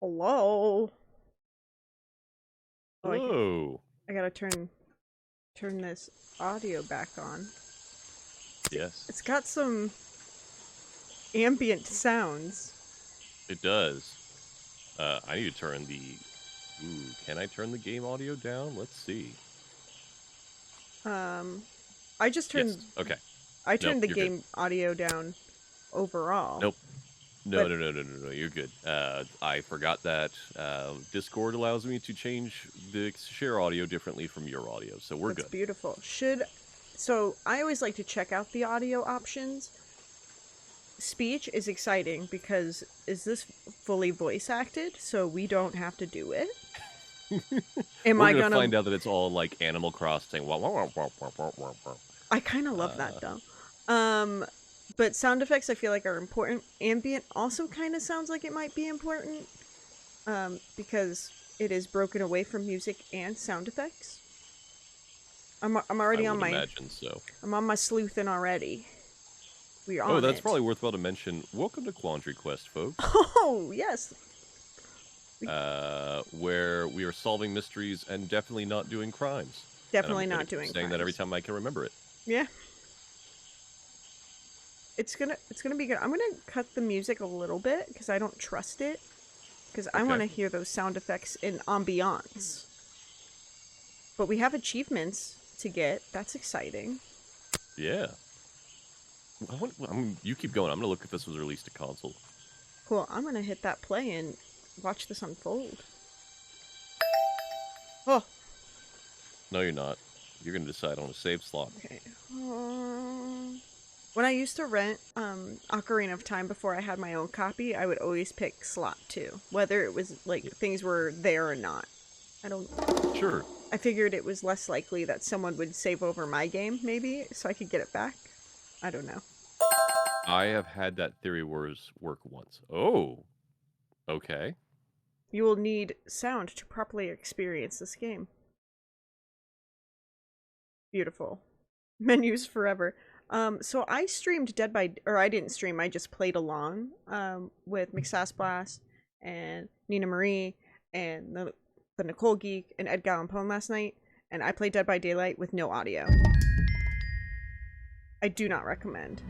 Hello. Oh, Hello. I gotta turn this audio back on. Yes, It's got some ambient sounds. it does. I need to turn the. Ooh, can I turn the game audio down? Let's see. Um, I just Yes. turned Okay. I Nope. turned the You're good. game audio down overall. Nope. No. But No. No. No. No. No. You're good. I forgot that Discord allows me to change the share audio differently from your audio, so we're that's good. beautiful. So I always like to check out the audio options. Speech is exciting because is this fully voice acted so we don't have to do it? Am We're I gonna gonna find out that it's all like Animal Crossing. Wah, wah, wah, wah, wah, wah, wah, wah. I kind of love that though. Um, but sound effects I feel like are important. Ambient also kind of sounds like it might be important, because it is broken away from music and sound effects. I'm I already on would my imagine so. I'm on my sleuthing already. We're Oh, on that's it. probably worthwhile to mention. Welcome to Quandary Quest, folks. Oh yes, Where we are solving mysteries and definitely not doing crimes. And I'm definitely gonna not keep doing saying that every crimes. time I can remember it. Yeah, it's gonna be good. I'm gonna cut the music a little bit because I don't trust it. Because I want Okay. to hear those sound effects in ambiance. But we have achievements to get. That's exciting. Yeah. You keep going. I'm gonna look if this was released to console. Cool. I'm gonna hit that play and watch this unfold. Oh, No, you're not. You're gonna decide on a save slot. okay. When I used to rent Ocarina of Time before I had my own copy, I would always pick slot 2, whether it was like Yeah. things were there or not. I don't. Sure. I figured it was less likely that someone would save over my game, maybe, so I could get it back. I don't know. I have had that theory work once. Oh. Okay. You will need sound to properly experience this game. Beautiful. Menus forever. So I streamed or I didn't stream, I just played along with McSassblast and Nina Marie and the Nicole Geek and Ed Gallen Poem last night, and I played Dead by Daylight with no audio. I do not recommend.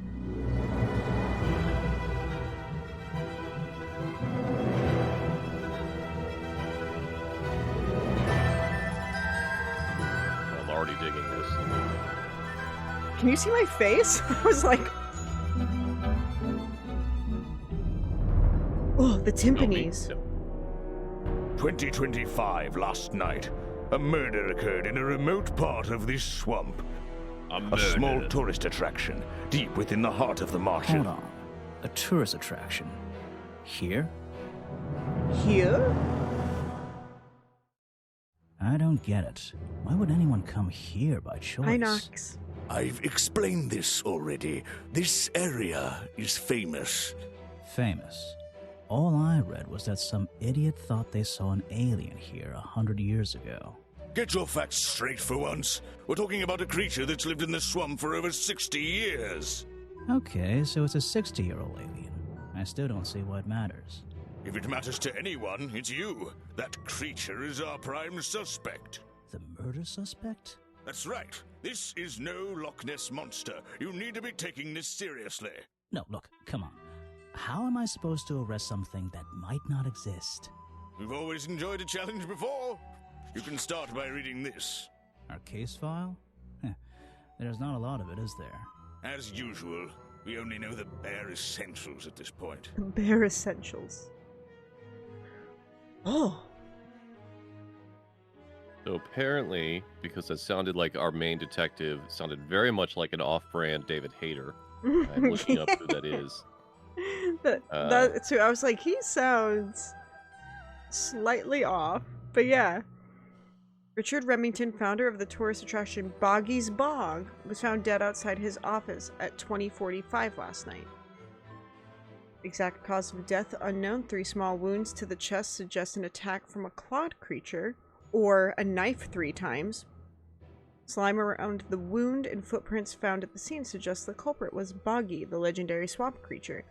I'm already digging this. Can you see my face? I was like, oh, the timpanis. No. 2025 last night. A murder occurred in a remote part of this swamp. A small tourist attraction, deep within the heart of the marshland. Hold on. A tourist attraction. Here? Here? I don't get it. Why would anyone come here by choice? Hi, Nox. I've explained this already. This area is famous. Famous. All I read was that some idiot thought they saw an alien here 100 years ago. Get your facts straight for once. We're talking about a creature that's lived in the swamp for over 60 years. Okay, so it's a 60-year-old alien. I still don't see why it matters. If it matters to anyone, it's you. That creature is our prime suspect. The murder suspect? That's right. This is no Loch Ness monster. You need to be taking this seriously. No, look, come on. How am I supposed to arrest something that might not exist? We've always enjoyed a challenge before. You can start by reading this. Our case file? There's not a lot of it, is there? As usual, we only know the bare essentials at this point. Bare essentials. Oh. So apparently, because that sounded like our main detective, sounded very much like an off-brand David Hayter. I'm looking up who that is. That too. I was like, he sounds slightly off, but yeah. Richard Remington, founder of the tourist attraction Boggy's Bog, was found dead outside his office at 20:45 last night. Exact cause of death unknown. 3 small wounds to the chest suggest an attack from a clawed creature, or a knife 3 times. Slime around the wound and footprints found at the scene suggest the culprit was Boggy, the legendary swamp creature.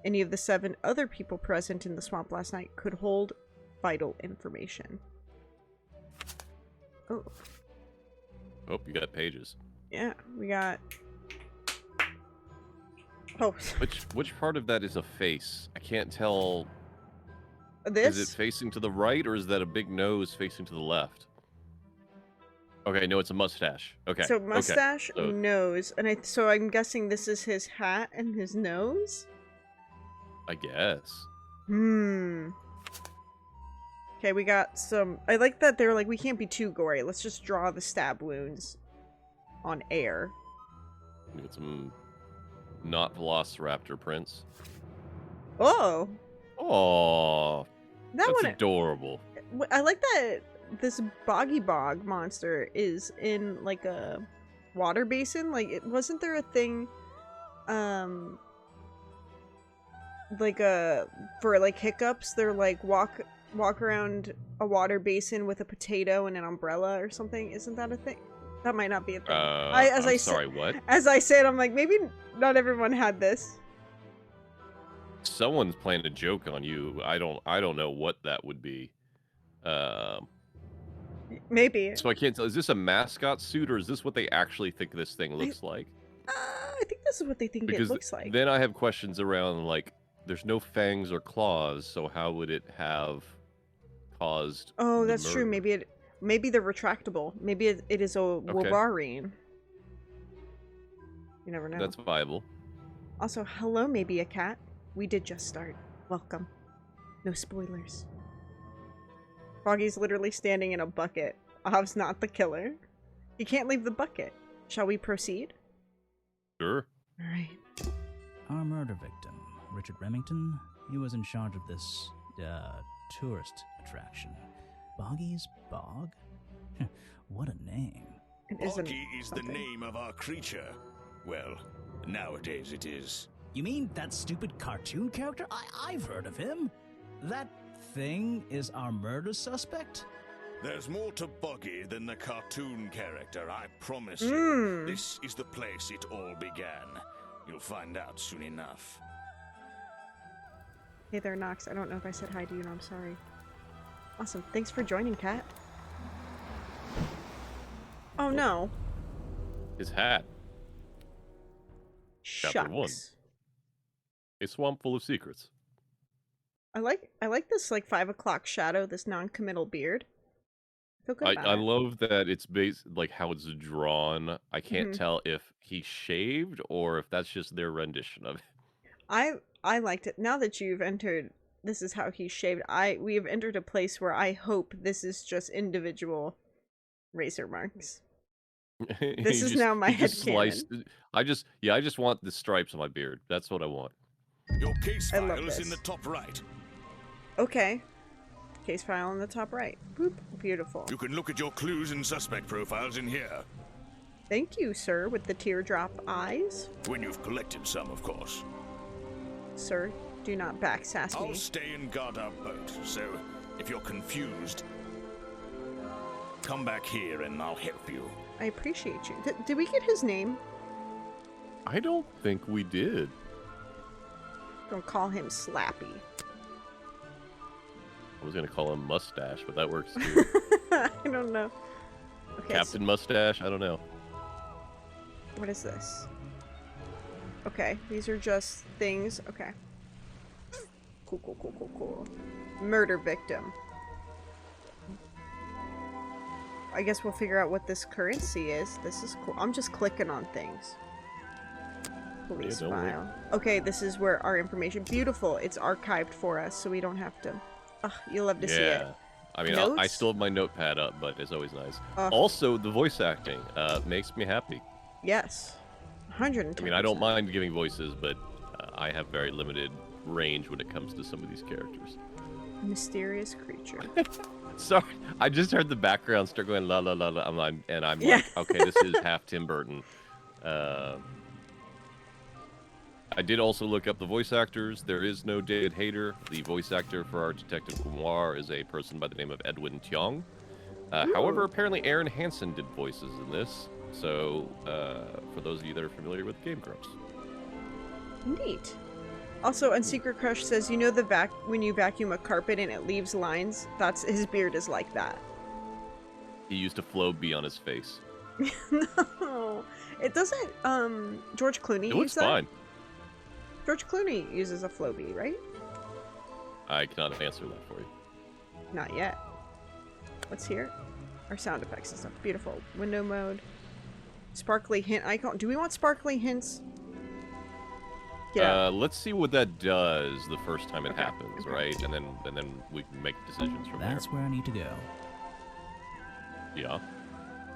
Any of the 7 other people present in the swamp last night could hold vital information. Oh. Oh, you got pages. Yeah, we got... Oh. Which part of that is a face? I can't tell. This? Is it facing to the right, or is that a big nose facing to the left? Okay, no, it's a mustache. Okay. So mustache, okay. So, nose, and so I'm guessing this is his hat and his nose? I guess. Okay, we got some... I like that they're like, we can't be too gory. Let's just draw the stab wounds on air. We got some not velociraptor prints. Oh! Oh, That that's one... adorable. I like that this boggy bog monster is in, like, a water basin. Like, wasn't there a thing, like, for, like, hiccups? They're, like, walk around a water basin with a potato and an umbrella or something. Isn't that a thing? That might not be a thing. I'm sorry, what? As I said, I'm like, maybe not everyone had this. Someone's playing a joke on you. I don't know what that would be. Maybe. So I can't tell. Is this a mascot suit, or is this what they actually think this thing looks like? I think this is what they think it looks like. Then I have questions around, like, there's no fangs or claws, so how would it have caused? Oh, that's true. Maybe they're retractable. Maybe it is a Wolverine. You never know. That's viable. Also, hello, maybe a cat. We did just start. Welcome. No spoilers. Foggy's literally standing in a bucket. Av's not the killer. He can't leave the bucket. Shall we proceed? Sure. Alright. Our murder victim, Richard Remington, he was in charge of this, tourist attraction. Boggy's Bog? What a name. Boggy is the name of our creature. Well, nowadays it is. You mean that stupid cartoon character? I've heard of him. That thing is our murder suspect? There's more to Boggy than the cartoon character, I promise you. This is the place it all began. You'll find out soon enough. Hey there, Nox. I don't know if I said hi to you, and I'm sorry. Awesome. Thanks for joining, Kat. Oh no. His hat. Chapter 1. A swamp full of secrets. I like this, like, 5 o'clock shadow, this non-committal beard. I feel good about I it. love that it's based, like, how it's drawn. I can't tell if he shaved or if that's just their rendition of it. I liked it. Now that you've entered, this is how he's shaved. We have entered a place where I hope this is just individual razor marks. This is now my headcanon. I just want the stripes on my beard. That's what I want. Your case file is in the top right. Okay. Case file in the top right. Boop. Beautiful. You can look at your clues and suspect profiles in here. Thank you, sir, with the teardrop eyes. When you've collected some, of course. Sir, do not backsass me. I'll stay and guard our boat, so if you're confused, come back here and I'll help you. I appreciate you. Did we get his name? I don't think we did. Don't call him Slappy. I was gonna call him Mustache, but that works too. I don't know. Okay, Captain Mustache? I don't know. What is this? Okay, these are just things. Okay. Cool. Murder victim. I guess we'll figure out what this currency is. This is cool. I'm just clicking on things. Police file. Okay, this is where our information. Beautiful. It's archived for us, so we don't have to. Ugh, you'll love to see it. I mean, I still have my notepad up, but it's always nice. Also, the voice acting makes me happy. Yes. 110%. I mean, I don't mind giving voices, but I have very limited range when it comes to some of these characters. Mysterious creature. Sorry, I just heard the background start going la la la la, like, okay, this is half Tim Burton. I did also look up the voice actors. There is no David Hayter. The voice actor for our Detective Grimoire is a person by the name of Edwin Tiong. However, apparently Aaron Hansen did voices in this. So, for those of you that are familiar with Game Grumps. Neat. Also, on Secret Crush says, you know when you vacuum a carpet and it leaves lines? That's his beard is like that. He used a flow bee on his face. No, it doesn't. George Clooney. It looks fine. George Clooney uses a flow bee, right? I cannot answer that for you. Not yet. What's here? Our sound effects and stuff. Beautiful. Window mode. Sparkly hint icon. Do we want sparkly hints? Yeah. Let's see what that does the first time it Okay, happens, okay. right? And then we can make decisions from That's where I need to go. there. Yeah.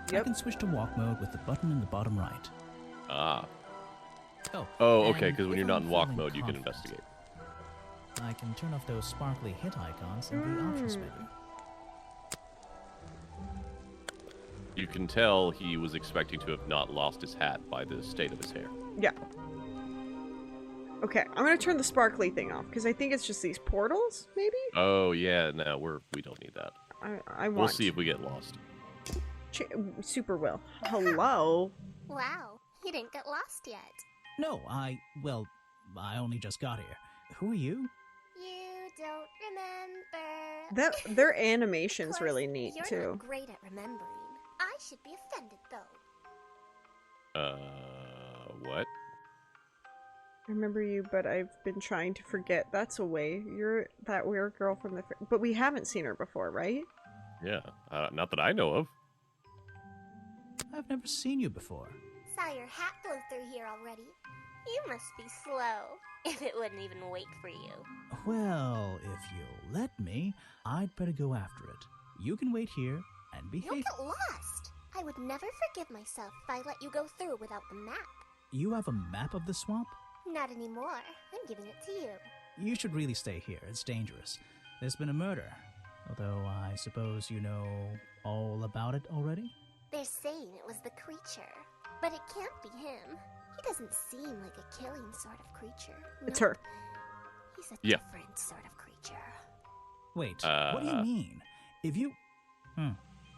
I Yep. can switch to walk mode with the button in the bottom right. Ah. Oh, Okay, and because when if you're not I'm in walk feeling mode, you can confident, investigate. I can turn off those sparkly hit icons in the options menu. You can tell he was expecting to have not lost his hat by the state of his hair. Yeah. Okay, I'm gonna turn the sparkly thing off because I think it's just these portals, maybe. Oh yeah, no, we don't need that. I want. We'll see if we get lost. Super will. Hello. Wow, he didn't get lost yet. No, I only just got here. Who are you? You don't remember. That their Of animation's course, really neat you're too. not great at remembering. I should be offended, though. What? I remember you, but I've been trying to forget. That's a way. You're that weird girl from the. But we haven't seen her before, right? Yeah, not that I know of. I've never seen you before. Saw your hat blow through here already. You must be slow, if it wouldn't even wait for you. Well, if you'll let me, I'd better go after it. You can wait here and You'll behave. get lost. I would never forgive myself if I let you go through without the map. You have a map of the swamp? Not anymore. I'm giving it to you. You should really stay here. It's dangerous. There's been a murder. Although I suppose you know all about it already? They're saying it was the creature, but it can't be him. He doesn't seem like a killing sort of creature. It's Nope. her. He's a Yeah. different sort of creature. Wait, what do you mean? If you...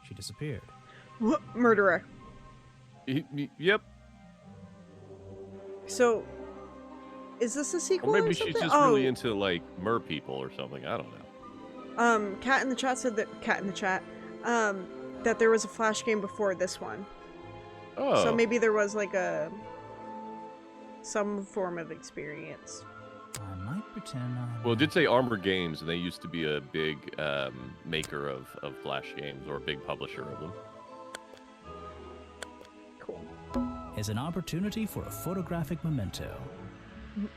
she disappeared. Murderer. Yep. So, is this a sequel Or maybe or she's something? just really into like mer people or something. I don't know. Cat in the chat said that that there was a Flash game before this one. Oh. So maybe there was like some form of experience. I might pretend I'm... Well, it did say Armor Games, and they used to be a big maker of Flash games, or a big publisher of them. Cool. is an opportunity for a photographic memento.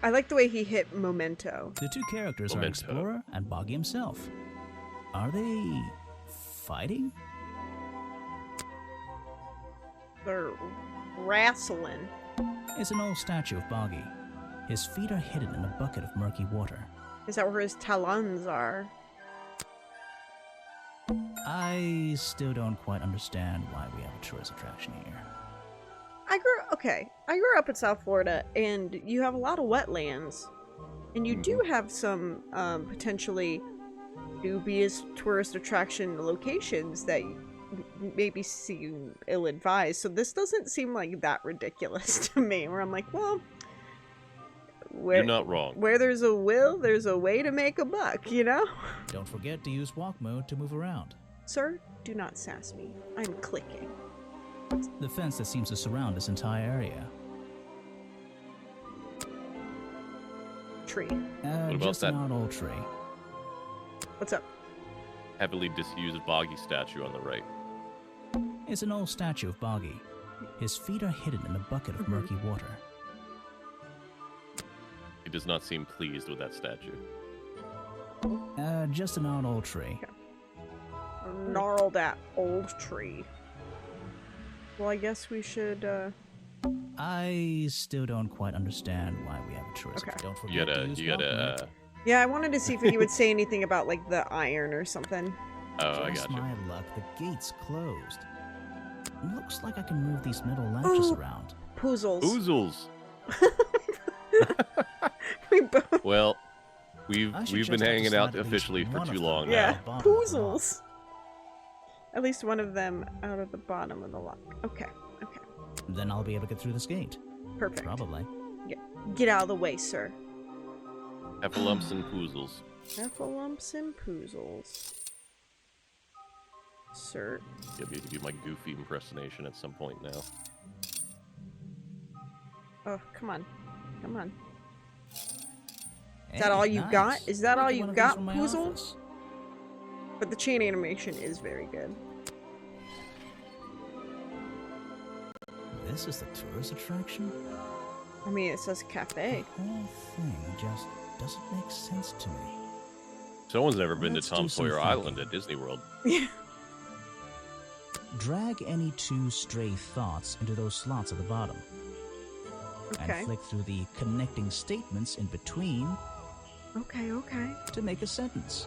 I like the way he hit memento. The two characters are Memento. Explorer and Boggy himself. Are they fighting? They're wrestling. It's an old statue of Boggy. His feet are hidden in a bucket of murky water. Is that where his talons are? I still don't quite understand why we have a tourist attraction here. I grew up in South Florida, and you have a lot of wetlands, and you do have some potentially dubious tourist attraction locations that maybe seem ill-advised. So this doesn't seem like that ridiculous to me. Where I'm like, well, You're not wrong. where there's a will, there's a way to make a buck, you know? Don't forget to use walk mode to move around. Sir, do not sass me. I'm clicking. The fence that seems to surround this entire area. Tree. about Just an that- odd old tree. What's up? Heavily disused Boggy statue on the right. It's an old statue of Boggy. His feet are hidden in a bucket of murky water. He does not seem pleased with that statue. Just an odd old tree. Gnarled that old tree. Well, I guess we should, I still don't quite understand why we have a tourist. Okay. Don't forget You to gotta, use you walk gotta. mode. Yeah, I wanted to see if he would say anything about, like, the iron or something. Oh, I Just got you. my luck, the gate's closed. Looks like I can move these metal latches Ooh. around. Poozles. Oozles. We both- Well, I we've should been just have to hanging out slide at least officially for one too of them long out yeah, now. the bottom of the lock. poozles. At least one of them out of the bottom of the lock. Okay, okay. Then I'll be able to get through this gate. Perfect. Probably. Get out of the way, sir. Heffalumps and Poozles. Heffalumps and Poozles. Sir. You'll be able to do my goofy impersonation at some point now. Oh, come on. Come on. Hey, Is that all you nice. got? Is that all Look at you one of got, these from my Poozle? office. But the chain animation is very good. This is the tourist attraction? I mean, it says cafe. The whole thing just doesn't make sense to me. Someone's never been to Let's do Tom some Sawyer thinking. Island at Disney World. Yeah. Drag any 2 stray thoughts into those slots at the bottom. Okay. And flick through the connecting statements in between Okay, okay. to make a sentence.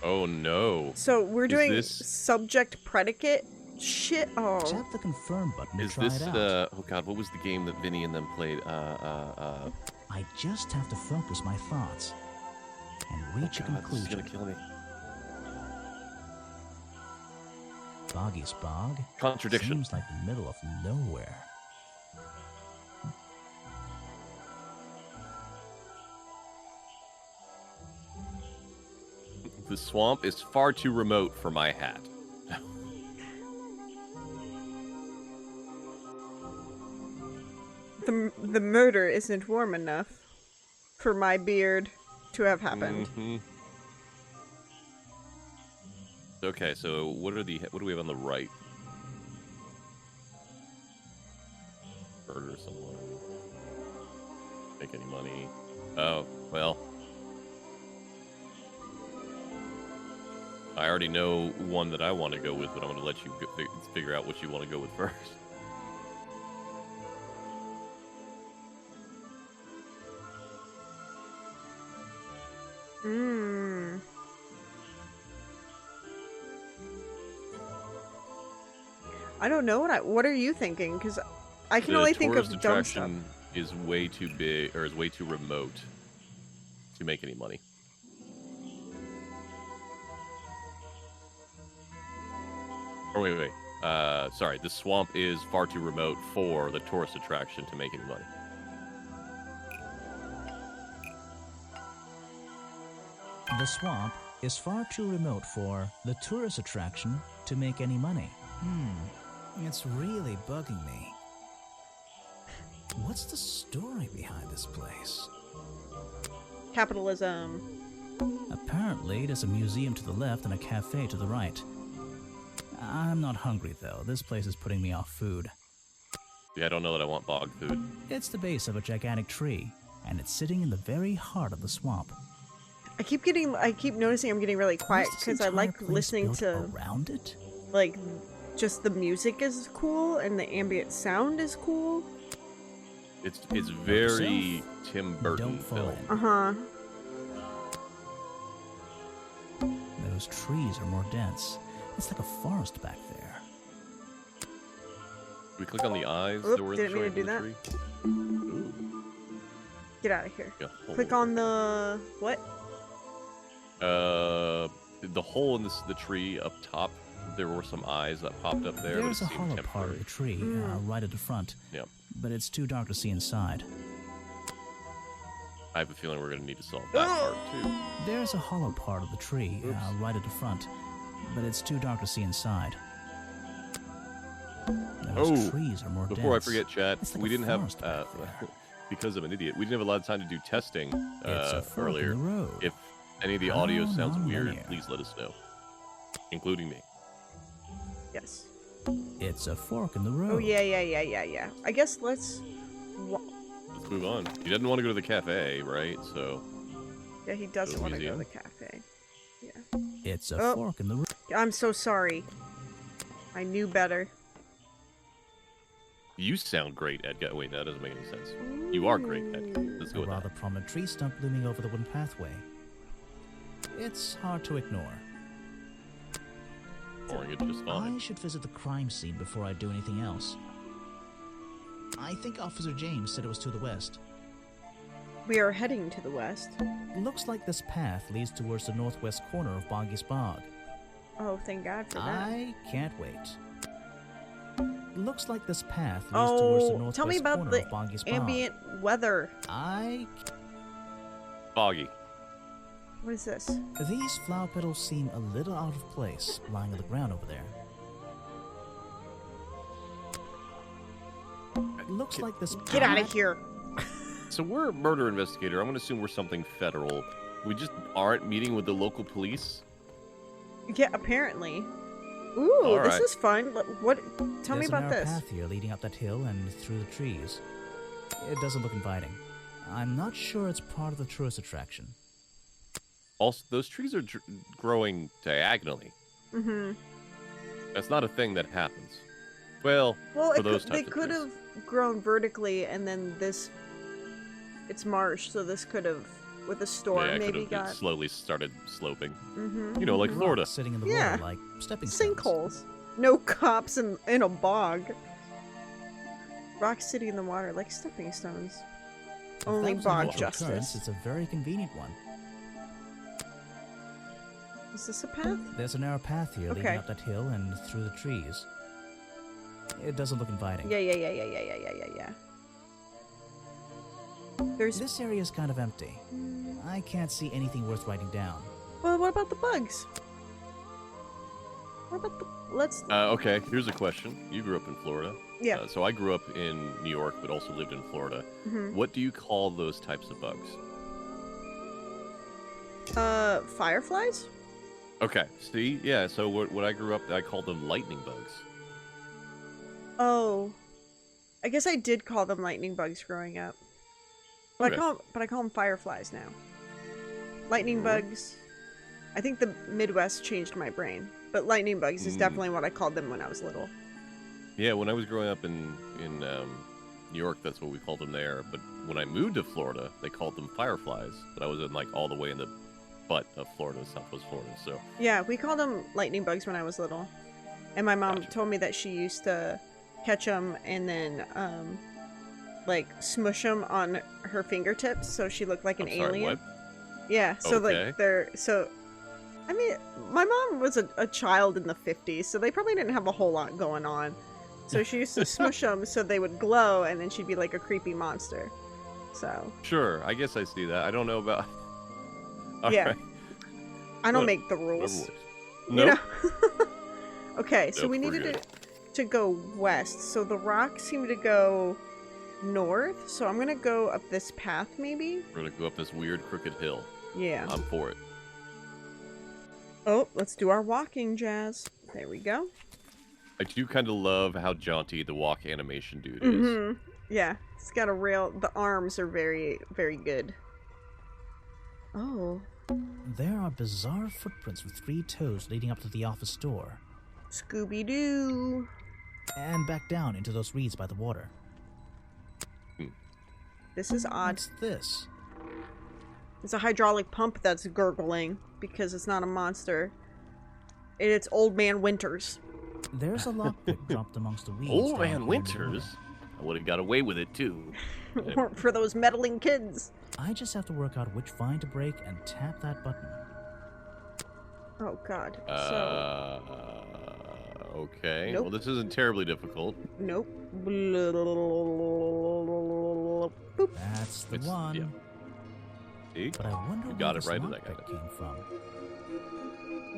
Oh no. So we're doing this- subject predicate shit. Oh. Tap the confirm button to Is try this, it out. oh god, what was the game that Vinny and them played? I just have to focus my thoughts and reach a God, this is conclusion. gonna kill me. Boggy's Bog Contradiction. seems like the middle of nowhere. The swamp is far too remote for my hat. The murder isn't warm enough for my beard to have happened. Mhm. Okay, so what do we have on the right? Murder someone. Make any money. Oh, well. I already know one that I want to go with, but I'm going to let you figure out what you want to go with first. Mmm. I don't know what are you thinking? Because I can only think of tourist dumb stuff. attraction is way too big, or is way too remote to make any money. Or wait. Sorry, the swamp is far too remote for the tourist attraction to make any money. The swamp is far too remote for the tourist attraction to make any money. It's really bugging me. What's the story behind this place? Capitalism. Apparently, there's a museum to the left and a cafe to the right. I'm not hungry, though. This place is putting me off food. Yeah, I don't know that I want bog food. It's the base of a gigantic tree, and it's sitting in the very heart of the swamp. I keep noticing I'm getting really quiet Is this because I entire like place listening built to, around it. like, just the music is cool and the ambient sound is cool. It's very Tim Burton Don't fall film. in. Uh-huh. Those trees are more dense. It's like a forest back there. We click on the eyes Oop, that were didn't mean showing to do from the that. tree. Ooh. Get out of here. Yeah, Click on the... what? the hole in the tree up top. There were some eyes that popped up there. There's a but it seemed hollow part of temporary. the tree right at the front. Yep. But it's too dark to see inside. I have a feeling we're going to need to solve that part too. There's a hollow part of the tree right at the front, but it's too dark to see inside. Those trees are more Before I dense. forget, chat, It's like we a didn't have forest back there. because I'm an idiot. We didn't have a lot of time to do testing It's a fork earlier. in the road. If any of the audio How sounds weird, non-linear. please let us know, including me. Yes. It's a fork in the road. Oh, yeah. I guess let's... Let's move on. He doesn't want to go to the cafe, right? So Yeah, he doesn't the want to go to the museum? cafe. Yeah. It's a Oh. fork in the road. I'm so sorry. I knew better. you sound great, Edgar. Wait, that doesn't make any sense. You are great, Edgar. Let's go A with rather that. prominent tree stump looming over the wooden pathway. It's hard to ignore. Ignoring it just fine. I should visit the crime scene before I do anything else. I think Officer James said it was to the west. We are heading to the west. Looks like this path leads towards the northwest corner of Boggy's Bog. Oh, thank God for that. I can't wait. Looks like this path leads towards the Oh, northwest tell me about corner the of Boggy's Bog. ambient weather. Boggy. What is this? These flower petals seem a little out of place, lying on the ground over there. It looks like this. Get out of here. So we're a murder investigator. I'm going to assume we're something federal. We just aren't meeting with the local police? Yeah, apparently. Ooh, All this right. is fun. What? Tell me There's a about narrow this. path here leading up that hill and through the trees. It doesn't look inviting. I'm not sure it's part of the tourist attraction. Also, those trees are growing diagonally. Mm-hmm. That's not a thing that happens. Well, Well, for those they types of could trees. have grown vertically, and then this. It's marsh, so this could have, with a storm, Yeah, it maybe could have got slowly started sloping. Mm-hmm. You know, like Florida. Rocks sitting in the Yeah. water like stepping stones. Sinkholes. No cops in a bog. Rocks sitting in the water like stepping stones. If Only that was a bog natural occurrence, justice. it's a very convenient one. Is this a path? There's a narrow path here Okay. leading up that hill and through the trees. It doesn't look inviting. Yeah. There's. This area is kind of empty. I can't see anything worth writing down. Well, what about the bugs? What about the? Let's. Okay, here's a question. You grew up in Florida. Yeah. So I grew up in New York, but also lived in Florida. Mhm. What do you call those types of bugs? Fireflies? Okay, see? Yeah, so when I grew up, I called them lightning bugs. Oh. I guess I did call them lightning bugs growing up. But Okay. I call them fireflies now. Lightning Mhm. bugs. I think the Midwest changed my brain, but lightning bugs is Mm. definitely what I called them when I was little. Yeah, when I was growing up in New York, that's what we called them there. But when I moved to Florida, they called them fireflies. But I was in like all the way in the butt of Florida, Southwest Florida. So Yeah, we called them lightning bugs when I was little. And my mom Gotcha. told me that she used to catch them and then like smush them on her fingertips so she looked like an I'm sorry, alien. what? Yeah, so Okay. like they're so I mean, my mom was a child in the 50s, so they probably didn't have a whole lot going on. So she used to smush them so they would glow and then she'd be like a creepy monster. So, Sure, I guess I see that. I don't know about. All Yeah. right, I don't What- make the whatever rules. works. You Nope. know? Okay, so Nope, we we're needed good. to go west. So the rocks seem to go north. So I'm gonna go up this path, maybe. We're gonna go up this weird crooked hill. Yeah. I'm for it. Oh, let's do our walking jazz. There we go. I do kind of love how jaunty the walk animation dude is. Mm-hmm. Yeah, it's got a real. The arms are very, very good. Oh, There are bizarre footprints with 3 toes leading up to the office door, Scooby Doo. and back down into those reeds by the water. This is odd. What's this? It's a hydraulic pump that's gurgling because it's not a monster. It's Old Man Winters. There's a lockpick dropped amongst the weeds. Old down Man here in the Winters. water. I would have got away with it too. For those meddling kids. I just have to work out which vine to break and tap that button. Oh God. Okay. Nope. Well, this isn't terribly difficult. Nope. Boop. That's the It's- one. yeah. See? But I wonder You where got it this right, and I got lockpick it. came from.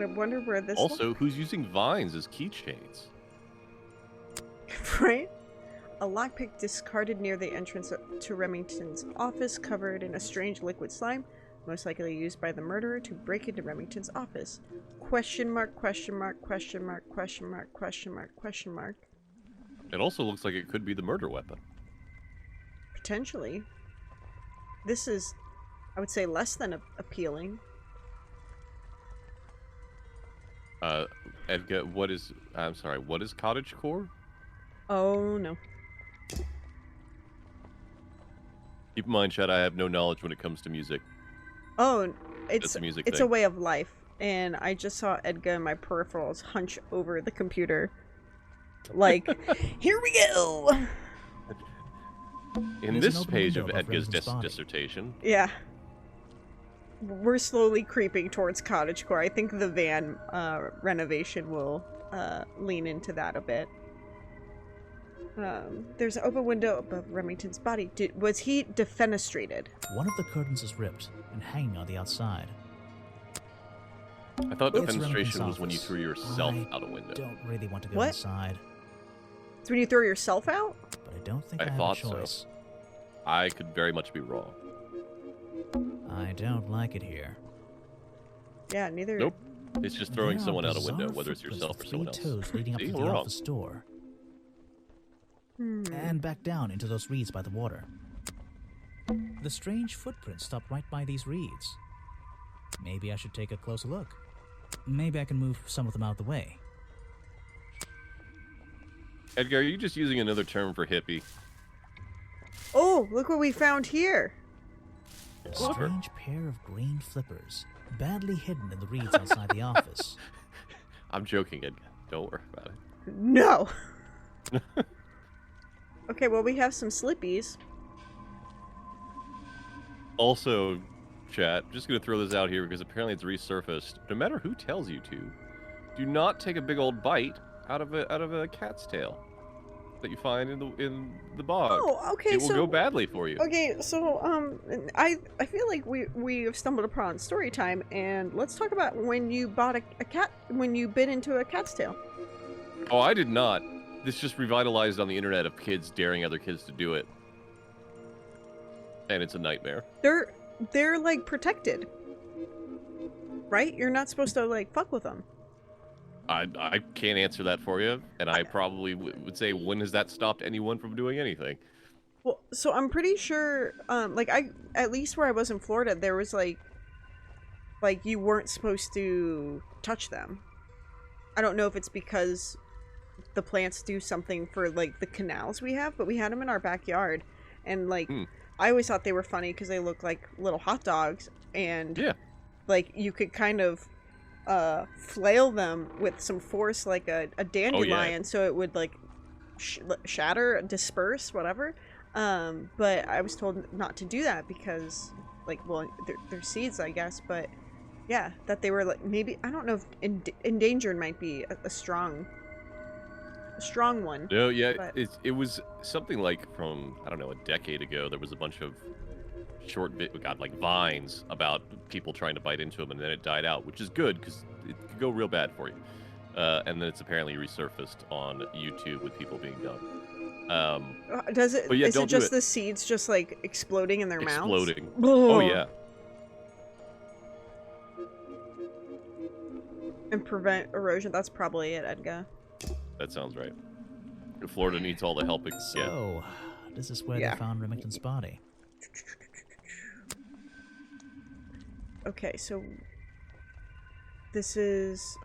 I wonder where this. Also, who's using vines as keychains? Right? A lockpick discarded near the entrance to Remington's office, covered in a strange liquid slime, most likely used by the murderer to break into Remington's office. Question mark, question mark, question mark, question mark, question mark, question mark. It also looks like it could be the murder weapon. Potentially. This is, I would say, less than appealing. Edgar, what is cottagecore? Oh, no. Keep in mind, Chad, I have no knowledge when it comes to music. Oh, It's it's a music it's a thing. way of life. And I just saw Edgar in my peripherals hunch over the computer. Like, here we go! In There's this an open page window of above Edgar's Remington's body. dissertation, Yeah. We're slowly creeping towards cottagecore. I think the van renovation will lean into that a bit. There's an open window above Remington's body. Was he defenestrated? One of the curtains is ripped and hanging on the outside. I thought It's defenestration Remington's was when you office. threw yourself I out a window. don't really want to go What? inside, It's when you throw yourself out? but I don't think I I have thought a so. choice. I could very much be wrong. I don't like it here. Yeah, neither. Nope. It's just throwing There are someone out a bizarre window, whether it's footprints yourself or with someone else. three toes leading up See, to we're the wrong. office door, Hmm. and back down into those reeds by the water. The strange footprints stop right by these reeds. Maybe I should take a closer look. Maybe I can move some of them out of the way. Edgar, are you just using another term for hippie? Oh, look what we found here. A strange pair of green flippers, badly hidden in the reeds outside the office. I'm joking, Edgar. Don't worry about it. No. Okay, well, we have some slippies. Also, chat, just gonna throw this out here because apparently it's resurfaced. No matter who tells you to, do not take a big old bite out of a cat's tail that you find in the bog. Oh, okay. It will so, go badly for you. Okay, so I feel like we have stumbled upon story time, and let's talk about when you bought a cat, when you bit into a cat's tail. Oh, I did not. This just revitalized on the internet of kids daring other kids to do it, and it's a nightmare. They're like protected, right? You're not supposed to like fuck with them. I can't answer that for you, and I probably would say, when has that stopped anyone from doing anything? Well, so I'm pretty sure, like at least where I was in Florida, there was like you weren't supposed to touch them. I don't know if it's because the plants do something for like the canals we have, but we had them in our backyard, and like I always thought they were funny because they look like little hot dogs, and Yeah. like you could kind of flail them with some force like a dandelion, so it would like shatter, disperse, whatever. But I was told not to do that because like, well, they're seeds, I guess, but yeah, that they were like, maybe, I don't know if endangered might be a strong one. No, yeah, but... it was something like from, I don't know, a decade ago. There was a bunch of like vines about people trying to bite into them, and then it died out, which is good because it could go real bad for you. And then it's apparently resurfaced on YouTube with people being done. Does it? But yeah, is it don't do just it. the seeds just like exploding in their mouths? Exploding. Oh yeah. And prevent erosion. That's probably it, Edgar. That sounds right. Florida needs all the help it can get. So, this is where Yeah. they found Remington's body. Okay, so this is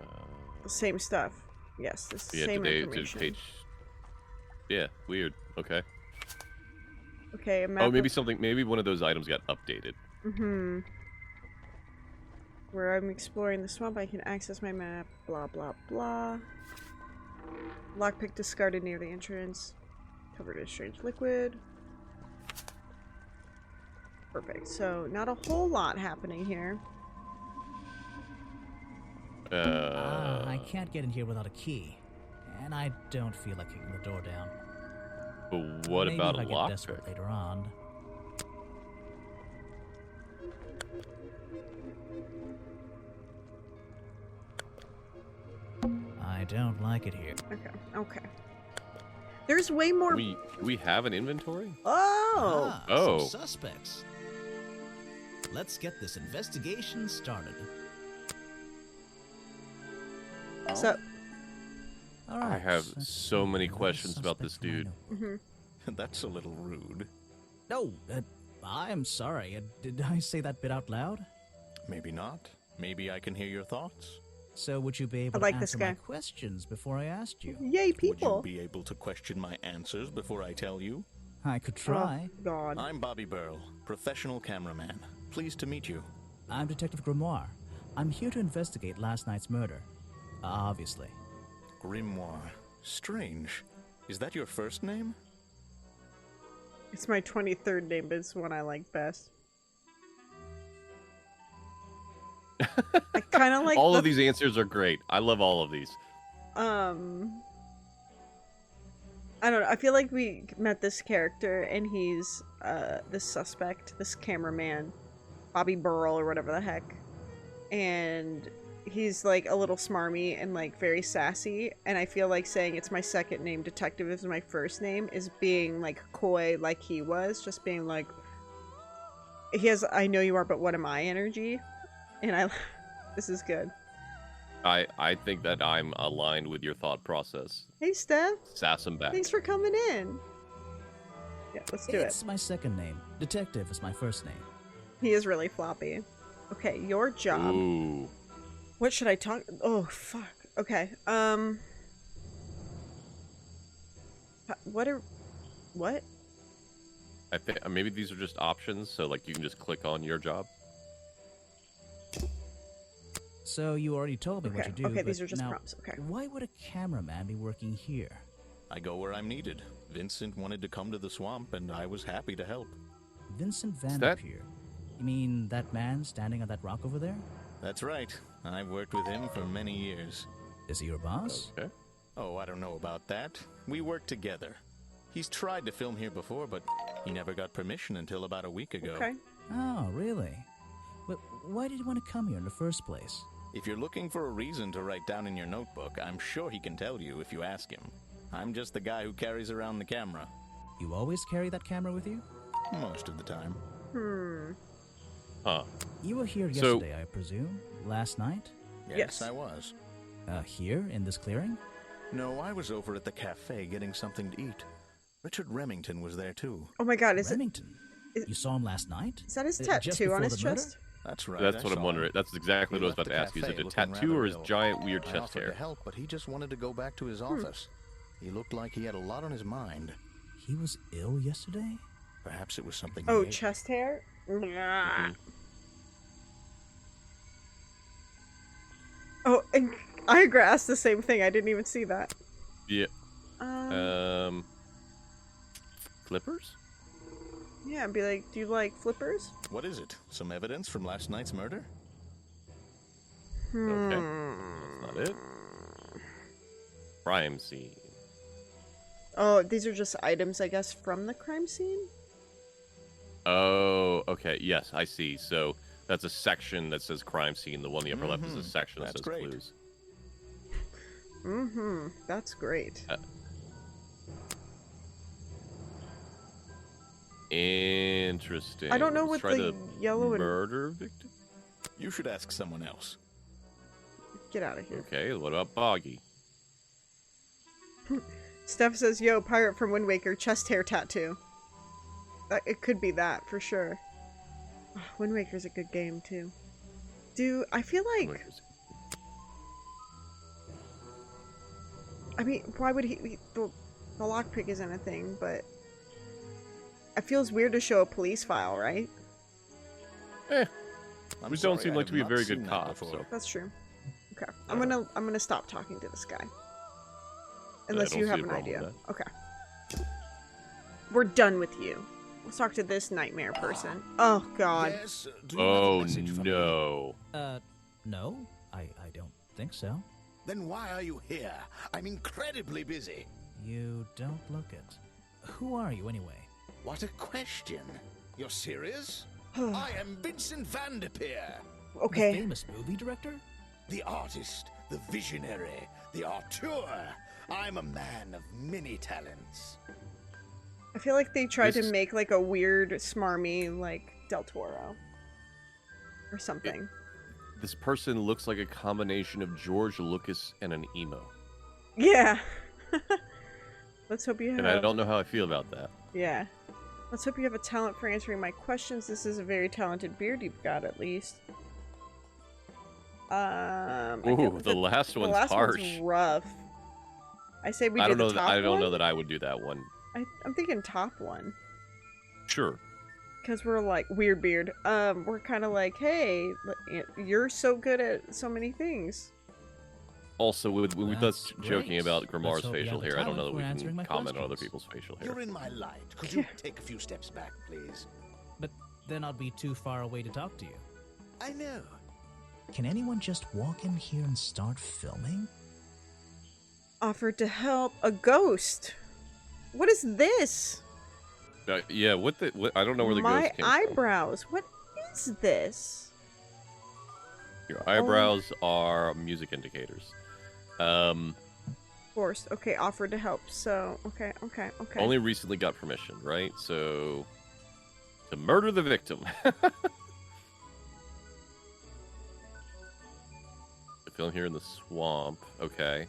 the same stuff. Yes, this is the Yeah, same today, information. page. Yeah, weird. Okay. Okay, a map Oh, maybe one of those items got updated. Mm-hmm. Where I'm exploring the swamp, I can access my map. Blah, blah, blah. Lockpick discarded near the entrance. Covered in strange liquid. Perfect. So, not a whole lot happening here. I can't get in here without a key. And I don't feel like kicking the door down. But what Maybe about if a I get lockpick? desperate later on. I don't like it here. Okay, okay. There's way more... We have an inventory? Oh! Ah, Oh. some suspects. Let's get this investigation started. So... All right, I have let's so see, many another questions about suspect this from I dude. know. Mm-hmm. That's a little rude. No, I'm sorry. Did I say that bit out loud? Maybe not. Maybe I can hear your thoughts. So would you be able like to this answer my guy. questions before I asked you? Yay, Would people! you be able to question my answers before I tell you? I could try. Oh, God. I'm Bobby Burl, professional cameraman. Pleased to meet you. I'm Detective Grimoire. I'm here to investigate last night's murder. Obviously. Grimoire. Strange. Is that your first name? It's my 23rd name, but it's the one I like best. I kind of like All of these answers are great. I love all of these. I I don't know. I feel like we met this character, and he's this suspect, this cameraman, Bobby Burrell or whatever the heck, and he's like a little smarmy and like very sassy. And I feel like saying it's my second name, detective is my first name, is being like coy, like he was, just being like, he has "I know you are, but what am I" energy, and this is good. I think that I'm aligned with your thought process. Hey, Steph. Sass him back. Thanks for coming in. Yeah, let's do it. It's my second name. Detective is my first name. He is really floppy. Okay, your job. Ooh. What should I talk? Oh, fuck. Okay. What? I think maybe these are just options, so like you can just click on your job. So you already told me what you do. Okay, but these are just now, prompts. Okay. Why would a cameraman be working here? I go where I'm needed. Vincent wanted to come to the swamp, and I was happy to help. Vincent that- Vanderpeer. You mean that man standing on that rock over there? That's right. I've worked with him for many years. Is he your boss? Okay. Oh, I don't know about that. We work together. He's tried to film here before, but he never got permission until about a week ago. Okay. Oh, really? But why did you want to come here in the first place? If you're looking for a reason to write down in your notebook, I'm sure he can tell you if you ask him. I'm just the guy who carries around the camera. You always carry that camera with you? Most of the time. Huh. You were here So- yesterday, I presume? Last night? Yes. I was. Here, in this clearing? No, I was over at the cafe getting something to eat. Richard Remington was there too. Oh my god, is Remington? is- You saw him last night? that his Just tattoo on before his the murder? chest? That's right. That's I what I'm saw wondering. him. That's exactly He what I was left about to the ask you. Is it cafe a looking tattoo rather or his ill. giant weird I chest offered hair? to help, but he just wanted to go back to his office. He looked like he had a lot on his mind. He was ill yesterday? Perhaps it was something. Oh, he ate. chest hair? Oh, and Igra asked the same thing. I didn't even see that. Yeah. Flippers? Yeah, be like, do you like flippers? What is it? Some evidence from last night's murder? Okay. That's not it. Crime scene. Oh, these are just items, I guess, from the crime scene? Oh, okay. Yes, I see. So that's a section that says crime scene. The one in the upper left is a section that That's says great. clues. Mm-hmm. That's great. Interesting. I don't know Let's what try the yellow and... murder victim. You should ask someone else. Get out of here. Okay, what about Boggy? Steph says, yo, pirate from Wind Waker, chest hair tattoo. It could be that, for sure. Oh, Wind Waker's a good game, too. Dude, I feel like... I mean, why would the lockpick isn't a thing, but... It feels weird to show a police file, right? Eh, I'm we don't sorry, seem I like have to be a not very seen good that cop, before. so... That's true. Okay. I'm gonna stop talking to this guy. Unless don't you see have a an problem with idea. Okay. We're done with you. Let's talk to this nightmare person. Oh, God. Yes, do you have a Oh, message for me? no. No. I don't think so. Then why are you here? I'm incredibly busy. You don't look it. Who are you, anyway? What a question. You're serious? I am Vincent Vanderpeer, The Okay. famous movie director? the artist, the visionary, the auteur. I'm a man of many talents. I feel like they tried This- to make, like, a weird, smarmy, like, Del Toro. Or something. This person looks like a combination of George Lucas and an emo. Yeah. Let's hope you have... And I don't know how I feel about that. Yeah. Let's hope you have a talent for answering my questions. This is a very talented beard you've got, at least. Ooh, the last one's harsh. One's rough. I say we I do don't know. the top I don't one? know that I would do that one. I'm thinking top one. Sure. Because we're like, weird beard. We're kind of like, hey, you're so good at so many things. Also, with That's us joking great. about Let's Grimoire's hope you facial have the hair, I don't know talent that we for answering can my comment on other questions. people's facial hair. You're in my light. Could you take a few steps back, please? But then I'd be too far away to talk to you. I know. Can anyone just walk in here and start filming? Offered to help a ghost. What is this? Yeah, what I don't know where the My ghost came eyebrows. What is this? from. Your eyebrows are music indicators. Forced. Okay, offered to help. So, okay. Only recently got permission, right? So, to murder the victim. The film here in the swamp. Okay.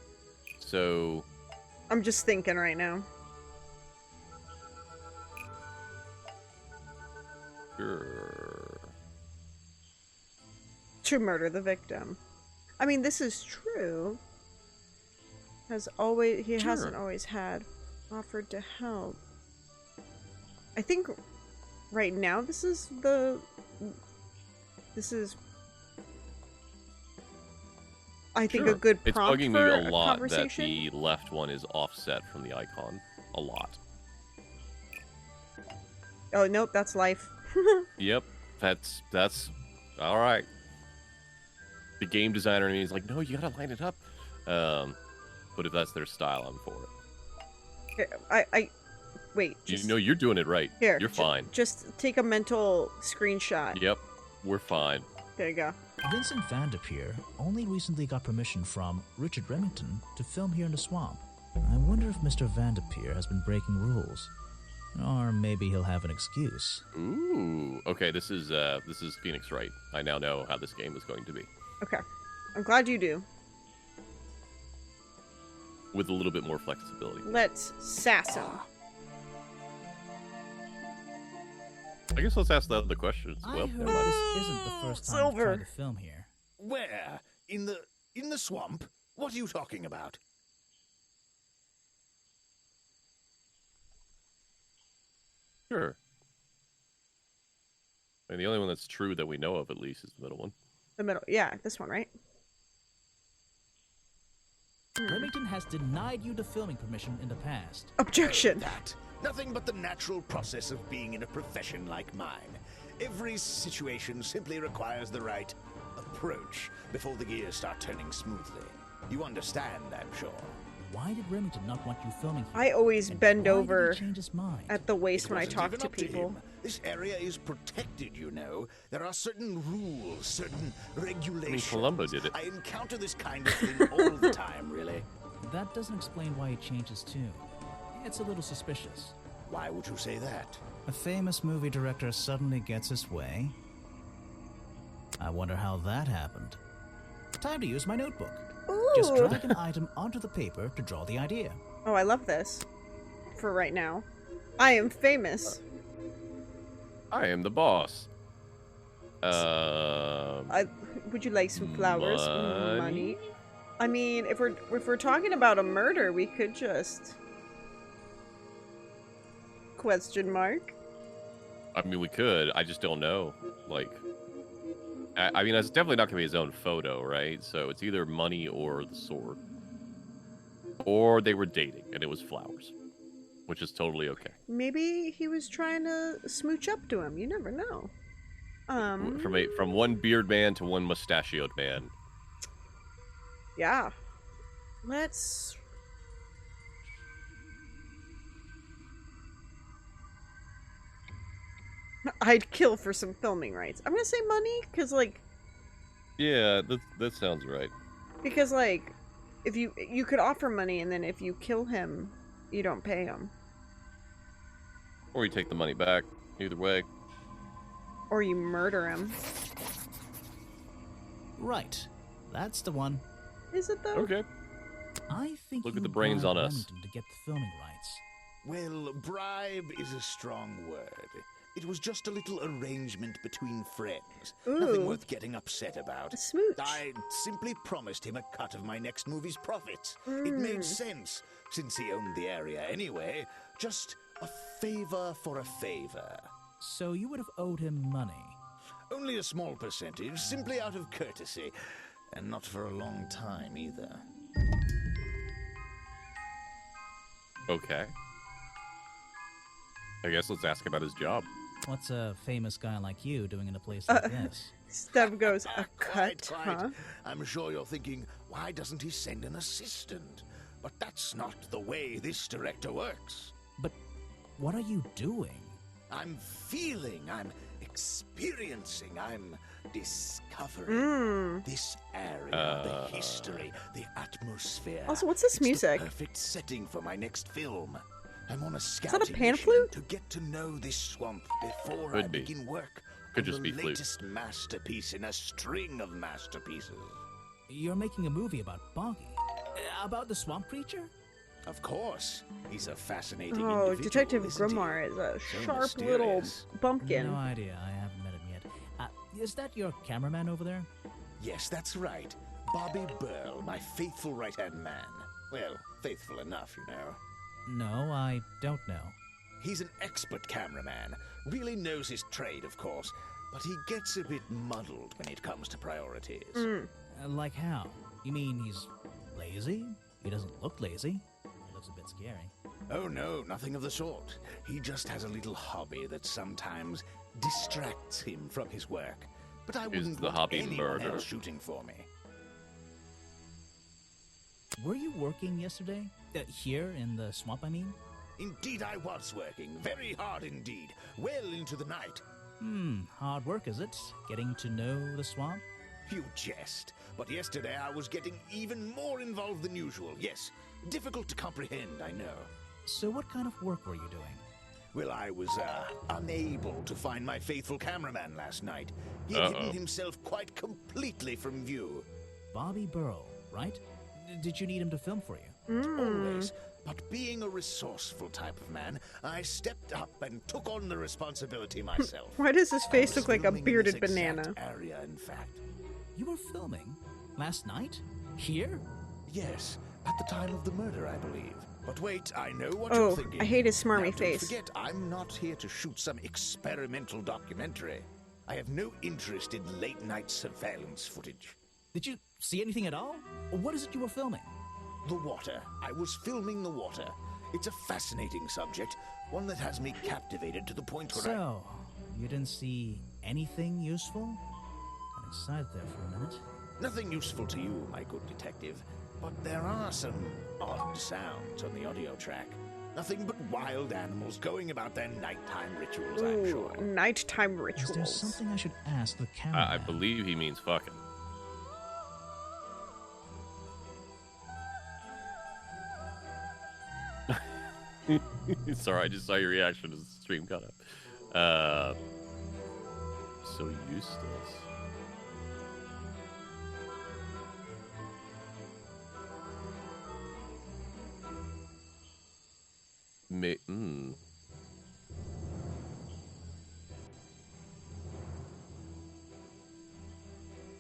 So... I'm just thinking right now. Sure. To murder the victim. I mean, this is true. He hasn't always had offered to help. I think right now this is I think a good It's prompt bugging for me a lot that conversation. the left one is offset from the icon. A lot. Oh, nope, that's life. Yep. That's all right. The game designer in me is like, no, you gotta line it up. But if that's their style, I'm for it. I wait. You know you're doing it right. Here, You're fine. Just take a mental screenshot. Yep. We're fine. There you go. Vincent Van de Peer only recently got permission from Richard Remington to film here in the swamp. I wonder if Mr. Van de Peer has been breaking rules. Or maybe he'll have an excuse. Ooh. Okay, this is Phoenix Wright. I now know how this game is going to be. Okay. I'm glad you do. With a little bit more flexibility. Let's sass him. I guess let's ask the other questions. I Well, heard never mind. this isn't the first time Silver. you've tried to film here. Where? In the swamp? What are you talking about? Sure. I mean, the only one that's true that we know of, at least, is the middle one. The middle. Yeah, this one, right? Remington has denied you the filming permission in the past. Objection. That. Nothing but the natural process of being in a profession like mine. Every situation simply requires the right approach before the gears start turning smoothly. You understand, I'm sure. Why did Remington not want you filming here? I always And bend why did he over change his mind? at the waist It when I wasn't talk even to up people. him. This area is protected, you know. There are certain rules, certain regulations. Columbo did it. I encounter this kind of thing all the time, really. That doesn't explain why he changed his tune. It's a little suspicious. Why would you say that? A famous movie director suddenly gets his way. I wonder how that happened. Time to use my notebook. Just Ooh. drag an item onto the paper to draw the idea. Oh, I love this. For right now. I am famous. I am the boss. Would you like some flowers? Money? Money? I mean, if we're talking about a murder, we could just... Question mark. I mean, we could. I just don't know. Like, I mean, that's definitely not going to be his own photo, right? So it's either money or the sword. Or they were dating, and it was flowers. Which is totally okay. Maybe he was trying to smooch up to him. You never know. From one beard man to one mustachioed man. Yeah. Let's... I'd kill for some filming rights. I'm gonna say money, because, like... Yeah, that sounds right. Because, like, if you could offer money, and then if you kill him, you don't pay him. Or you take the money back. Either way. Or you murder him. Right. That's the one. Is it, though? Okay. I think Look at you the brains bribed on us. Remington to get the filming rights. Well, bribe is a strong word. It was just a little arrangement between friends. Nothing Ooh. worth getting upset about. A smooch. I simply promised him a cut of my next movie's profits. It made sense, since he owned the area anyway. Just a favor for a favor. So you would have owed him money. Only a small percentage, simply out of courtesy. And not for a long time, either. Okay. I guess let's ask about his job. What's a famous guy like you doing in a place like this? Steph goes, a Quite, cut, quite. huh? I'm sure you're thinking, why doesn't he send an assistant? But that's not the way this director works. What are you doing? I'm feeling, I'm experiencing, I'm discovering this area, the history, the atmosphere. Also, what's this It's music? The perfect setting for my next film. I'm on a that a scouting pan mission flute? to get to know this swamp before Could I be. begin work. Could on just the be flute. latest masterpiece in a string of masterpieces. You're making a movie about Boggy. About the swamp creature? Of course, he's a fascinating Oh, individual, Detective isn't he? Grimoire is a So sharp little mysterious. bumpkin. No idea. I haven't met him yet. Is that your cameraman over there? Yes, that's right. Bobby Burl, my faithful right-hand man. Well, faithful enough, you know. No, I don't know. He's an expert cameraman. Really knows his trade, of course. But he gets a bit muddled when it comes to priorities. Like how? You mean he's lazy? He doesn't look lazy. He looks a bit scary. Oh no, nothing of the sort. He just has a little hobby that sometimes distracts him from his work. But I wouldn't the want hobby anyone murder? else shooting for me. Were you working yesterday? Here in the swamp, I mean? Indeed I was working, very hard indeed, well into the night. Hard work, is it? Getting to know the swamp? You jest, but yesterday I was getting even more involved than usual. Yes, difficult to comprehend, I know. So what kind of work were you doing? Well, I was, unable to find my faithful cameraman last night. He had hidden himself quite completely from view. Bobby Burl, right? Did you need him to film for you? Always. But being a resourceful type of man, I stepped up and took on the responsibility myself. Why does his I face was look like a filming in bearded this exact banana? area, in fact. You were filming? Last night? Here? Yes, at the time of the murder, I believe. But wait, I know what you're Oh, thinking. I hate his smarmy Now, face. Don't forget, I'm not here to shoot some experimental documentary. I have no interest in late-night surveillance footage. Did you see anything at all? What is it you were filming? The water. I was filming the water. It's a fascinating subject, one that has me captivated to the point where So, you didn't see anything useful? Got excited there for a minute. Nothing useful to you, my good detective, but there are some odd sounds on the audio track. Nothing but wild animals going about their nighttime rituals, I'm sure. Ooh, nighttime Is there rituals. something I should ask the cameraman? I believe he means fucking. Sorry, I just saw your reaction as the stream got up. So useless.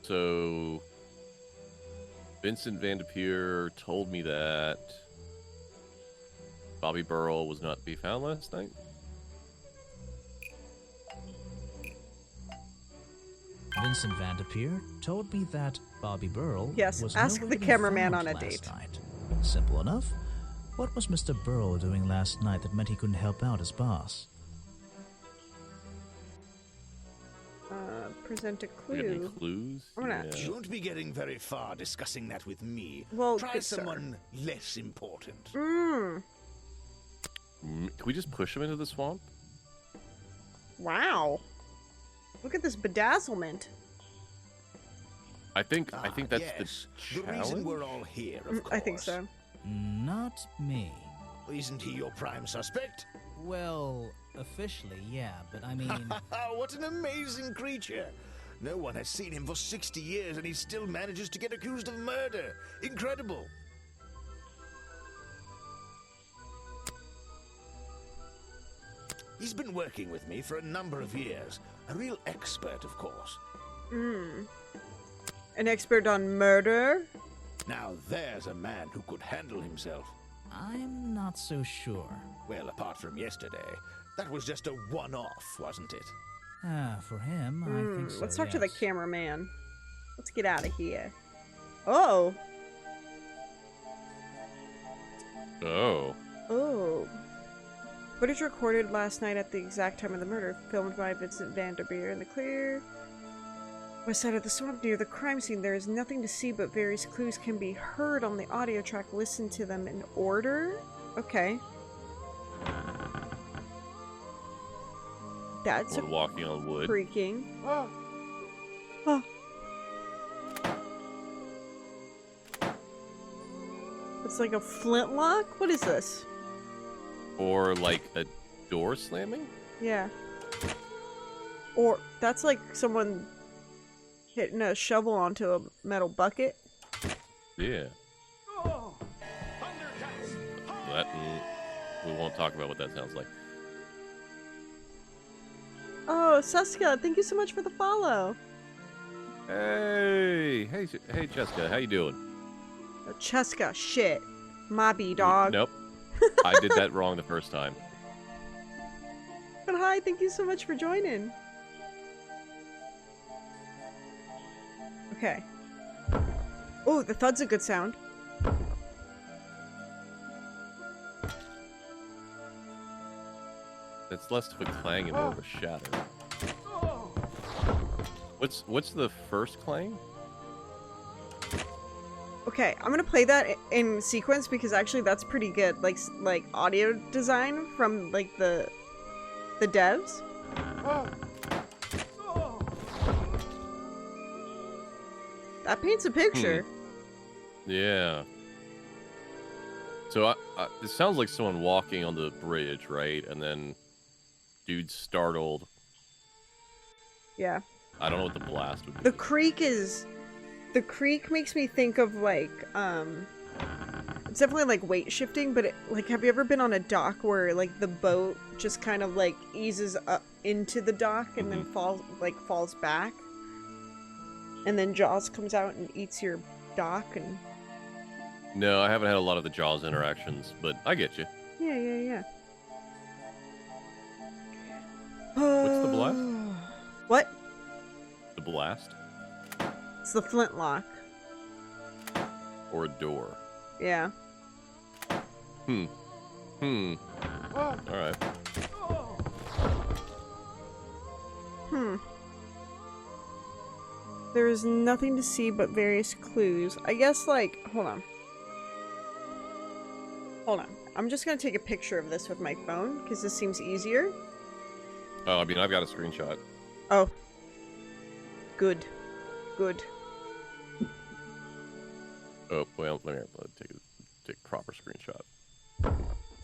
So, Vincent Van de Peer told me that Bobby Burl was not to be found last night. Vincent Van de Peer told me that Bobby Burl Yes, was ask nowhere the to be cameraman found on a last date. night. Simple enough. What was Mr. Burl doing last night that meant he couldn't help out his boss? Present a Do you have any clue. clues? I'm gonna- You won't be getting very far discussing that with me. Well, try good sir. someone less important. Can we just push him into the swamp? Wow. Look at this bedazzlement. I think that's yes. the The reason challenge. we're all here, of course. I think so. Not me. Isn't he your prime suspect? Well, officially, yeah, but I mean... What an amazing creature! No one has seen him for 60 years and he still manages to get accused of murder. Incredible! He's been working with me for a number of years. A real expert, of course. An expert on murder? Now there's a man who could handle himself. I'm not so sure. Well, apart from yesterday, that was just a one-off, wasn't it? For him, I think so, Let's talk to the yes. cameraman. Let's get out of here. Oh. Oh. Oh. Footage recorded last night at the exact time of the murder, filmed by Vincent Van der Beer in the clear west side of the swamp near the crime scene. There is nothing to see, but various clues can be heard on the audio track. Listen to them in order? Okay. That's Someone walking on wood. creaking. Oh. It's like a flintlock? What is this? Or like a door slamming? Yeah. Or that's like someone hitting a shovel onto a metal bucket. Yeah. That, we won't talk about what that sounds like. Oh, Seska, thank you so much for the follow. Hey, Jessica, how you doing? Oh, Cheska, shit. Mobby, dog. Nope. I did that wrong the first time. But hi, thank you so much for joining. Okay. Oh, the thud's a good sound. It's less of a clang and more of a shatter. What's the first clang? Okay, I'm gonna play that in sequence because actually that's pretty good. Like audio design from like the devs. That paints a picture. Yeah. So it sounds like someone walking on the bridge, right? And then dude's startled. Yeah. I don't know what the blast would be. The creak makes me think of like it's definitely like weight shifting, but like have you ever been on a dock where like the boat just kind of like eases up into the dock and then falls back? And then Jaws comes out and eats your dock and No, I haven't had a lot of the Jaws interactions, but I get you. Yeah. What's the blast? What? The blast? It's the flintlock. Or a door? Yeah. Alright. There is nothing to see but various clues. I guess, like, hold on. I'm just gonna take a picture of this with my phone, because this seems easier. Oh, I mean, I've got a screenshot. Oh. Good. Oh, well, let me take a proper screenshot.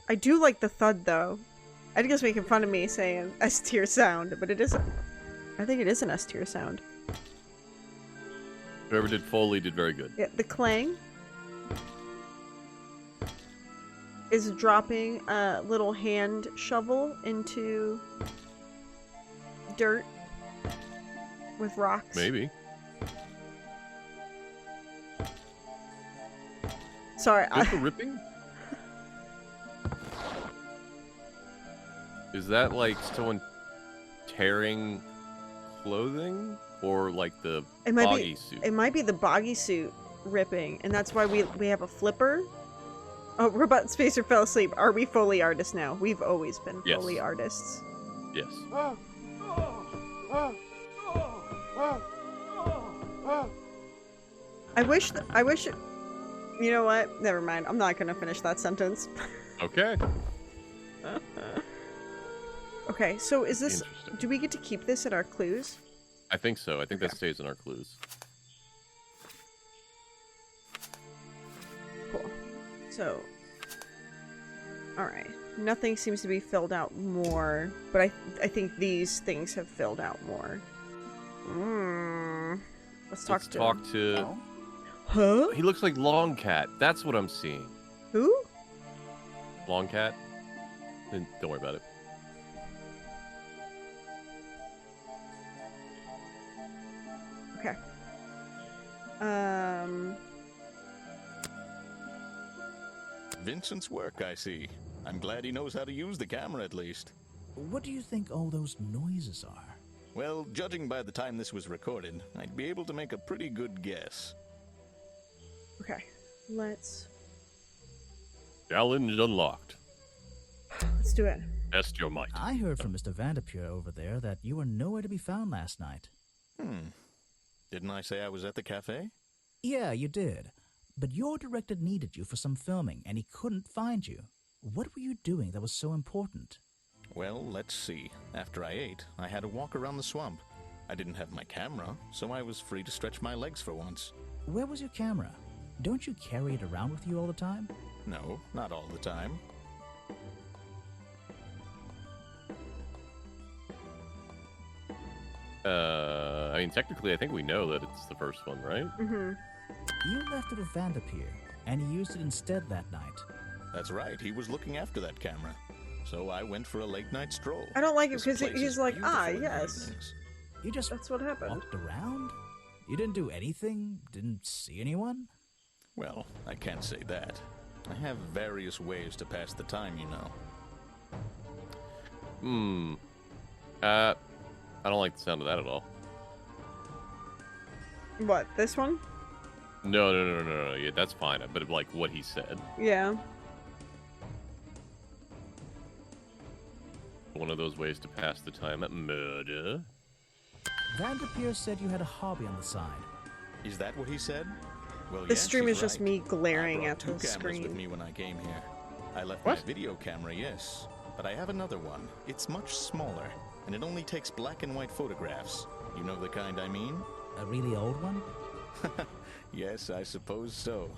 I do like the thud, though. I think it's making fun of me saying S-tier sound, but it isn't. I think it is an S-tier sound. Whoever did Foley did very good. Yeah, the clang is dropping a little hand shovel into dirt with rocks. Maybe. Sorry. Is the ripping? Is that like someone tearing clothing? Or like the boggy suit? It might be the boggy suit ripping, and that's why we have a flipper. Oh, Robot Spacer fell asleep. Are we Foley artists now? We've always been Foley artists. Yes. I wish. You know what? Never mind. I'm not gonna finish that sentence. Okay. Okay. So is this? Do we get to keep this in our clues? I think so. I think that stays in our clues. Cool. So, alright. Nothing seems to be filled out more, but I think these things have filled out more. Let's talk to... Huh? He looks like Long Cat. That's what I'm seeing. Who? Long Cat? Don't worry about it. Okay. Vincent's work, I see. I'm glad he knows how to use the camera at least. What do you think all those noises are? Well, judging by the time this was recorded, I'd be able to make a pretty good guess. Okay. Let's Challenge unlocked. do it. Test your might. I heard from Mr. Vanderpure over there that you were nowhere to be found last night. Didn't I say I was at the cafe? Yeah, you did. But your director needed you for some filming, and he couldn't find you. What were you doing that was so important? Well, let's see. After I ate, I had a walk around the swamp. I didn't have my camera, so I was free to stretch my legs for once. Where was your camera? Don't you carry it around with you all the time? No, not all the time. I mean, technically, I think we know that it's the first one, right? Mm-hmm. You left it with Vanderpeer, and he used it instead that night. That's right, he was looking after that camera. So I went for a late-night stroll. I don't like it This because place he's is like, beautiful in the yes. evenings. You just That's what happened. walked around? You didn't do anything? Didn't see anyone? Well, I can't say that. I have various ways to pass the time, you know. I don't like the sound of that at all. What, this one? No. Yeah, that's fine. But like what he said. Yeah. One of those ways to pass the time at murder. Vanderpeer said you had a hobby on the side. Is that what he said? Well, This yes, stream he's is just right. me glaring I at brought the two cameras with screen. me when I came here. I left What? my video camera, yes, but I have another one. It's much smaller, and it only takes black and white photographs. You know the kind I mean? A really old one? Yes, I suppose so.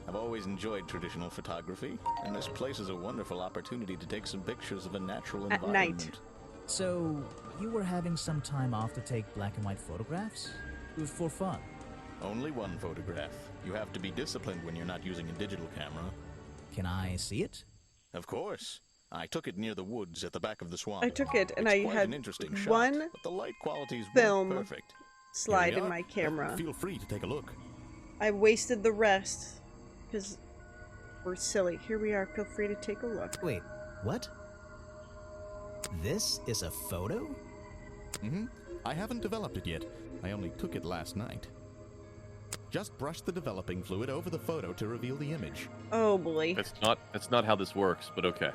I've always enjoyed traditional photography, and this place is a wonderful opportunity to take some pictures of a natural At environment. night. So, you were having some time off to take black and white photographs? It was for fun. Only one photograph. You have to be disciplined when you're not using a digital camera. Can I see it? Of course. I took it near the woods at the back of the swamp. I took it and It's I quite had an interesting shot, one but the light qualities film weren't perfect. slide Here we in are. my camera. Feel free to take a look. I wasted the rest because we're silly. Here we are. Feel free to take a look. Wait, what? This is a photo? Mm-hmm. I haven't developed it yet. I only took it last night. Just brush the developing fluid over the photo to reveal the image. Oh boy. That's not how this works, but okay.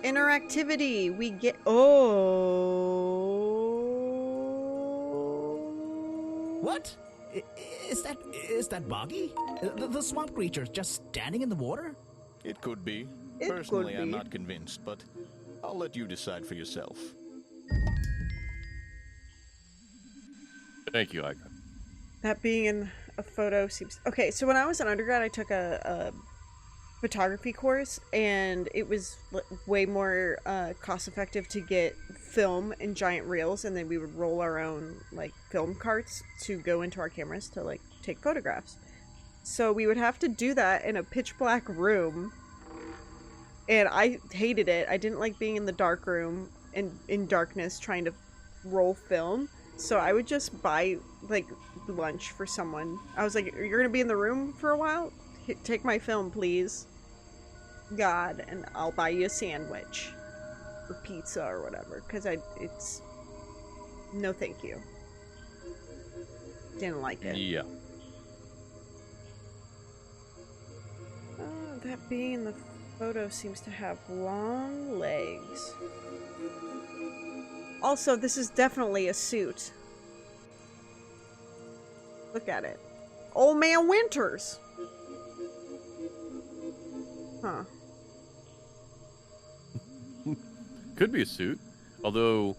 Interactivity. We get. Oh. What? Is that Boggy? The swamp creature just standing in the water? It could be. It Personally, could I'm be. not convinced, but I'll let you decide for yourself. Thank you, Icon. That being in a photo seems okay. So when I was an undergrad, I took a photography course, and it was way more cost effective to get film and giant reels, and then we would roll our own like film carts to go into our cameras to like take photographs. So we would have to do that in a pitch black room, and I hated it. I didn't like being in the dark room and in darkness trying to roll film. So I would just buy like lunch for someone. I was like, "You're gonna be in the room for a while? Take my film, please, God, and I'll buy you a sandwich or pizza or whatever." Because it's no, thank you. Didn't like it. Yeah. That being in the photo seems to have long legs. Also, this is definitely a suit. Look at it. Old Man Winters! Huh. Could be a suit, although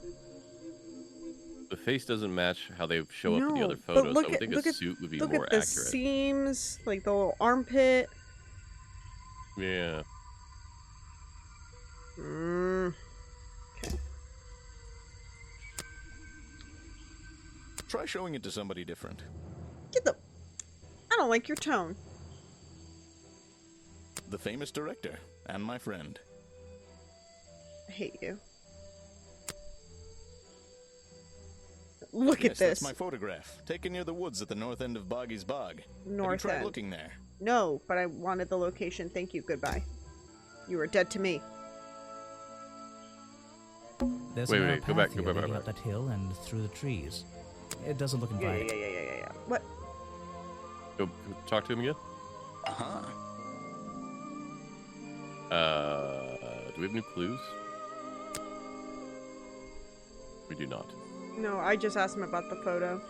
the face doesn't match how they show up in the other but photos. I look would at- think look a at- suit would be Look more at the accurate. seams, like the little armpit. Yeah. Try showing it to somebody different. Get the... I don't like your tone. The famous director and my friend. I hate you. Look Yes, at this. That's my photograph, taken near the woods at the north end of Boggy's Bog. North Have you tried end. looking there? No, but I wanted the location. Thank you. Goodbye. You are dead to me. There's Wait, a narrow wait, go path back, here go back, leading go up that hill and through the trees. It doesn't look Yeah. inviting. What? Go talk to him again. Uh-huh. Do we have new clues? We do not. No, I just asked him about the photo.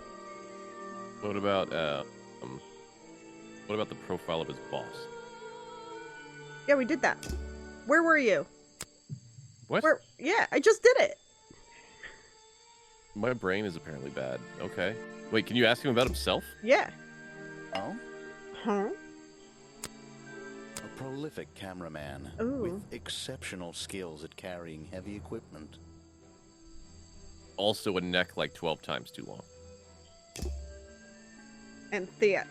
What about the profile of his boss? Yeah, we did that. Where were you? What? Yeah, I just did it. My brain is apparently bad. Okay. Wait, can you ask him about himself? Yeah. Oh? Huh? A prolific cameraman Ooh. with exceptional skills at carrying heavy equipment. Also a neck like 12 times too long. And thick.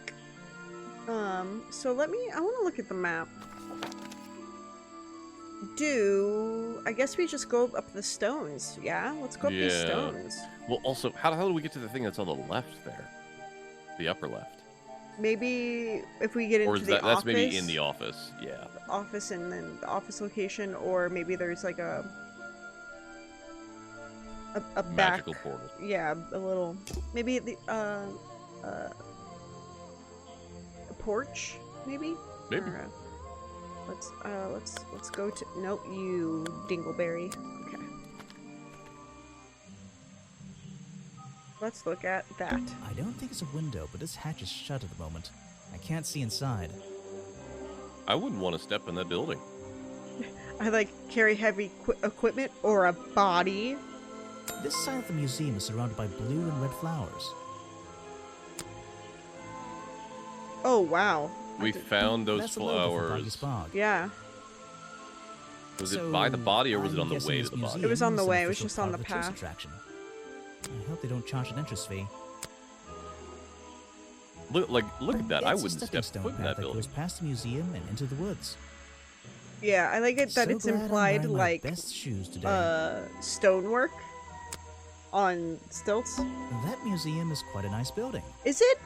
So I want to look at the map. I guess we just go up the stones, yeah? Let's go up these stones. Well, also, how the hell do we get to the thing that's on the left there? The upper left. Maybe if we get into Or is the that, office. that's maybe in the office, yeah. The office and then the office location, or maybe there's like a Magical back, portal. yeah, a little, maybe the a porch, maybe. Maybe. I don't know. Let's go to. Nope, you dingleberry. Okay. Let's look at that. I don't think it's a window, but this hatch is shut at the moment. I can't see inside. I wouldn't want to step in that building. I like carry heavy equipment or a body. This side of the museum is surrounded by blue and red flowers. Oh wow. We found those That's the logo for flowers. Boggy's Bog. Yeah. Was it by the body or was it I'm on the guessing way this to the body? museum It was on the is an way, it was official just on part the of tourist path. attraction. I hope they don't charge an entrance fee. Look at that. I It's a wouldn't stepping step stone foot in path that that building. goes past the museum and into the woods. Yeah, I like it that So it's glad I'm implied wearing my like best shoes today. stonework on stilts. That museum is quite a nice building, Is it?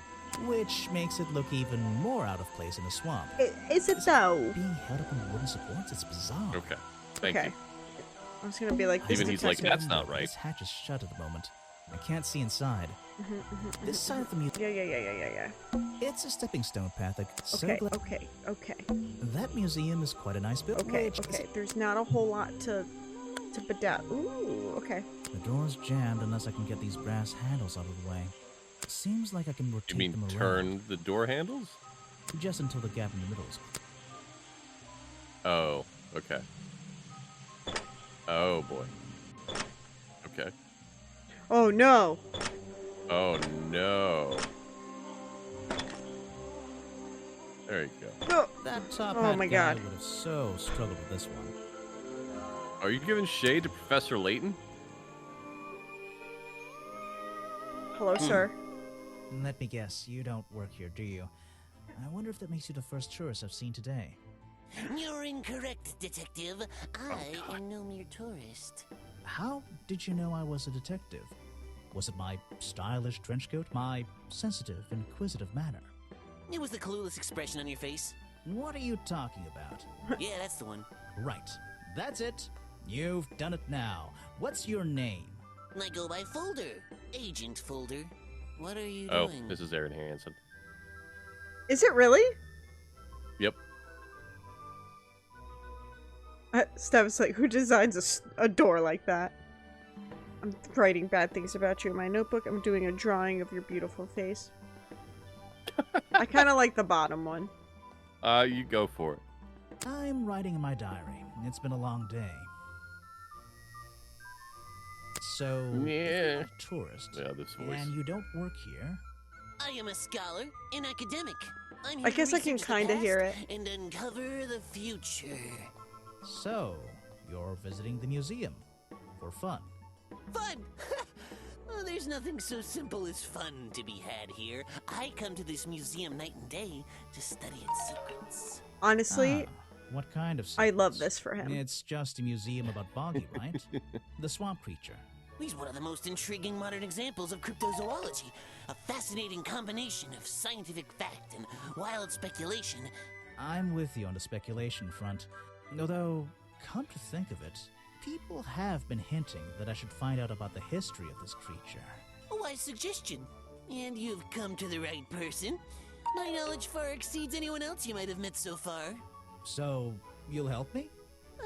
which makes it look even more out of place in a swamp. Is it though? Being held up on wooden supports, it's bizarre. Okay. Thank Okay. you. I was gonna be like, this Even he's like, detective. that's not right. This hatch is shut at the moment. I can't see inside. This side of the museum, Yeah. it's a stepping stone path. Okay, okay. That museum is quite a nice building. Okay. There's not a whole lot to bedazzle. Ooh, okay. The door's jammed unless I can get these brass handles out of the way. Seems like I can rotate You mean them around. turn the door handles? Just until the gap in the middle is. Oh, okay. Oh boy. Okay. Oh no. Oh no. There you go. No. That top Oh hat my guy God. would have so struggled with this one. Are you giving shade to Professor Layton? Hello, sir. Let me guess, you don't work here, do you? I wonder if that makes you the first tourist I've seen today. You're incorrect, detective. I am no mere tourist. How did you know I was a detective? Was it my stylish trench coat, my sensitive, inquisitive manner? It was the clueless expression on your face. What are you talking about? Yeah, that's the one. Right, that's it. You've done it now. What's your name? I go by Folder. Agent Folder. What are you Oh, doing? this is Aaron Hansen. Is it really? Yep. Steph's like, who designs a door like that? I'm writing bad things about you in my notebook. I'm doing a drawing of your beautiful face. I kind of like the bottom one. You go for it. I'm writing in my diary. It's been a long day. So, if Yeah. you're a tourist, Yeah, this voice. and you don't work here, I am a scholar, an academic. I'm I here to guess I can research the kinda hear past it. and uncover the future. so you're visiting the museum for fun. Fun! Oh, there's nothing so simple as fun to be had here. I come to this museum night and day to study its secrets. Honestly, What kind of I love secrets? this for him. It's just a museum about Boggy, right? The swamp creature. He's one of the most intriguing modern examples of cryptozoology. A fascinating combination of scientific fact and wild speculation. I'm with you on the speculation front. Although, come to think of it, people have been hinting that I should find out about the history of this creature. A wise suggestion. And you've come to the right person. My knowledge far exceeds anyone else you might have met so far. So, you'll help me?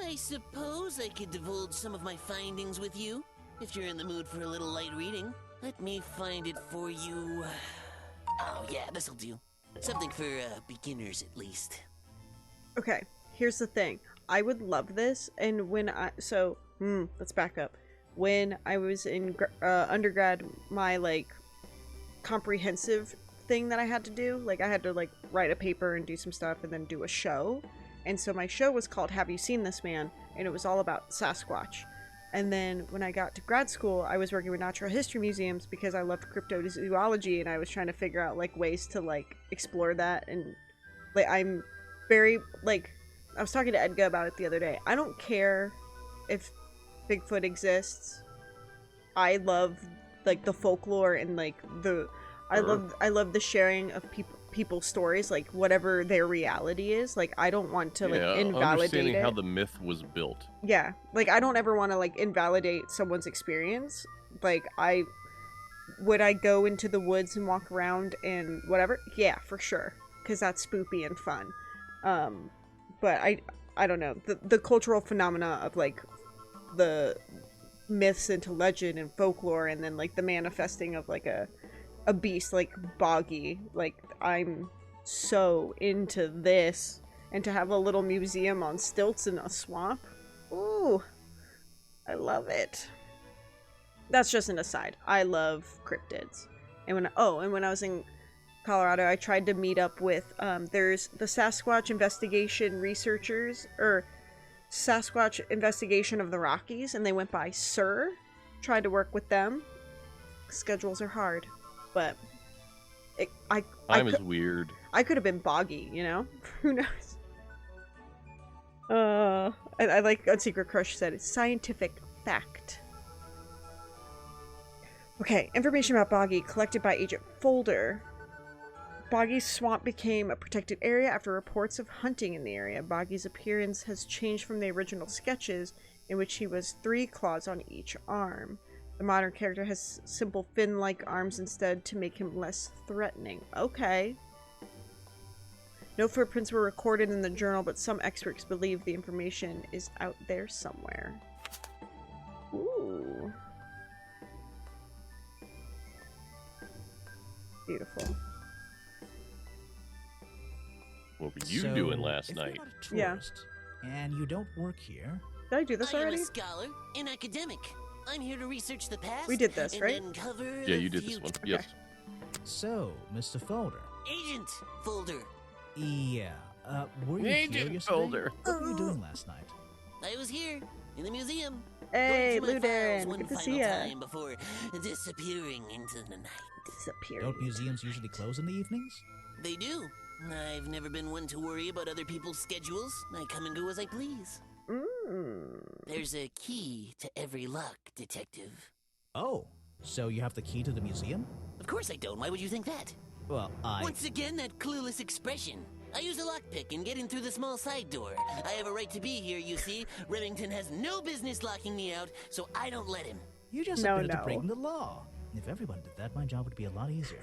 I suppose I could divulge some of my findings with you, if you're in the mood for a little light reading. Let me find it for you. Oh yeah, this'll do. Something for beginners at least. okay, here's the thing. I would love this, and Let's back up. When I was in undergrad, my like comprehensive thing that I had to do, like I had to like write a paper and do some stuff and then do a show. And so my show was called Have You Seen This Man? And it was all about Sasquatch. And then when I got to grad school, I was working with natural history museums because I loved cryptozoology, and I was trying to figure out like ways to like explore that. And like I'm very like, I was talking to Edgar about it the other day. I don't care if Bigfoot exists. I love like the folklore and like the I love the sharing of people's stories, like whatever their reality is. Like I don't want to like invalidate understanding it. how the myth was built. Yeah, like I don't ever want to like invalidate someone's experience. Like would I go into the woods and walk around and whatever? Yeah, for sure, because that's spoopy and fun. But I don't know, the cultural phenomena of like the myths into legend and folklore, and then like the manifesting of like a beast like Boggy. Like I'm so into this, and to have a little museum on stilts in a swamp, ooh, I love it. That's just an aside. I love cryptids. And when I was in Colorado, I tried to meet up with there's the Sasquatch Investigation Researchers, or Sasquatch Investigation of the Rockies, and they went by Sir. Tried to work with them. Schedules are hard, but Time is weird. I could have been Boggy, you know? Who knows? I like Unsecret Crush said it's scientific fact. Okay, information about Boggy collected by Agent Folder. Boggy's swamp became a protected area after reports of hunting in the area. Boggy's appearance has changed from the original sketches, in which he was 3 claws on each arm. The modern character has simple fin-like arms instead to make him less threatening. Okay. No footprints were recorded in the journal, but some experts believe the information is out there somewhere. Ooh. Beautiful. What were you doing last if night? You're not a tourist, and you don't work here. Did I do this already? I am a scholar, an academic. I'm here to research the past. We did this, and right? Uncover Yeah, the you did this one. future. Yes. So, Mr. Folder. Agent Folder. Yeah. Were you Agent here yesterday? Folder. What were you doing last night? I was here in the museum. Hey, going through my files Luden, one good to final see ya. time before disappearing into the night. Disappeared. Don't museums usually close in the evenings? They do. I've never been one to worry about other people's schedules. I come and go as I please. There's a key to every lock, detective. Oh, so you have the key to the museum? Of course I don't. Why would you think that? Well, Once again, that clueless expression. I use a lockpick and get in through the small side door. I have a right to be here, you see. Remington has no business locking me out, so I don't let him. You just admitted to breaking the law. If everyone did that, my job would be a lot easier.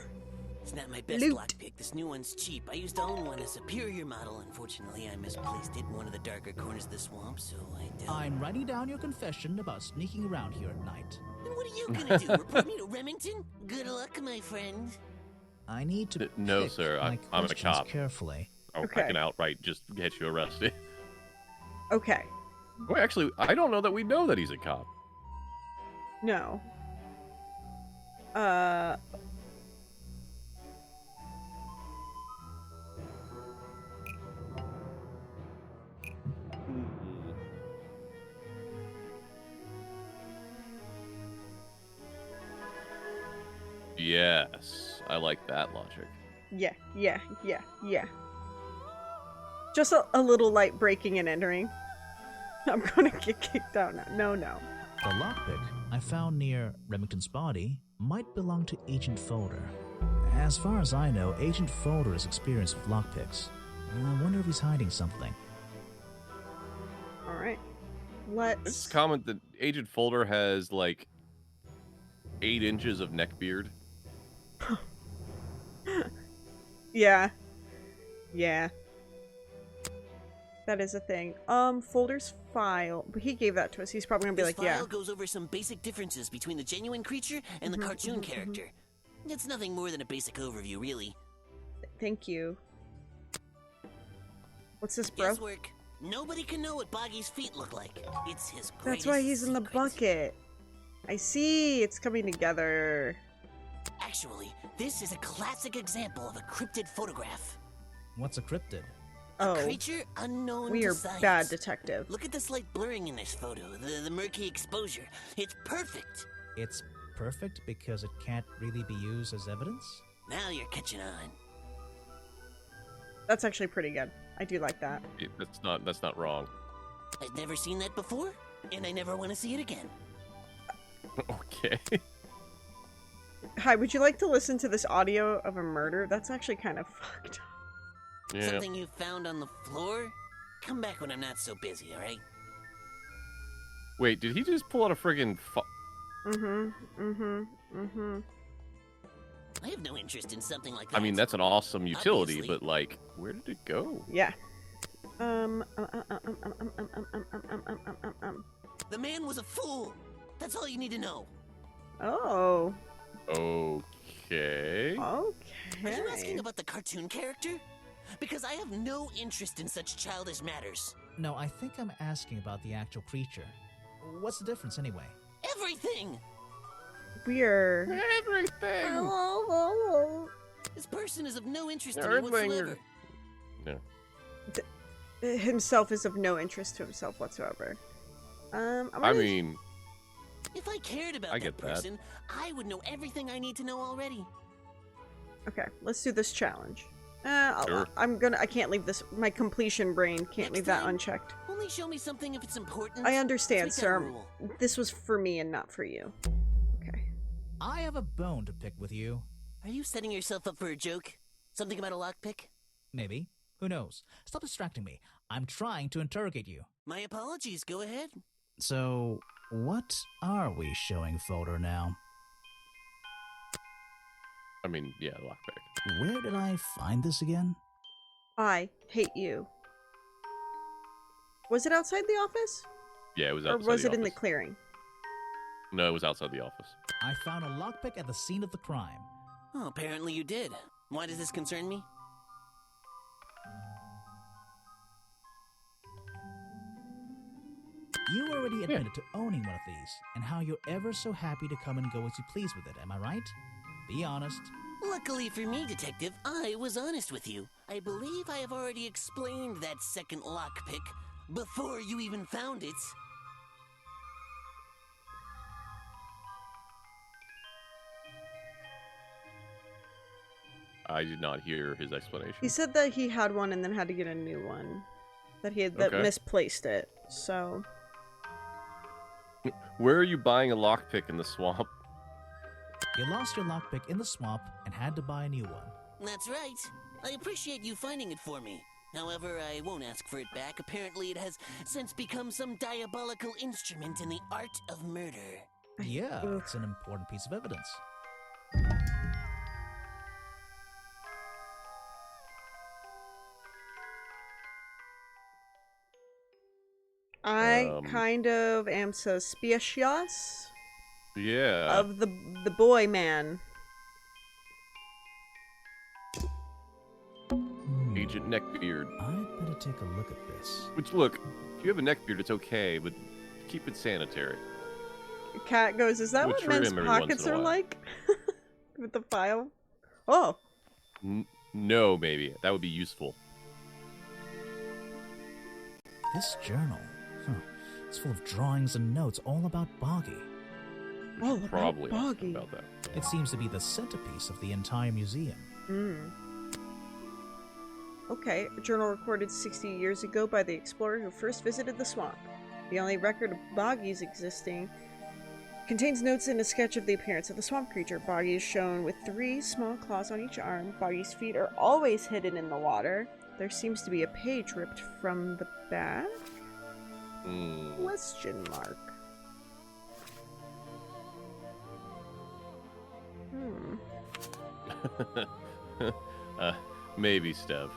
It's not my best Loot. lockpick. This new one's cheap. I used to own one, a superior model. Unfortunately, I misplaced it in one of the darker corners of the swamp, so I don't. I'm writing down your confession about sneaking around here at night. Then what are you gonna do? Report me to Remington? Good luck, my friend. I need to No, pick sir. my I'm a questions cop. carefully. I can outright just get you arrested. Okay. Well, actually, I don't know that we know that he's a cop. No. Yes, I like that logic. Yeah. Just a little light breaking and entering. I'm gonna get kicked out now. No. The lockpick I found near Remington's body might belong to Agent Folder. As far as I know, Agent Folder is experienced with lockpicks. I wonder if he's hiding something. Alright. This comment that Agent Folder has like 8 inches of neck beard. Yeah. That is a thing. Folder's file. But he gave that to us. He's probably gonna be This like, yeah. file goes over some basic differences between the genuine creature and the cartoon character. It's nothing more than a basic overview, really. Thank you. What's this, bro? Guesswork. Nobody can know what Boggy's feet look like. It's his greatest That's why he's in the secret. bucket. I see. It's coming together. Actually, this is a classic example of a cryptid photograph. What's a cryptid? Oh, A creature unknown we to are science. bad detectives. Look at the slight blurring in this photo, the murky exposure. It's perfect. It's perfect because it can't really be used as evidence? Now you're catching on. That's actually pretty good. I do like that. That's not wrong. I've never seen that before, and I never want to see it again. Okay. Hi, would you like to listen to this audio of a murder? That's actually kind of fucked up. Yeah. Something you found on the floor? Come back when I'm not so busy, alright? Wait, did he just pull out a friggin' I have no interest in something like that. I mean, that's an awesome utility, Obviously. but like, where did it go? Yeah. The man was a fool. That's all you need to know. Oh. Okay. Are you asking Okay. about the cartoon character? Because I have no interest in such childish matters. No, I think I'm asking about the actual creature. What's the difference anyway? Everything! We're. Everything. This person is of no interest to me Nerdlinger. whatsoever. No. Himself is of no interest to himself whatsoever. I mean, If I cared about I that get that. person, I would know everything I need to know already. Okay, let's do this challenge. Sure. I can't leave this. My completion brain can't Next leave that time, unchecked. Only show me something if it's important. I understand, Let's make that a sir. rule. This was for me and not for you. Okay. I have a bone to pick with you. Are you setting yourself up for a joke? Something about a lockpick? Maybe. Who knows? Stop distracting me. I'm trying to interrogate you. My apologies, go ahead. So, what are we showing photo now? I mean, yeah, lockpick. Where did I find this again? I hate you. Was it outside the office? Yeah, it was Or outside was the it in the office. clearing? No, it was outside the office. I found a lockpick at the scene of the crime. Oh, apparently you did. Why does this concern me? You already admitted to owning one of these, and how you're ever so happy to come and go as you please with it, am I right? Be honest. Luckily for me, Detective, I was honest with you. I believe I have already explained that second lockpick before you even found it. I did not hear his explanation. He said that he had one and then had to get a new one. That he had Okay. misplaced it. So Where are you buying a lockpick in the swamp? You lost your lockpick in the swamp and had to buy a new one. That's right. I appreciate you finding it for me. However, I won't ask for it back. Apparently, it has since become some diabolical instrument in the art of murder. Yeah, it's an important piece of evidence. I kind of am suspicious Yeah. of the boy man. Agent Neckbeard. I'd better take a look at this. Which, look, if you have a neckbeard, it's okay, but keep it sanitary. Cat goes, is that We'll what trim men's him every once pockets in a are while." like? With the file? Oh, No, maybe. That would be useful. This journal, it's full of drawings and notes all about Boggy. We All should about probably ask him Boggy. about that. It seems to be the centerpiece of the entire museum. Okay, a journal recorded 60 years ago by the explorer who first visited the swamp. The only record of Boggy's existing contains notes and a sketch of the appearance of the swamp creature. Boggy is shown with 3 small claws on each arm. Boggy's feet are always hidden in the water. There seems to be a page ripped from the back? Question mark. Maybe, Stev.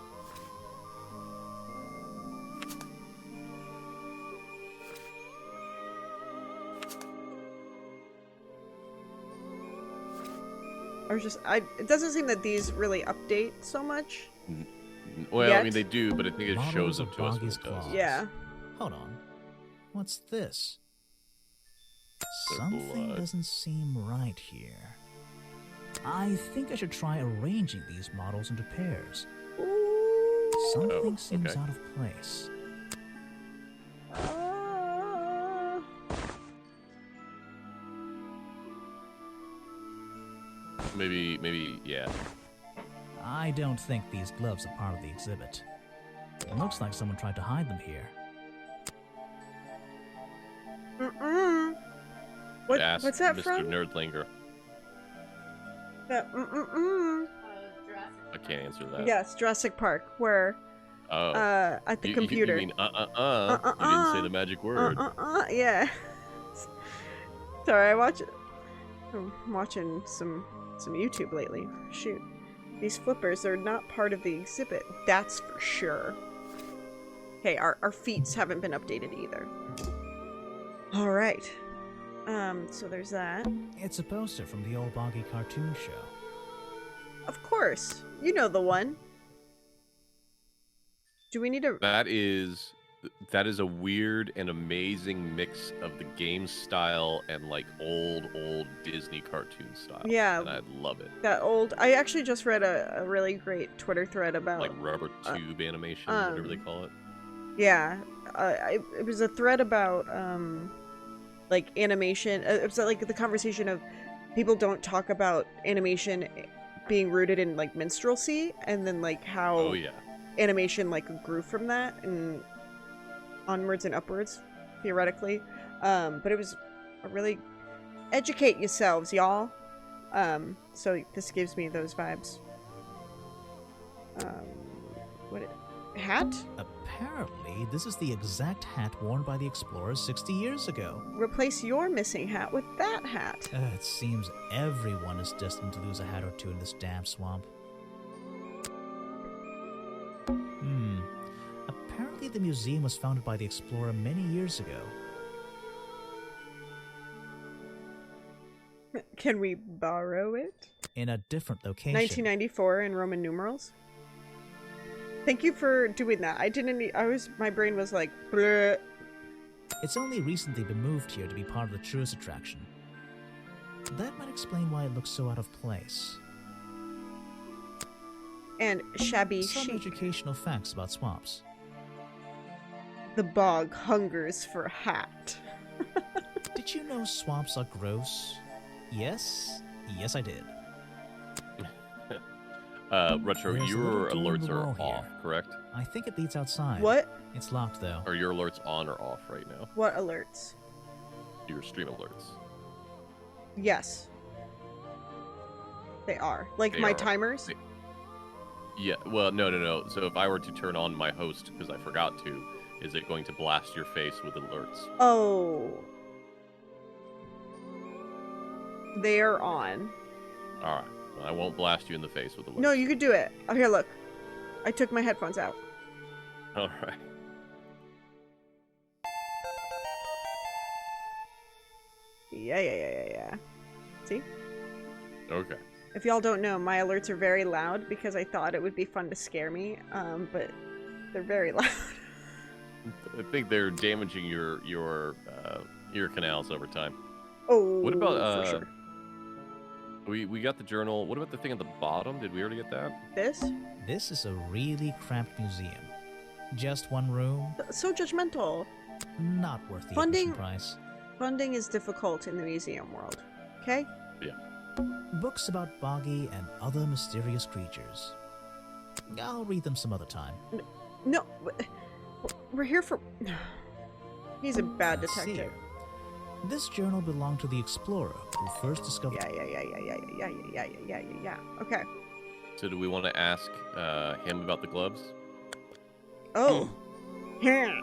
It doesn't seem that these really update so much. Well, I mean Yet? they do, but I think it Models shows of up to us when Boggy's it does. claws. Yeah. Hold on. What's this? Their Something blood. doesn't seem right here. I think I should try arranging these models into pairs. Something seems okay. out of place. Maybe, yeah. I don't think these gloves are part of the exhibit. It looks like someone tried to hide them here. Ask What's that Mr. from? Nerdlinger. That I can't answer that. Yes, Jurassic Park, where Oh. at the You computer. mean You didn't say the magic word. Yeah. Sorry, I'm watching some YouTube lately. Shoot. These flippers are not part of the exhibit. That's for sure. Okay, our feats haven't been updated either. Alright. So there's that. It's a poster from the old Boggy cartoon show. Of course. You know the one. Do we need a... That is a weird and amazing mix of the game style and like old Disney cartoon style. Yeah. And I love it. That old... I actually just read a really great Twitter thread about... Like rubber tube animation, whatever they call it. Yeah. It was a thread about, like, animation. It was like the conversation of people don't talk about animation being rooted in, like, minstrelsy, and then, like, how... Oh, yeah. Animation, like, grew from that, and onwards and upwards, theoretically. But it was a really... Educate yourselves, y'all. So this gives me those vibes. Hat? Apparently, this is the exact hat worn by the explorers 60 years ago. Replace your missing hat with that hat. It seems everyone is destined to lose a hat or two in this damn swamp. Apparently the museum was founded by the explorer many years ago. Can we borrow it? In a different location. 1994 in Roman numerals. Thank you for doing that. My brain was like, bleh. It's only recently been moved here to be part of the tourist attraction. That might explain why it looks so out of place. And shabby Some chic. educational facts about swamps. The bog hungers for a hat. Did you know swamps are gross? Yes? Yes, I did. Retro, There's a your little door in alerts the are wall off, here. correct? I think it leads outside. What? It's locked, though. Are your alerts on or off right now? What alerts? Your stream alerts. Yes. They are. Like They my are. timers? Yeah, well, no. So if I were to turn on my host, because I forgot to, is it going to blast your face with alerts? Oh. They are on. Alright, well, I won't blast you in the face with alerts. No, you could do it. Oh, here, look. I took my headphones out. Alright. Yeah. See? Okay. If y'all don't know, my alerts are very loud because I thought it would be fun to scare me, but they're very loud. I think they're damaging your ear canals over time. Oh, What about, for sure. We got the journal. What about the thing at the bottom? Did we already get that? This? This is a really cramped museum. Just one room, So judgmental. not worth the Funding- admission price. Funding is difficult in the museum world. Okay? Books about Boggy and other mysterious creatures. I'll read them some other time. No, we're here for... He's a bad Let's see. detective. This journal belonged to the explorer who first discovered... Yeah. Okay. So do we want to ask him about the gloves? Oh. Yeah.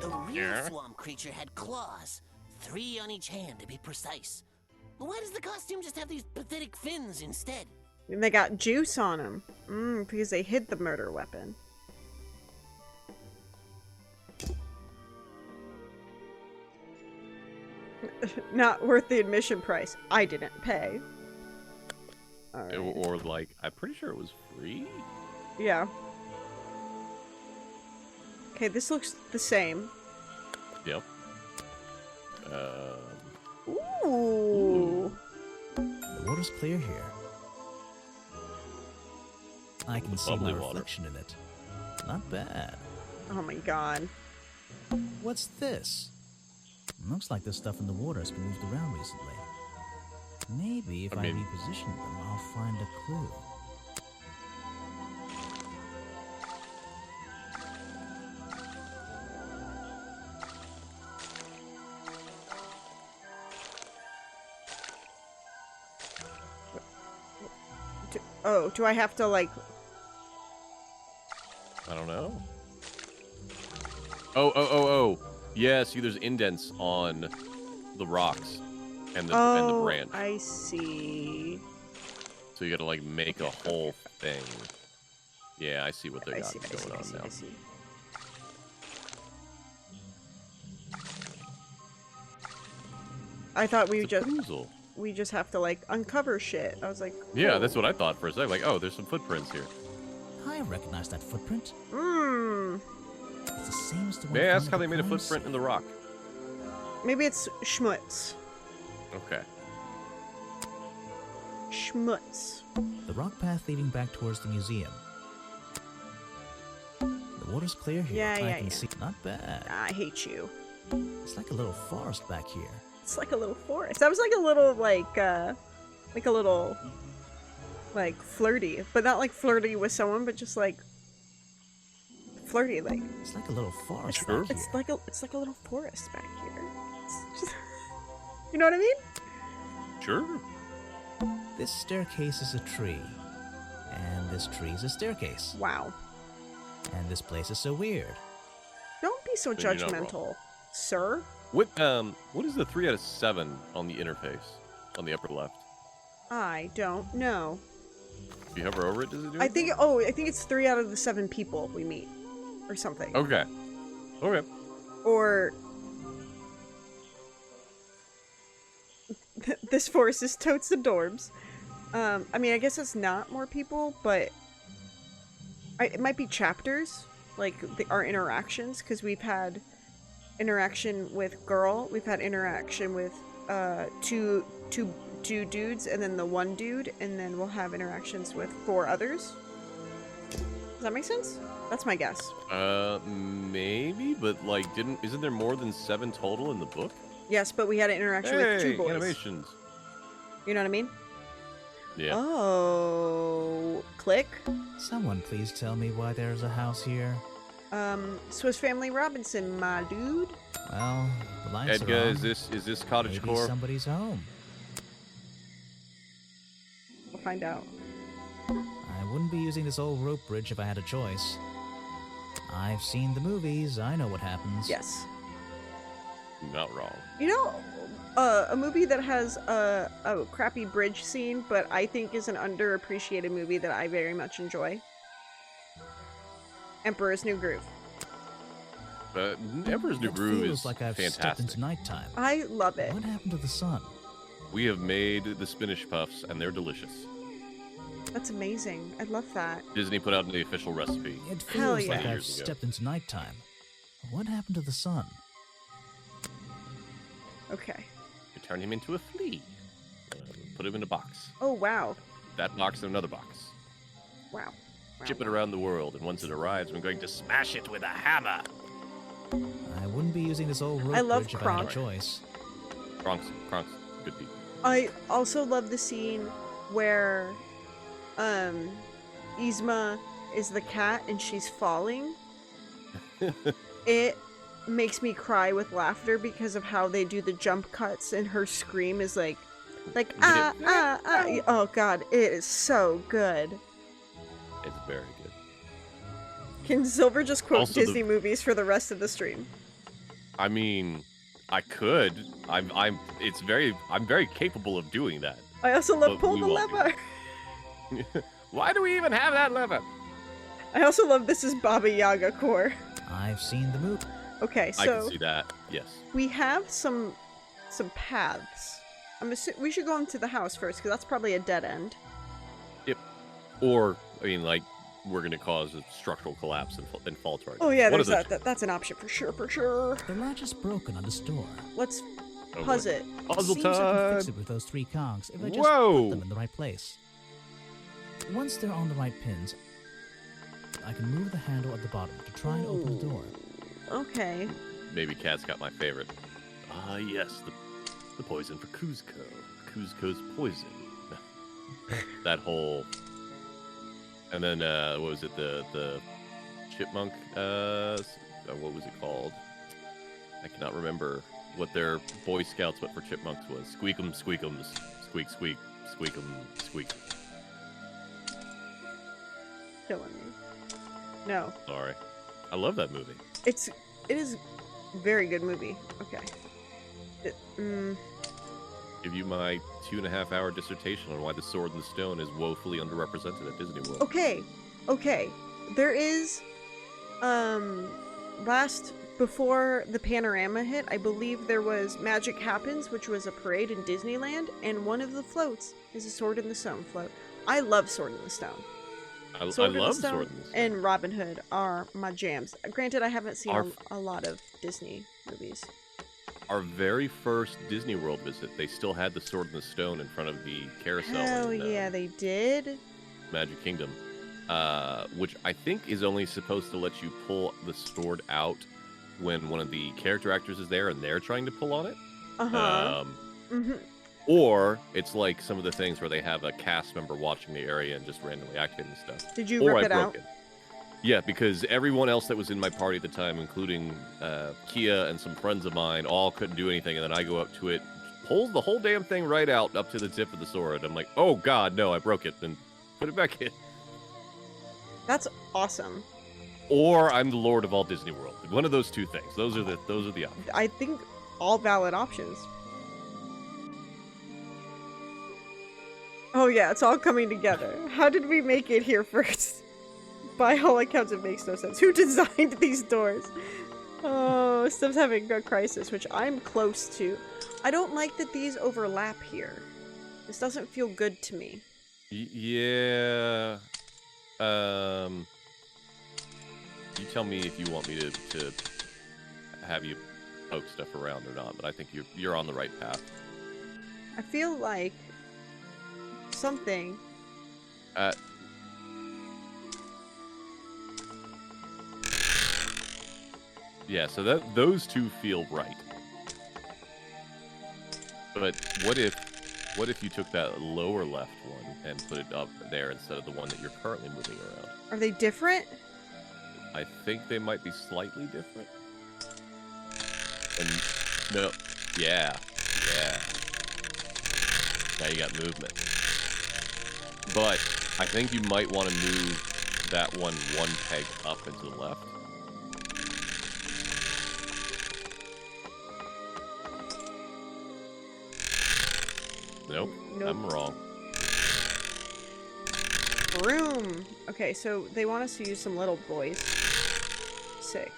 The real swamp creature had claws. 3 on each hand, to be precise. Why does the costume just have these pathetic fins instead? And they got juice on them. Because they hid the murder weapon. Not worth the admission price. I didn't pay. Alright. Or like, I'm pretty sure it was free. Yeah. Okay, this looks the same. Yep. Ooh. The water's clear here. I can see my Bubbly water. reflection in it. Not bad. Oh my god. What's this? Looks like the stuff in the water has been moved around recently. Maybe if I reposition them, I'll find a clue. Do I have to, like... I don't know. Oh. Yeah, see, there's indents on the rocks and the branch. I see. So you gotta, like, make a whole thing. Yeah, I see what they got going on now. I see. I thought we just have to, like, uncover shit. I was like, cool. Yeah, that's what I thought for a second. Like, oh, there's some footprints here. I recognize that footprint. It's the same as the one. May I ask how they made a footprint in the rock? Maybe it's schmutz. Okay. Schmutz. The rock path leading back towards the museum. The water's clear here. I can see. Not bad. I hate you. It's like a little forest back here. It's like a little forest. That was like a little, like a little, like, flirty. But not like flirty with someone, but just like flirty, like. It's like a little forest Sure. back here. It's like a little forest back here. It's just, you know what I mean? Sure. This staircase is a tree. And this tree is a staircase. Wow. And this place is so weird. Don't be so Then you're not judgmental, sir. What is the 3 out of 7 on the interface on the upper left? I don't know. If you hover over it, does it do I anything? think it's 3 out of the 7 people we meet, or something. Okay. Or this forest is totes adorbs. I mean, I guess it's not more people, but it might be chapters, like our interactions, because we've had interaction with girl, we've had interaction with two dudes, and then the one dude, and then we'll have interactions with 4 others. Does that make sense? That's my guess. Maybe, but like, isn't there more than 7 total in the book? Yes, but we had an interaction with 2 boys. Animations. You know what I mean? Yeah. Oh, click. Someone please tell me why there's a house here. Swiss Family Robinson, my dude. Well, the lights Edgar, are on. is this cottage Maybe core? somebody's home. We'll find out. I wouldn't be using this old rope bridge if I had a choice. I've seen the movies. I know what happens. Yes. Not wrong. You know, a movie that has a crappy bridge scene, but I think is an underappreciated movie that I very much enjoy. Emperor's New Groove. Emperor's New Groove feels is like I've stepped fantastic. into nighttime. I love it. What happened to the sun? We have made the spinach puffs, and they're delicious. That's amazing. I love that. Disney put out the official recipe. It Hell feels yeah. like I've Years ago. stepped into nighttime. What happened to the sun? Okay. You turn him into a flea. Put him in a box. Oh, wow. That box in another box. Wow. Ship it around the world, and once it arrives, I'm going to smash it with a hammer. I wouldn't be using this old rope I love bridge if I had a Kronk. choice. Kronks, good people. I also love the scene where Yzma is the cat and she's falling. It makes me cry with laughter because of how they do the jump cuts, and her scream is like oh god, it is so good. It's very good. Can Silver just quote Also Disney movies for the rest of the stream? I mean, I could. I'm very capable of doing that. I also love But Pull we the won't. Lever. Why do we even have that lever? I also love This is Baba Yaga core. I've seen the movie. Okay, I can so see that. Yes. we have some paths. We should go into the house first, because that's probably a dead end. Or, I mean, like, we're going to cause a structural collapse and fall to our Oh yeah, One there's of the that's an option for sure. The latch is broken on this door. Let's Oh, puzz boy. it. Puzzle Seems I can fix time! it with those 3 cogs if I just Whoa! put them in the right place. Once they're on the right pins, I can move the handle at the bottom to try and open the door. Okay. Maybe Cat's got my favorite. Ah, yes, the poison for Kuzco. Kuzco's poison. That whole... And then, what was it, the chipmunk, what was it called? I cannot remember what their Boy Scouts, but for chipmunks was. Squeakum, squeakums, squeak, squeak, squeakum, squeak. Killing me. No. Sorry. I love that movie. It is a very good movie. Okay. Give you my 2.5-hour dissertation on why the Sword in the Stone is woefully underrepresented at Disney World. Okay. There is, before the panorama hit, I believe there was Magic Happens, which was a parade in Disneyland, and one of the floats is a Sword in the Stone float. I love Sword in the Stone. I love Sword in the Sword in the Stone. And Robin Hood are my jams. Granted, I haven't seen a lot of Disney movies. Our very first Disney World visit, they still had the Sword in the Stone in front of the carousel. Hell yeah, they did. Magic Kingdom, which I think is only supposed to let you pull the sword out when one of the character actors is there and they're trying to pull on it. Or it's like some of the things where they have a cast member watching the area and just randomly activating stuff. Did you rip it out? Yeah, because everyone else that was in my party at the time, including Kia and some friends of mine, all couldn't do anything. And then I go up to it, pulls the whole damn thing right out up to the tip of the sword. I'm like, oh god, no, I broke it. Then put it back in. That's awesome. Or I'm the Lord of all Disney World. One of those two things. Those are the options. I think all valid options. Oh yeah, it's all coming together. How did we make it here first? By all accounts, it makes no sense. Who designed these doors? Oh, Stubb's having a crisis, which I'm close to. I don't like that these overlap here. This doesn't feel good to me. Yeah. You tell me if you want me to have you poke stuff around or not, but I think you're on the right path. I feel like something. Yeah, so those two feel right. But what if you took that lower left one and put it up there instead of the one that you're currently moving around? Are they different? I think they might be slightly different. And no, yeah. Now you got movement. But I think you might want to move that one peg up and to the left. Nope. I'm wrong. Room. Okay, so they want us to use some little boys. Sick.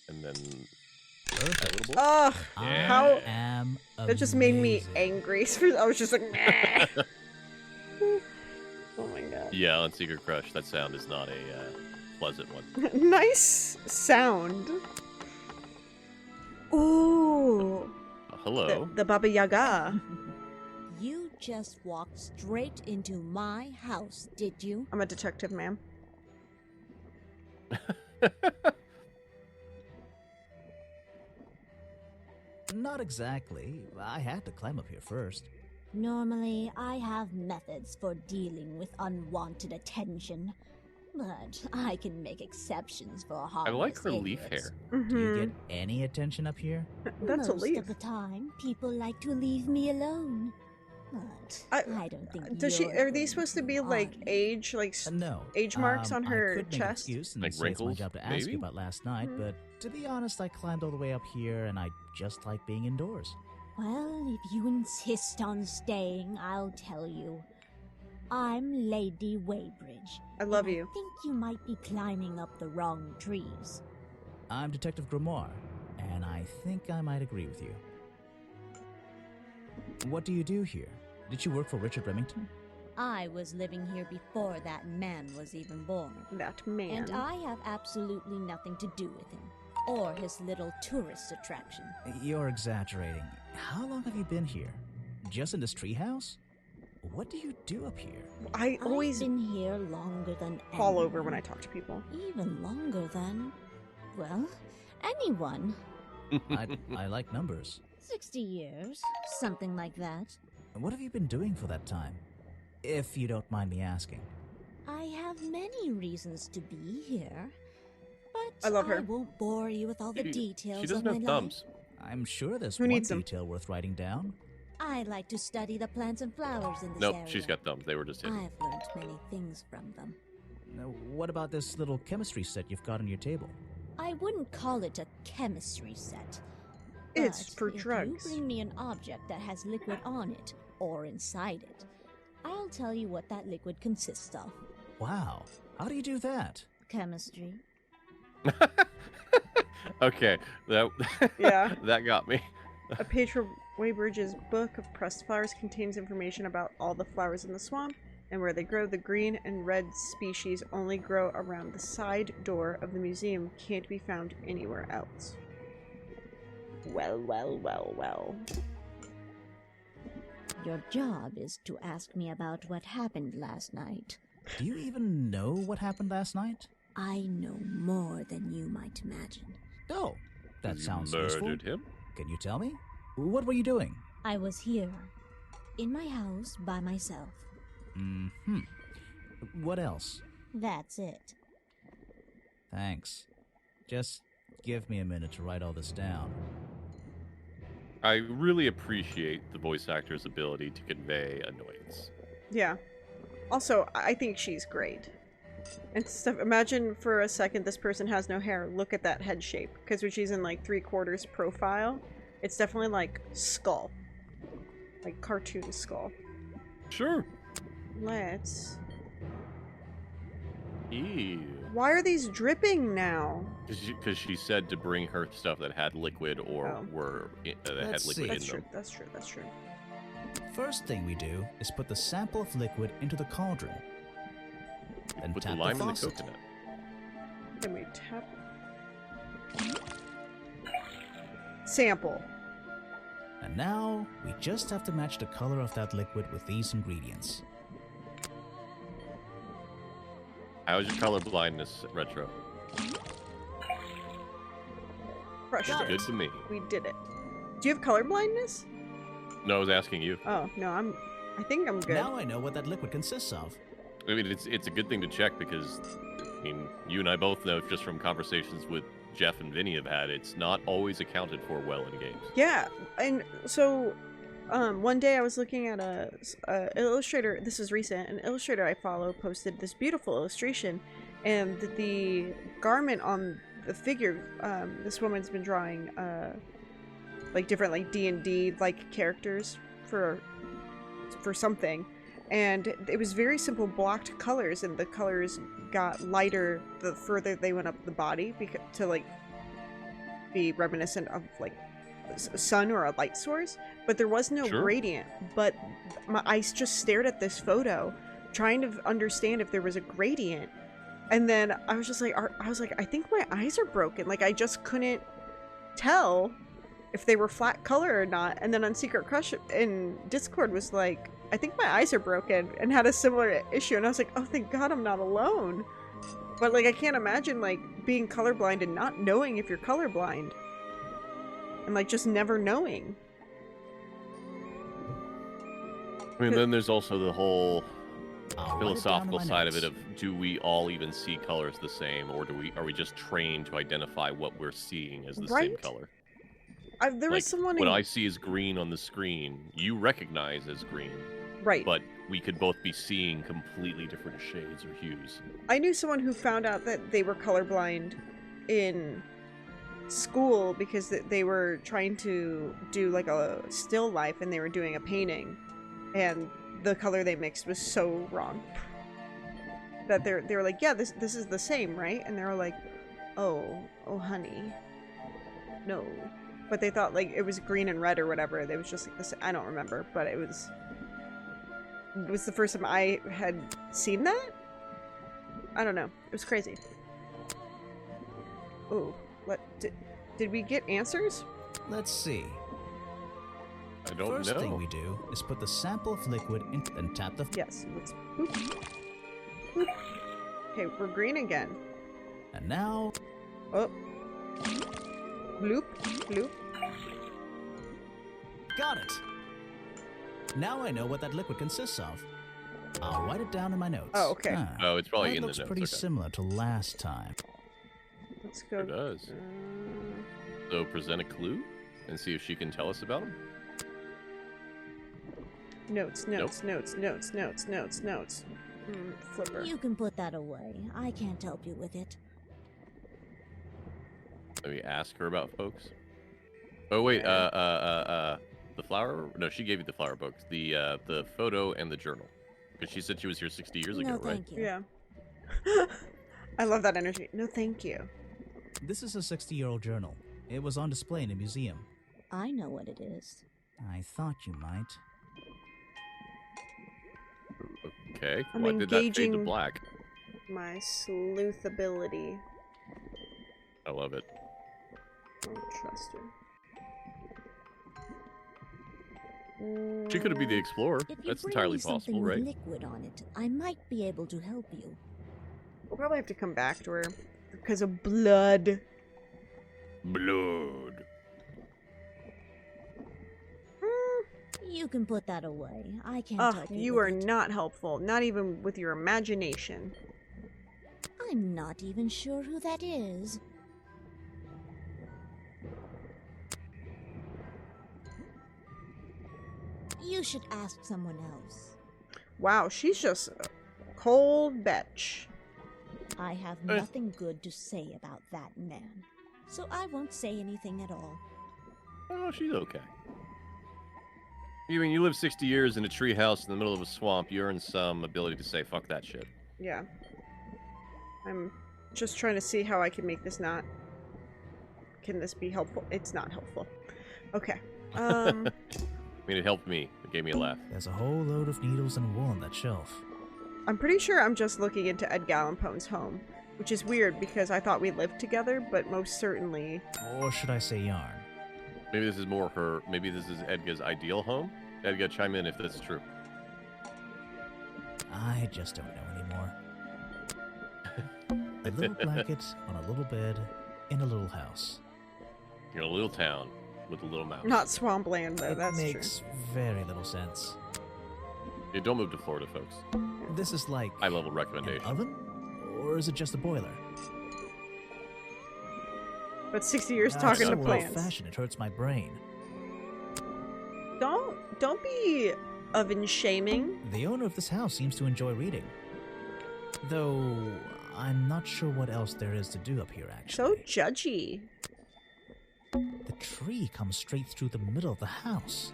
And then... Perfect. Ugh! Yeah. How... Am That just made me amazing. angry. I was just like, nah. Oh my god. Yeah, on Secret Crush, that sound is not a pleasant one. Nice sound. Ooh. Hello. The Baba Yaga. You just walked straight into my house, did you? I'm a detective, ma'am. Not exactly. I had to climb up here first. Normally, I have methods for dealing with unwanted attention, but I can make exceptions for harmless I like her leaf idiots. hair. Do you get any attention up here? That's a Most leaf. of the time, people like to leave me alone. But I don't think Does she? you're Are these supposed to be going like on. age, like No. age marks on her I could make an chest? excuse and Like say it's my wrinkles, job to ask maybe? you about last night, but to be honest, I climbed all the way up here and I just like being indoors. Well, if you insist on staying, I'll tell you. I'm Lady Weybridge. I love and you. I think you might be climbing up the wrong trees. I'm Detective Grimoire, and I think I might agree with you. What do you do here? Did you work for Richard Remington? I was living here before that man was even born. That man. And I have absolutely nothing to do with him, or his little tourist attraction. You're exaggerating. How long have you been here? Just in this treehouse? What do you do up here? I always I've been here longer than fall anyone. over when I talk to people. Even longer than, well, anyone. I like numbers. 60 years, something like that. What have you been doing for that time? If you don't mind me asking. I have many reasons to be here, but I love her. I won't bore you with all the details She doesn't of have my thumbs. I'm sure there's Who one needs them? detail worth writing down. life. I like to study the plants and flowers in this Nope, area. she's got thumbs. They were just hidden. I've learned many things from them. Now, what about this little chemistry set you've got on your table? I wouldn't call it a chemistry set. It's but for if drugs. you bring me an object that has liquid on it, or inside it, I'll tell you what that liquid consists of. Wow, how do you do that? Chemistry. Okay, that Yeah. that got me. A page from Weybridge's book of pressed flowers contains information about all the flowers in the swamp and where they grow. The green and red species only grow around the side door of the museum, can't be found anywhere else. Well, well, well, well. Your job is to ask me about what happened last night. Do you even know what happened last night? I know more than you might imagine. Oh, that You sounds murdered useful. him? Can you tell me? What were you doing? I was here, in my house, by myself. Mm-hmm. What else? That's it. Thanks. Just give me a minute to write all this down. I really appreciate the voice actor's ability to convey annoyance. Yeah. Also, I think she's great. And stuff. Imagine for a second this person has no hair. Look at that head shape. Because when she's in like 3/4 profile, it's definitely like skull. Like cartoon skull. Sure. Let's... Ew. Why are these dripping now? Because she said to bring her stuff that had liquid or Oh. were that had Let's liquid see. in That's true, them. that's true, that's true. First thing we do is put the sample of liquid into the cauldron. Then Put the tap lime in the faucet. coconut. Then we tap... Sample. And now, we just have to match the color of that liquid with these ingredients. How's your color blindness, Retro? Crushed it. Good to me. We did it. Do you have color blindness? No, I was asking you. Oh, no, I think I'm good. Now I know what that liquid consists of. I mean, it's a good thing to check because, I mean, you and I both know just from conversations with Jeff and Vinny have had, it's not always accounted for well in games. Yeah, and so one day I was looking at a illustrator. This is recent. An illustrator I follow posted this beautiful illustration, and the garment on the figure. This woman's been drawing like different like D&D like characters for something, and it was very simple blocked colors, and the colors got lighter the further they went up the body to like be reminiscent of like sun or a light source, but there was no Sure. gradient. But I just stared at this photo trying to understand if there was a gradient, and then I was just like I think my eyes are broken. Like I just couldn't tell if they were flat color or not. And then on Secret Crush in Discord was like, I think my eyes are broken, and had a similar issue, and I was like, oh thank god I'm not alone. But like I can't imagine like being colorblind and not knowing if you're colorblind, and like just never knowing. I mean, then there's also the whole I'll write it down in philosophical my side of it notes. of do we all even see colors the same, or are we just trained to identify what we're seeing as the same Right? color? There was someone what in... I see as green on the screen, you recognize as green, Right. but we could both be seeing completely different shades or hues. I knew someone who found out that they were colorblind in school because they were trying to do like a still life, and they were doing a painting, and the color they mixed was so wrong that they were like, yeah, this is the same, right? And they were like, oh honey, no. But they thought like it was green and red or whatever. They was just like this. I don't remember, but it was was the first time I had seen that. I don't know. It was crazy. Oh, did we get answers? Let's see. I don't First know. thing we do is put the sample of liquid in, then tap the. Yes. Let's. Boop. Boop. Okay, we're green again. And now. Oh. Bloop. Bloop. Got it. Now I know what that liquid consists of. I'll write it down in my notes. Oh, okay. Oh, it's probably that in the looks notes. pretty Okay. similar to last time. Let's go. It does. So present a clue and see if she can tell us about him. Notes. Flipper. You can put that away. I can't help you with it. Maybe ask her about folks. Oh wait, the flower? No, she gave you the flower books. The photo and the journal. Because she said she was here 60 years ago, No, right? thank you. Yeah. I love that energy. No, thank you. This is a 60-year-old journal. It was on display in a museum. I know what it is. I thought you might. Okay. I'm Why did that fade to engaging- black? My sleuth ability. I love it. Don't trust her. She could be the explorer. If you That's bring entirely me something possible, with right? liquid on it, I might be able to help you. We'll probably have to come back to her because of blood. Blood. You can put that away. I can't Ugh, help you. you with are it. not helpful. Not even with your imagination. I'm not even sure who that is. You should ask someone else. Wow, she's just a cold bitch. I have nothing good to say about that man, so I won't say anything at all. Oh, she's okay. You mean you live 60 years in a tree house in the middle of a swamp, you earn some ability to say fuck that shit. Yeah. I'm just trying to see how I can make this not... Can this be helpful? It's not helpful. Okay. I mean, it helped me. It gave me a laugh. There's a whole load of needles and wool on that shelf. I'm pretty sure I'm just looking into Ed Gallimpone's home, which is weird because I thought we lived together, but most certainly... Or should I say yarn? Maybe this is more her... Maybe this is Edgar's ideal home? Edgar, chime in if that's true. I just don't know anymore. A little blanket on a little bed in a little house. You're in a little town with a little mouse. Not Swampland, though, It that's makes very little sense. Yeah, don't move to Florida, folks. This is like High-level an recommendation. oven? Or is it just a boiler? true. But 60 years That's talking so to plants. old-fashioned, it hurts my brain. Don't be oven shaming. The owner of this house seems to enjoy reading. Though, I'm not sure what else there is to do up here, So actually. judgy. The tree comes straight through the middle of the house.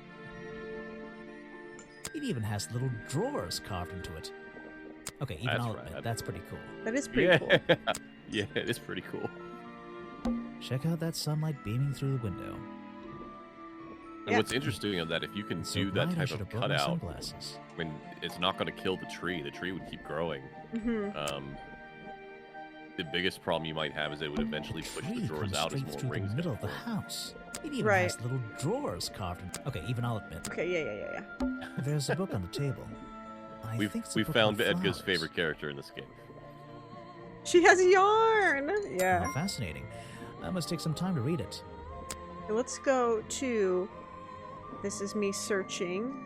It even has little drawers carved into it. Okay, even That's I'll rad. admit, that's pretty cool. That is pretty Yeah. cool. Yeah, it is pretty cool. Check out that sunlight beaming through the window. And Yeah. what's interesting of that, if you can So do that glad I type should of have brought my cutout, sunglasses. I mean, it's not going to kill the tree. The tree would keep growing. Mm-hmm. The biggest problem you might have is it would eventually The push the tree drawers comes out as straight more through rings the middle go of the forward. house. It even Right. has little drawers carved in. Okay, even I'll admit. Okay, yeah. There's a book on the table. I We've think it's a book found on Edgar's flowers. favorite character in this game. She has yarn! Yeah. How fascinating. I must take some time to read it. Okay, let's go to... This is me searching.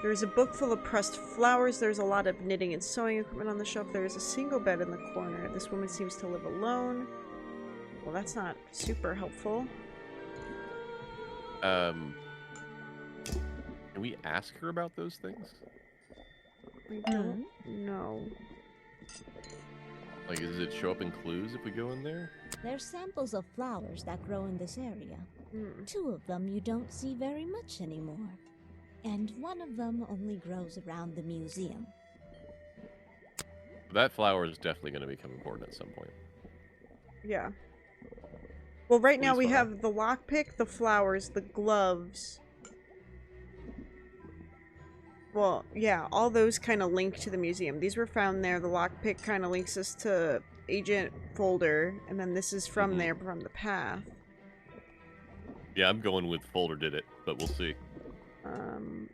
There's a book full of pressed flowers. There's a lot of knitting and sewing equipment on the shelf. There is a single bed in the corner. This woman seems to live alone. Well, that's not super helpful. Can we ask her about those things? I don't know. Like, does it show up in clues if we go in there? They're samples of flowers that grow in this area. Hmm. 2 of them you don't see very much anymore. And 1 of them only grows around the museum. That flower is definitely going to become important at some point. Yeah. Well, right now Please we follow. have the lockpick, the flowers, the gloves. Well, yeah, all those kind of link to the museum. These were found there. The lockpick kind of links us to Agent Folder, and then this is from there, from the path. Yeah, I'm going with Folder did it, but we'll see.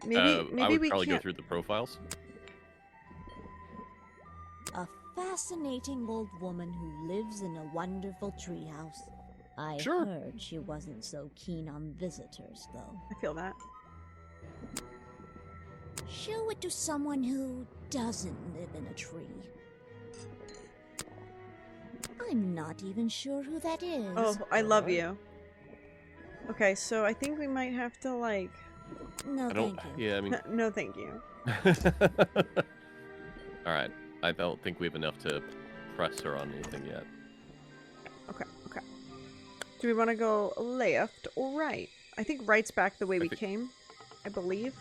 Maybe I would we probably can't... go through the profiles. A fascinating old woman who lives in a wonderful treehouse. I heard she wasn't so keen on visitors, though. I feel that. Show it to someone who doesn't live in a tree. I'm not even sure who that is. Oh, I love you. Okay, so I think we might have to, like... No, thank you. Yeah, I mean... No, thank you. Alright, I don't think we have enough to press her on anything yet. Okay. Do we want to go left or right? I think right's back the way we came, I believe.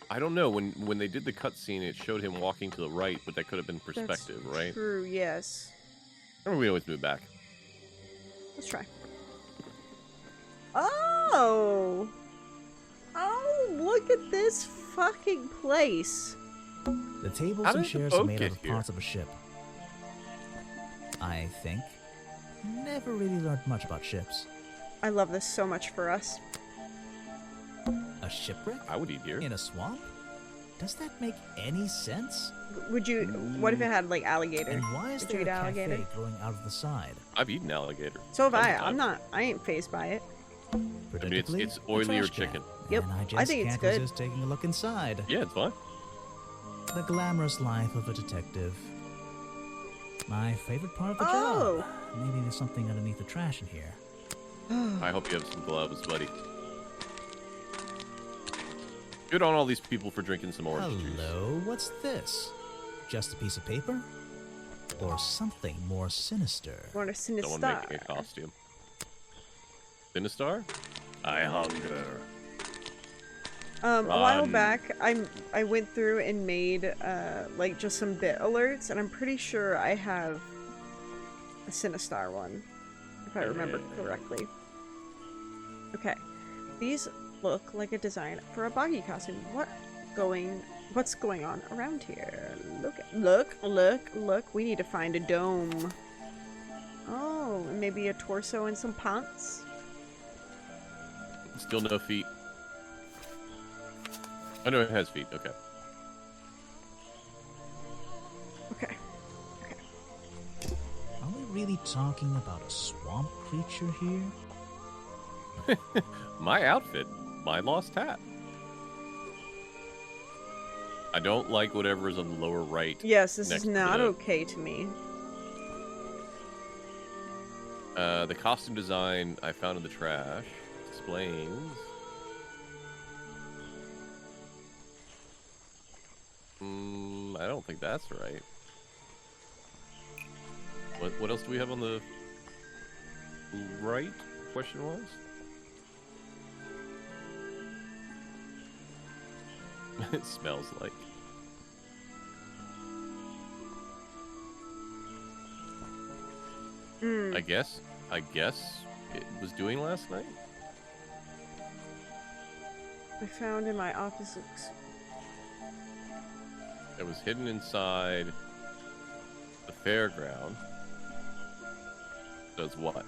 I don't know. When they did the cutscene, it showed him walking to the right, but that could have been perspective, That's right? True, yes. Remember, we always move back. Let's try. Oh! Oh, look at this fucking place. The tables How and did the chairs boat are made get out of here? parts of a ship. I think. Never really learned much about ships. I love this so much for us. A shipwreck? I would eat here. In a swamp? Does that make any sense? Would you... What if it had, like, alligator? And why is Would there you a eat cafe alligator? growing out of the side? I've eaten alligator. So have I. Tons of times. I ain't phased by it. I mean, Predictably, it's a oily or trash can. chicken. Yep, And I just I think it's can't good. resist taking a look inside. Yeah, it's fine. The glamorous life of a detective. My favorite part of the Oh! job. Maybe there's something underneath the trash in here. I hope you have some gloves, buddy. Good on all these people for drinking some orange juice. Hello, what's this? Just a piece of paper? Or something more sinister? Want a Someone Sinistar. making a costume. Sinistar? I hunger. A while Run. back, I went through and made like just some bit alerts, and I'm pretty sure I have a Sinistar one, if I remember correctly. Okay, these look like a design for a boggy costume. What's going on around here? Look! We need to find a dome. Oh, maybe a torso and some pants. Still no feet. Oh no, it has feet. Okay. Okay. Are we really talking about a swamp creature here? My outfit. My lost hat. I don't like whatever is on the lower right. Yes, this next is to not the- okay to me. The costume design I found in the trash explains. I don't think that's right. What else do we have on the right? Question was. It smells like. I guess it was doing last night. I found in my office. It was hidden inside the fairground. Does what?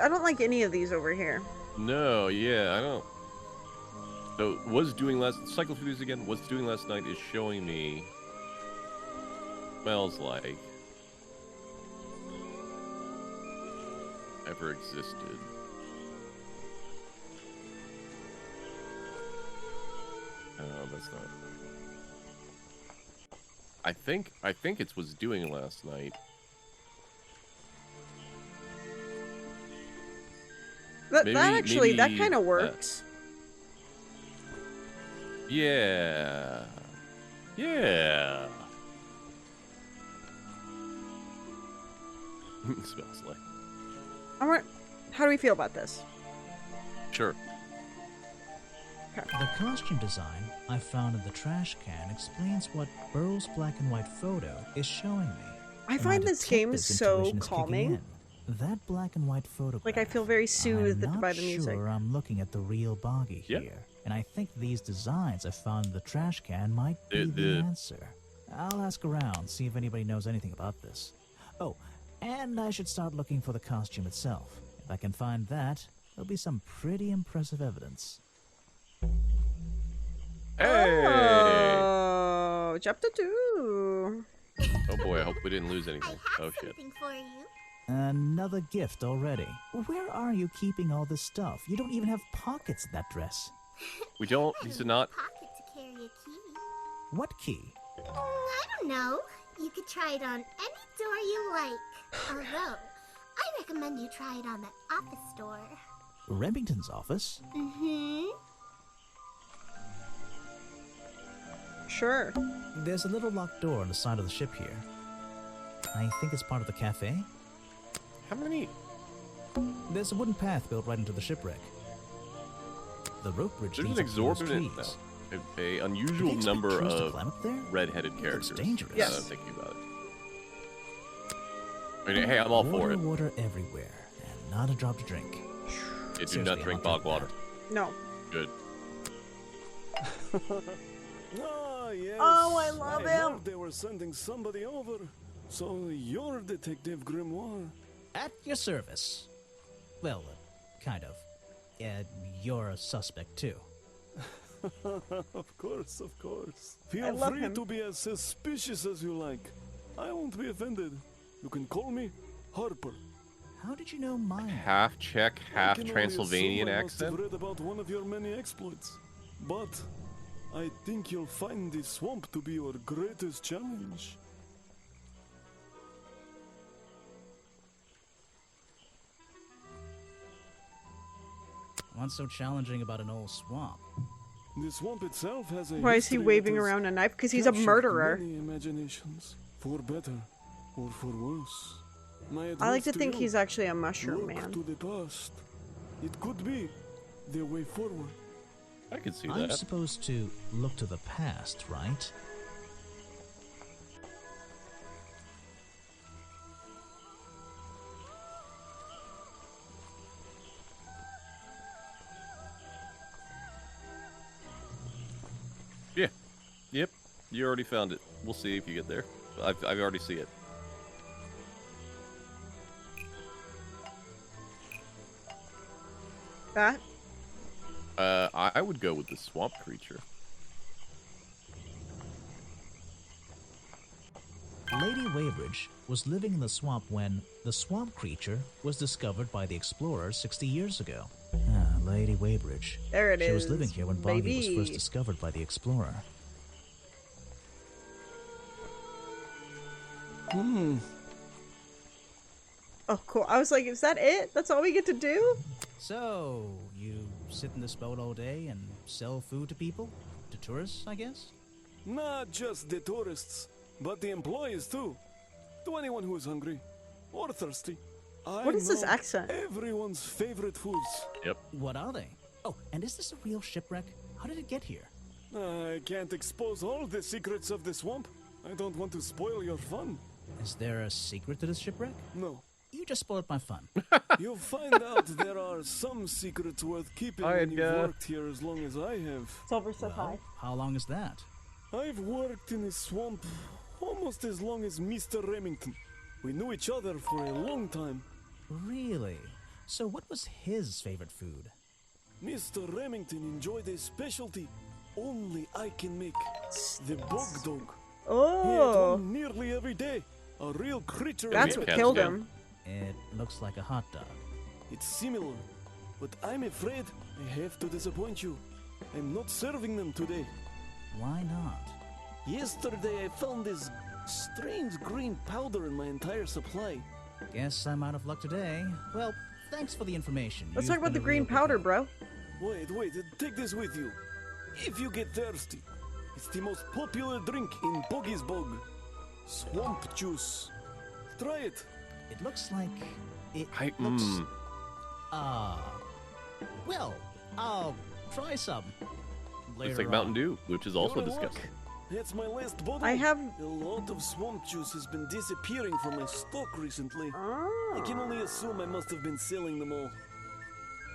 I don't like any of these over here. No, yeah, I don't. So, cycle through these again. What's doing last night is showing me. Smells like. Ever existed. No, that's not. I think it's what's doing last night. That Maybe- actually, that maybe, kind of works. Yeah. Yeah. Smells like. How do we feel about this? Sure. The costume design I found in the trash can explains what Burrow's black and white photo is showing me. I find My this game detective's so intuition is kicking calming. in. That black and white photograph. Like, I feel very soothed I'm not by the music. sure I'm looking at the real Boggy Yep. here, and I think these designs I found in the trash can might be the answer. I'll ask around, see if anybody knows anything about this. Oh, and I should start looking for the costume itself. If I can find that, there'll be some pretty impressive evidence. Hey! Oh, chapter 2. Oh boy, I hope we didn't lose anything. Oh shit. Something for you. Another gift already. Where are you keeping all this stuff? You don't even have pockets in that dress. We don't. These are not. Pocket to carry a key. What key? I don't know. You could try it on any door you like. Although, I recommend you try it on the office door. Remington's office? Mm-hmm. Sure. There's a little locked door on the side of the ship here. I think it's part of the cafe. How many? There's a wooden path built right into the shipwreck. The rope bridge There's an leads up to those exorbitant, trees. a unusual Do you number expect trees to of climb up there? red-headed characters. dangerous. Yes. I'm thinking about it. I mean, hey, I'm all for it. Water everywhere, and not a drop to drink. Do Seriously, not drink I'm bog not water. No. Good. Ah, yes. Oh, I love I him. heard they were sending somebody over. So you're Detective Grimoire. At your service. Well, kind of. You're a suspect, too. Of course, of course. I Feel love free him. to be as suspicious as you like. I won't be offended. You can call me Harper. How did you know mine? Half Czech, I half can only Transylvanian assume I must have accent. read about one of your many exploits. But I think you'll find the swamp to be your greatest challenge. What's so challenging about an old swamp? The swamp itself has a Why is he history waving that has around a knife? Because he's a captured murderer. Many imaginations, for better or for worse. My I like advice to think you, he's actually a mushroom look man. to the past. It could be the way forward. I could see I'm that. supposed to look to the past, right? Yeah. Yep. You already found it. We'll see if you get there. I've already see it. That? I would go with the swamp creature. Lady Weybridge was living in the swamp when the swamp creature was discovered by the explorers 60 years ago. Ah, Lady Weybridge. There it She is. was living here when Boggy was baby. first discovered by the explorer. Oh, cool. I was like, is that it? That's all we get to do? So, you sit in this boat all day and sell food to people? To tourists, I guess? Not just the tourists, but the employees too. To anyone who is hungry or thirsty. What is this know accent? Everyone's favorite foods. Yep. What are they? Oh, and is this a real shipwreck? How did it get here? I can't expose all the secrets of the swamp. I don't want to spoil your fun. Is there a secret to this shipwreck? No. You just spoiled my fun. You'll find out there are some secrets worth keeping Hi, when you've Edgar. worked here as long as I have. Silver says hi. How long is that? I've worked in the swamp almost as long as Mr. Remington. We knew each other for a long time. Really? So what was his favorite food? Mr. Remington enjoyed a specialty only I can make. The bog dog. He ate Oh, one nearly every day. A real creature. that's of what Cat's killed skin. him. It looks like a hot dog. It's similar, but I'm afraid I have to disappoint you. I'm not serving them today. Why not? Yesterday I found this strange green powder in my entire supply. Guess I'm out of luck today. Well, thanks for the information. Let's You've talk about been the a green real powder, good bro. Wait, take this with you. If you get thirsty, it's the most popular drink in Boggy's Bog. Swamp juice. Try it. help. It looks like it I, looks. Well, I'll try some later. It's like on. Mountain Dew, which is also You're in luck. disgusting. That's my last bottle. I have... A lot of swamp juice has been disappearing from my stock recently. I can only assume I must have been selling them all.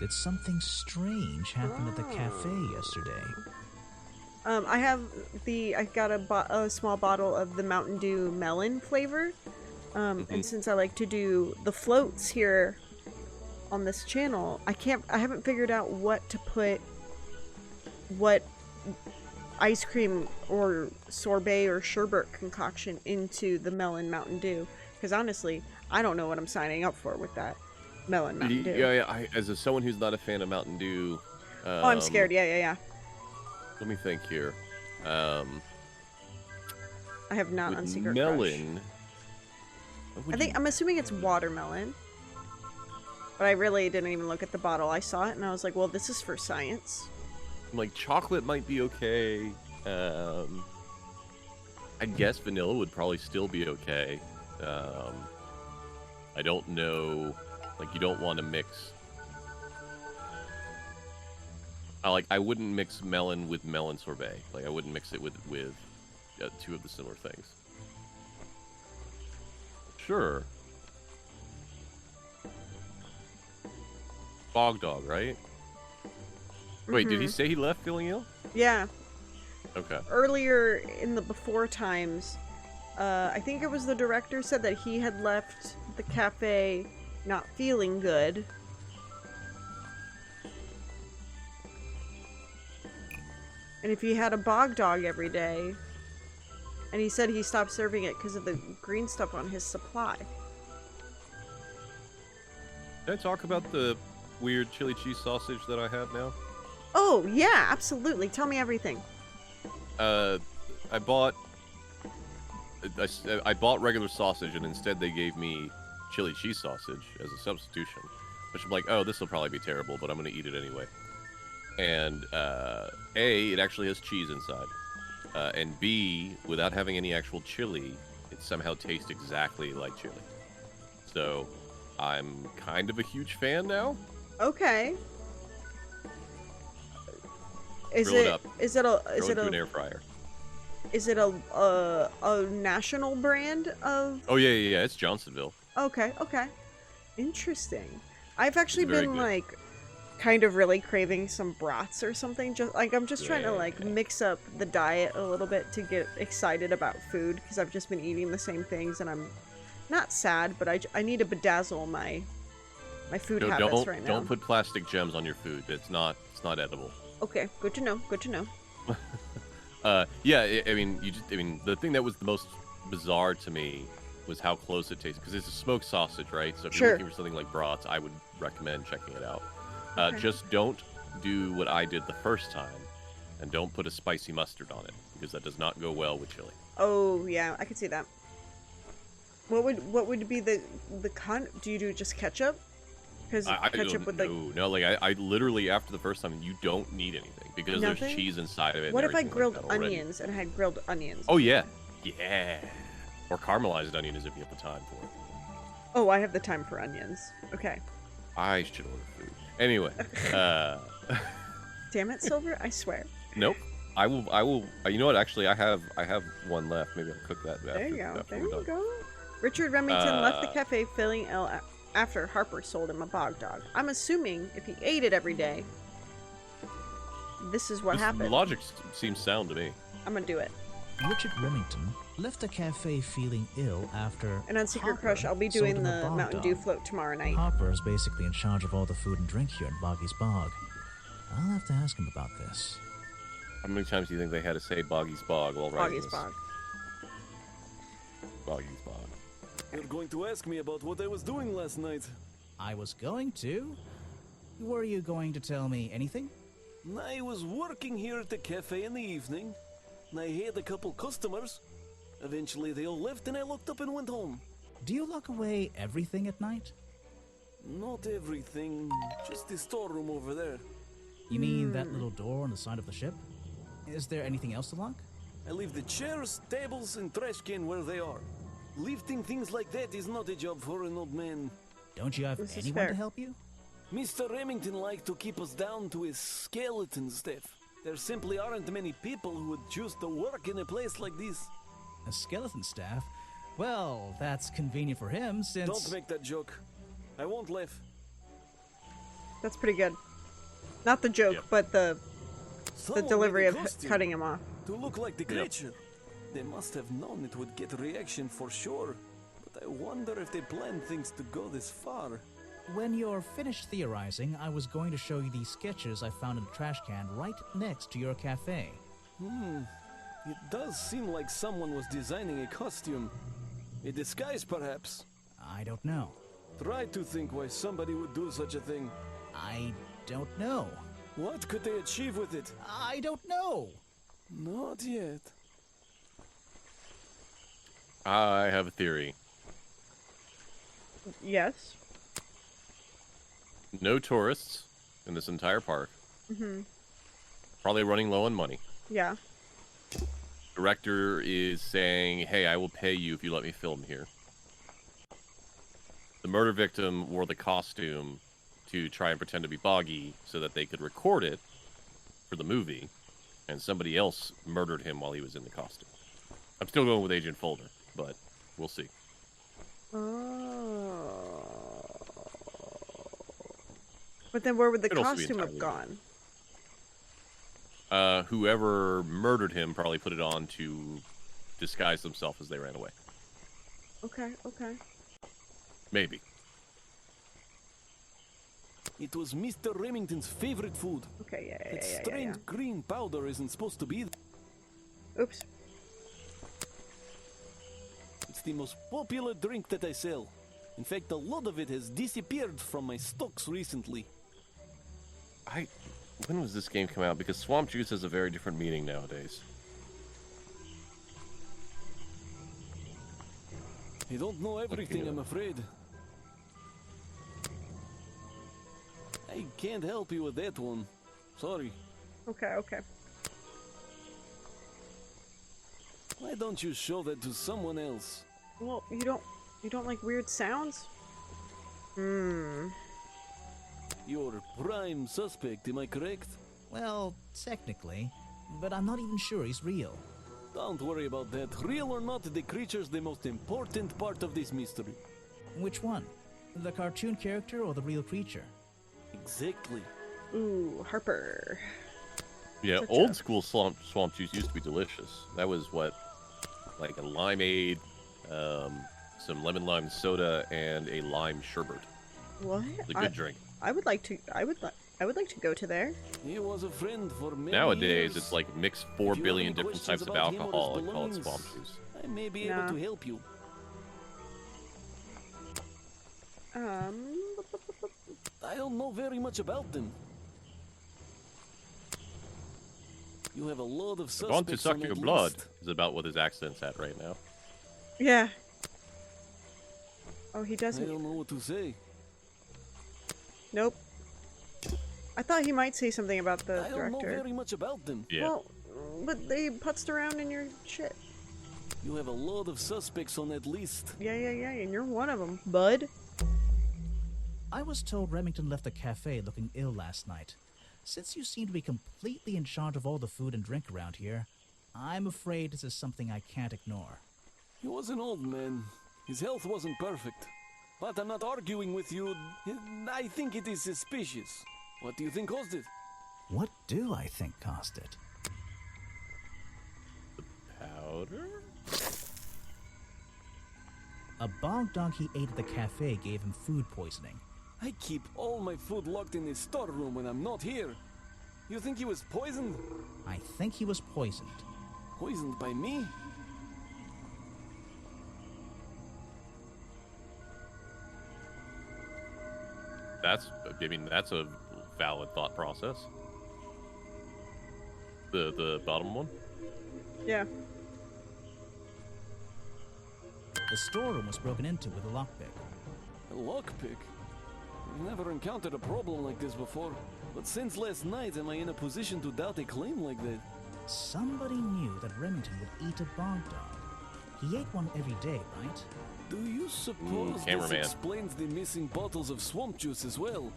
Did something strange happen at the cafe yesterday? I got a small bottle of the Mountain Dew melon flavor. And since I like to do the floats here on this channel, I haven't figured out what ice cream or sorbet or sherbet concoction into the melon Mountain Dew. Because honestly, I don't know what I'm signing up for with that melon Mountain Dew. Yeah, as someone who's not a fan of Mountain Dew... oh, I'm scared. Yeah. Let me think here. I have not on Secret melon. I'm assuming it's watermelon. But I really didn't even look at the bottle. I saw it and I was like, well, this is for science. Like, chocolate might be okay. I guess vanilla would probably still be okay. I don't know. Like, you don't want to mix... I wouldn't mix melon with melon sorbet. Like, I wouldn't mix it with two of the similar things. Sure. Bog dog, right? Wait, did he say he left feeling ill? Yeah. Okay. Earlier in the before times, I think it was the director said that he had left the cafe not feeling good. And if he had a bog dog every day, and he said he stopped serving it because of the green stuff on his supply. Can I talk about the weird chili cheese sausage that I have now? Oh, yeah, absolutely. Tell me everything. I bought regular sausage, and instead they gave me chili cheese sausage as a substitution. Which I'm like, oh, this will probably be terrible, but I'm going to eat it anyway. And, A, it actually has cheese inside. And B, without having any actual chili, it somehow tastes exactly like chili. So, I'm kind of a huge fan now. Okay. Grill it up. Is it a an air fryer. Is it a national brand of? Oh yeah, it's Johnsonville. Okay. Interesting. I've actually been like kind of really craving some brats or something. Just like I'm just trying to like mix up the diet a little bit to get excited about food because I've just been eating the same things and I'm not sad, but I need to bedazzle my food habits right now. Don't put plastic gems on your food. It's not edible. Okay, good to know. Good to know. Yeah, I mean, the thing that was the most bizarre to me was how close it tastes, because it's a smoked sausage, right? So if you're looking for something like brats, I would recommend checking it out. Okay. Just don't do what I did the first time, and don't put a spicy mustard on it, because that does not go well with chili. Oh yeah, I could see that. What would be the do you do just ketchup? Because ketchup with no, like I literally after the first time you don't need anything because there's cheese inside of it. What if I grilled onions and had grilled onions? Oh yeah, or caramelized onions if you have the time for it. Oh, I have the time for onions. Okay. I should order food. Anyway, Damn it, Silver! I swear. Nope. I will. You know what? Actually, I have one left. Maybe I'll cook that. There you go. Richard Remington left the cafe feeling ill after Harper sold him a bog dog. I'm assuming if he ate it every day, this is what happened. Logic seems sound to me. I'm gonna do it. Richard Remington left the cafe feeling ill after And on Secret Crush, I'll be doing the Mountain Dew float tomorrow night. Harper is basically in charge of all the food and drink here in Boggy's Bog. I'll have to ask him about this. How many times do you think they had to say Boggy's Bog while writing this? Bog. Boggy's Bog. You're going to ask me about what I was doing last night. I was going to? Were you going to tell me anything? I was working here at the cafe in the evening, and I had a couple customers. Eventually they all left and I locked up and went home. Do you lock away everything at night? Not everything, just the storeroom over there. You mean that little door on the side of the ship? Is there anything else to lock? I leave the chairs, tables, and trash can where they are. Lifting things like that is not a job for an old man. Don't you have anyone to help you? Mr. Remington liked to keep us down to his skeleton stuff. There simply aren't many people who would choose to work in a place like this. A skeleton staff? Well, that's convenient for him since... Don't make that joke. I won't laugh. That's pretty good. Not the joke, but the delivery of cutting him off. To look like the creature. They must have known it would get a reaction for sure. But I wonder if they planned things to go this far. When you're finished theorizing, I was going to show you these sketches I found in a trash can right next to your cafe. It does seem like someone was designing a costume. A disguise, perhaps? I don't know. Try to think why somebody would do such a thing. I don't know. What could they achieve with it? I don't know. Not yet. I have a theory. Yes. No tourists in this entire park. Mm-hmm. Probably running low on money. Yeah. Director is saying, hey, I will pay you if you let me film here. The murder victim wore the costume to try and pretend to be Boggy so that they could record it for the movie, and somebody else murdered him while he was in the costume. I'm still going with Agent Folder, but we'll see. Oh. But then where would the costume have gone? Whoever murdered him probably put it on to disguise themselves as they ran away. Okay, okay. Maybe. It was Mr. Remington's favorite food. Okay, yeah. That strange green powder isn't supposed to be. Oops. It's the most popular drink that I sell. In fact, a lot of it has disappeared from my stocks recently. When was this game come out? Because swamp juice has a very different meaning nowadays. I don't know everything, I'm afraid. I can't help you with that one. Sorry. Okay, okay. Why don't you show that to someone else? Well, you don't like weird sounds? You're prime suspect, am I correct? Well, technically, but I'm not even sure he's real. Don't worry about that. Real or not, the creature's the most important part of this mystery. Which one? The cartoon character or the real creature? Exactly. Ooh, Harper. Yeah, old school swamp juice used to be delicious. That was what, like a limeade, some lemon lime soda, and a lime sherbet. What? It's a good drink. I would like to go to there. He was a friend for many Nowadays, years. it's like mix 4 billion different types of alcohol and call it swamp juice. I may be able to help you. I don't know very much about them. You have a lot of suspects. Want to suck on your that blood list. is about what his accent's at right now. Yeah. Oh, he doesn't. I don't know what to say. Nope. I thought he might say something about the I don't director. know very much about them. Yeah. Well, but they putzed around in your shit. You have a lot of suspects on that list. Yeah, and you're one of them, bud. I was told Remington left the cafe looking ill last night. Since you seem to be completely in charge of all the food and drink around here, I'm afraid this is something I can't ignore. He was an old man. His health wasn't perfect. But I'm not arguing with you. I think it is suspicious. What do you think caused it? What do I think caused it? Powder? A bog dog he ate at the cafe gave him food poisoning. I keep all my food locked in the storeroom when I'm not here. You think he was poisoned? I think he was poisoned. Poisoned by me? That's a valid thought process. The bottom one? Yeah. The storeroom was broken into with a lockpick. A lockpick? I've never encountered a problem like this before. But since last night, am I in a position to doubt a claim like that? Somebody knew that Remington would eat a bog dog. He ate one every day, right? Do you suppose this Cameraman. explains the missing bottles of swamp juice as well?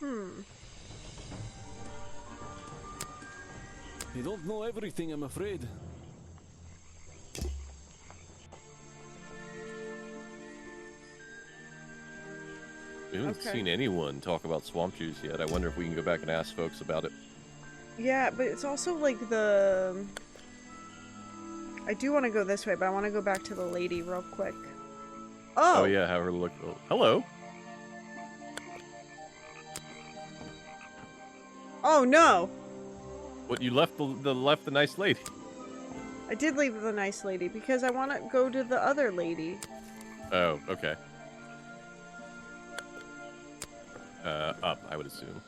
I don't know everything, I'm afraid. We haven't seen anyone talk about swamp juice yet. I wonder if we can go back and ask folks about it. Yeah, but it's also like the... I do want to go this way, but I want to go back to the lady real quick. Oh! Oh yeah, have her look. Oh, hello! Oh no! What, you left the nice lady? I did leave the nice lady because I want to go to the other lady. Oh, okay. Up, I would assume.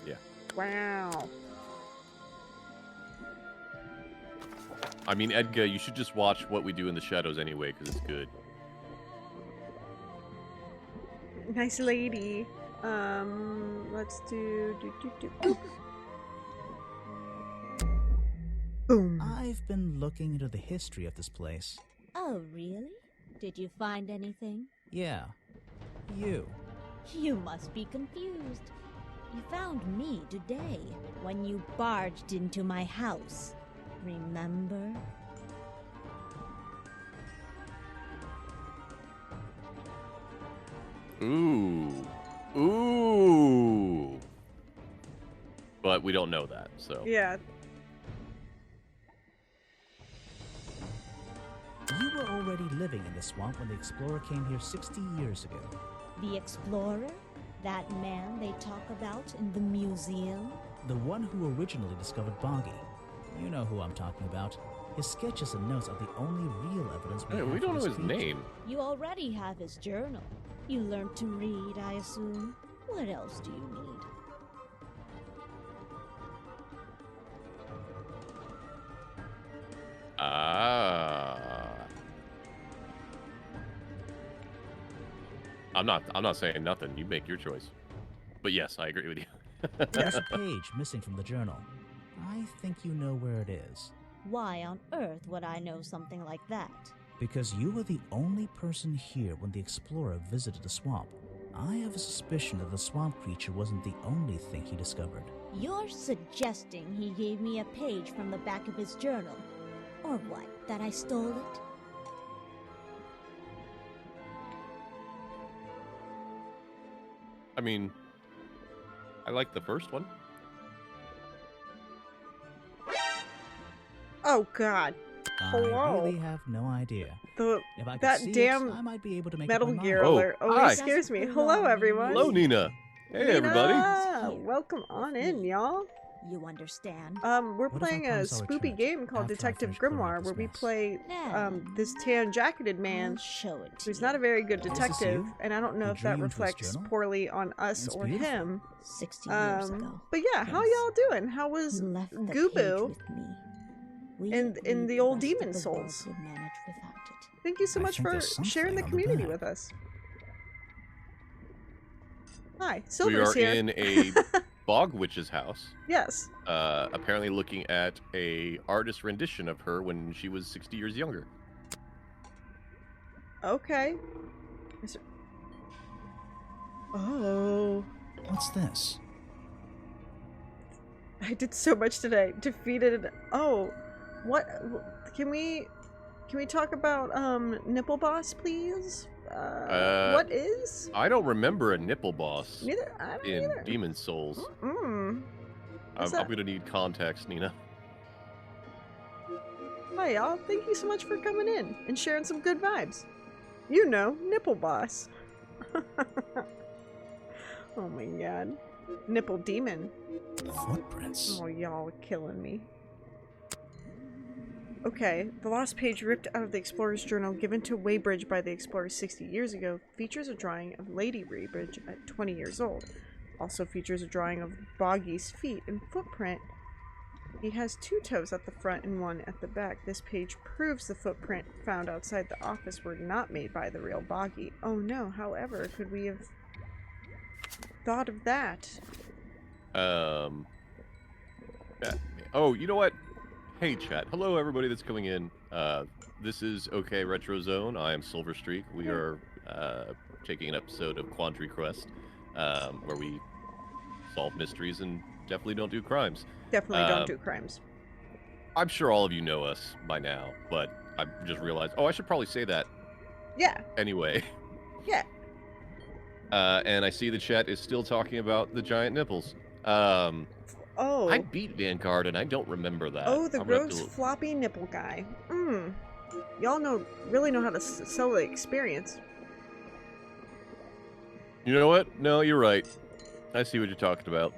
Yeah. Wow. I mean, Edgar, you should just watch What We Do in the Shadows anyway, because it's good. Nice lady. Let's do. Boom. I've been looking into the history of this place. Oh, really? Did you find anything? Yeah. You. You must be confused. You found me today, when you barged into my house. Remember? Ooh. Ooh. But we don't know that, so. Yeah. You were already living in the swamp when the explorer came here 60 years ago. The explorer? That man they talk about in the museum? The one who originally discovered Boggy. You know who I'm talking about. His sketches and notes are the only real evidence we have. We don't know his creature. name. You already have his journal. You learned to read, I assume. What else do you need? I'm not saying nothing. You make your choice. But yes, I agree with you. There's a page missing from the journal. I think you know where it is. Why on earth would I know something like that? Because you were the only person here when the explorer visited the swamp. I have a suspicion that the swamp creature wasn't the only thing he discovered. You're suggesting he gave me a page from the back of his journal? Or what, that I stole it? I mean, I like the first one. Oh God. Hello. I really have no idea. If I could That see damn it, I might be able to make Metal up my Gear mind. alert always scares me. Hello, everyone. Hello, Nina. Hey, everybody. Welcome on in, y'all. You understand? We're What if I playing a promise I'll spoopy return it game called after I Detective finish clearing up Grimoire, this where we mess? play Yeah. this tan-jacketed man I'll show it to who's you. not a very good Is this detective, you? and I don't know You if that drew into his reflects journal? poorly on us It's or beautiful. him. 60 years ago. But yeah, how Yes. y'all doing? How was He left the Goobu page with me. We in agreed the old rest of Demon the world Souls? would manage without it. Thank you so I much think for there's sharing the something on the community back. with us. Hi, We Silver's are here. in a bog witch's house. Yes. Apparently looking at a artist rendition of her when she was 60 years younger. Okay. Oh. What's this? I did so much today. Defeated. Oh, what? Can we talk about Nipple Boss, please? What is? I don't remember a nipple boss Neither. I don't in either. Demon Souls. Mm. I'm gonna need context, Nina. Hi, y'all. Thank you so much for coming in and sharing some good vibes. You know, Nipple Boss. Oh my god. Nipple Demon. Footprints. Oh, y'all are killing me. Okay, the lost page ripped out of the Explorer's journal given to Weybridge by the Explorer 60 years ago features a drawing of Lady Weybridge at 20 years old. Also features a drawing of Boggy's feet and footprint. He has 2 toes at the front and 1 at the back. This page proves the footprint found outside the office were not made by the real Boggy. Oh no, however, could we have thought of that? Oh, you know what? Hey, chat. Hello, everybody that's coming in. This is OK Retro Zone. I am Silver Streak. We are taking an episode of Quandary Quest, where we solve mysteries and definitely don't do crimes. Definitely don't do crimes. I'm sure all of you know us by now, but I just realized, I should probably say that. Yeah. Anyway. Yeah. And I see the chat is still talking about the giant nipples. Oh. I beat Vanguard, and I don't remember that. Oh, the gross floppy nipple guy. Y'all really know how to sell the experience. You know what? No, you're right. I see what you're talking about.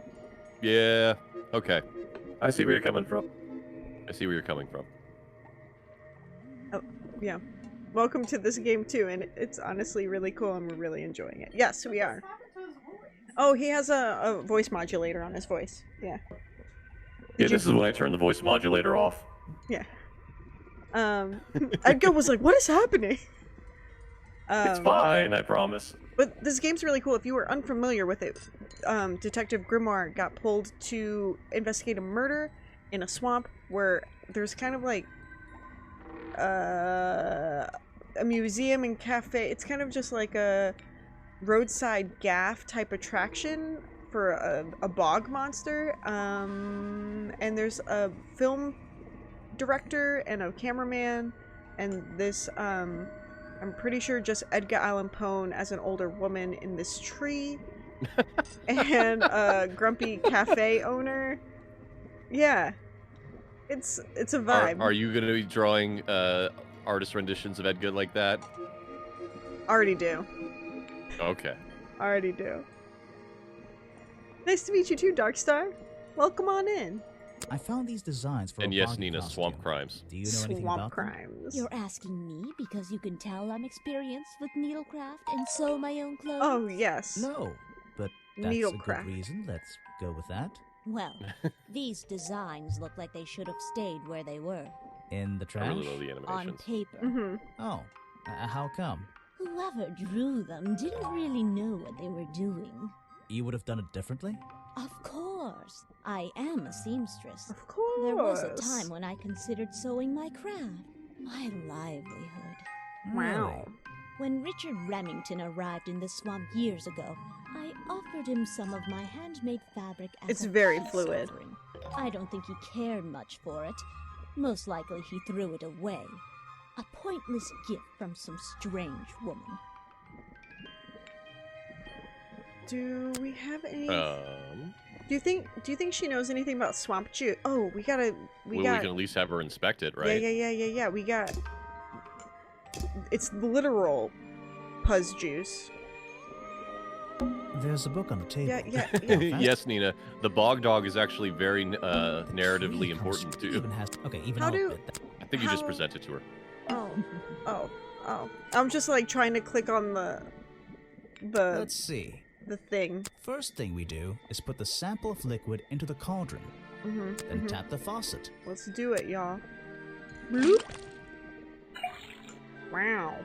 Yeah. Okay. I see where you're coming from. Oh, yeah. Welcome to this game, too, and it's honestly really cool, and we're really enjoying it. Yes, we are. Oh, he has a voice modulator on his voice. Yeah. This is when I turn the voice modulator off. Yeah. Edgar was like, what is happening? It's fine, I promise. But this game's really cool. If you were unfamiliar with it, Detective Grimoire got pulled to investigate a murder in a swamp where there's kind of like a museum and cafe. It's kind of just like a roadside gaff type attraction for a bog monster. And there's a film director and a cameraman, and this I'm pretty sure just Edgar Allan Poe as an older woman in this tree, and a grumpy cafe owner. Yeah, it's a vibe. Are you going to be drawing artist renditions of Edgar like that? Already do. Okay. Already do. Nice to meet you too, Darkstar. Welcome on in. I found these designs for and a yes, boggy Nina, costume. swamp crimes. Do you know anything about crimes. You're asking me because you can tell I'm experienced with needlecraft and sew my own clothes? Oh, yes. No, but that's a Needlecraft. good reason. Let's go with that. Well, these designs look like they should have stayed where they were. In the I trash? really love the On animations. paper. Oh, how come? Whoever drew them didn't really know what they were doing. You would have done it differently? Of course. I am a seamstress. Of course. There was a time when I considered sewing my craft, my livelihood. Wow. When Richard Remington arrived in the swamp years ago, I offered him some of my handmade fabric as It's a very peace fluid. offering. I don't think he cared much for it. Most likely he threw it away. A pointless gift from some strange woman. Do we have any? Do you think she knows anything about swamp juice? Oh, we can at least have her inspect it, right? Yeah. We got. It's literal puzz juice. There's a book on the table. Yeah. Yes, Nina. The bog dog is actually very narratively important too. I think you just present it to her. Oh. I'm just like trying to click on the. Let's see. The thing. First thing we do is put the sample of liquid into the cauldron. Then tap the faucet. Let's do it, y'all. Bloop. Wow.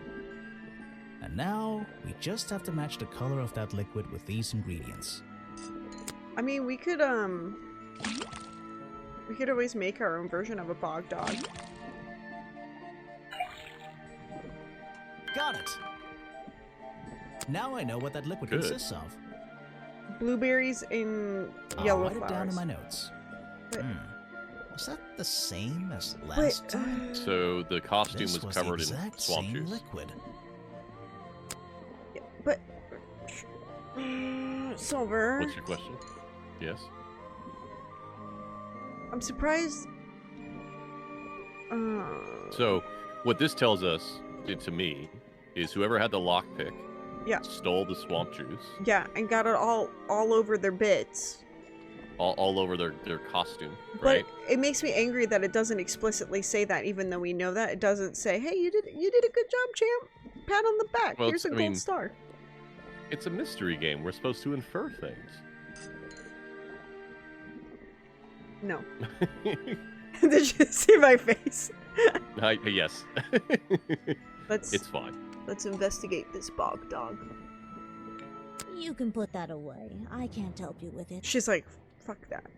And now, we just have to match the color of that liquid with these ingredients. I mean, we could always make our own version of a bog dog. Got it! Now I know what that liquid Good. consists of. Blueberries in I'll yellow write flowers. it down in my notes. But- Was that the same as last time? So the costume This was the covered in exact swamp same juice. liquid. But Silver. What's your question? Yes. I'm surprised. So what this tells us, to me, is whoever had the lockpick stole the swamp juice. Yeah, and got it all over their bits. All over their costume, right? But it makes me angry that it doesn't explicitly say that, even though we know that. It doesn't say, hey, you did a good job, champ. Pat on the back. Well, Here's a gold star. It's a mystery game. We're supposed to infer things. No. Did you see my face? Yes. It's fine. Let's investigate this bog dog. You can put that away. I can't help you with it. She's like, fuck that.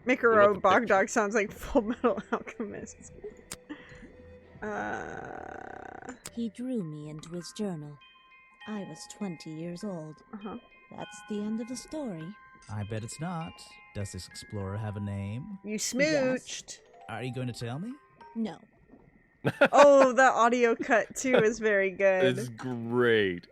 Make her own bog dog sounds like Full Metal Alchemist. He drew me into his journal. I was 20 years old. That's the end of the story. I bet it's not. Does this explorer have a name? You smooched. Are you going to tell me? No. Oh, the audio cut too is very good. It's great.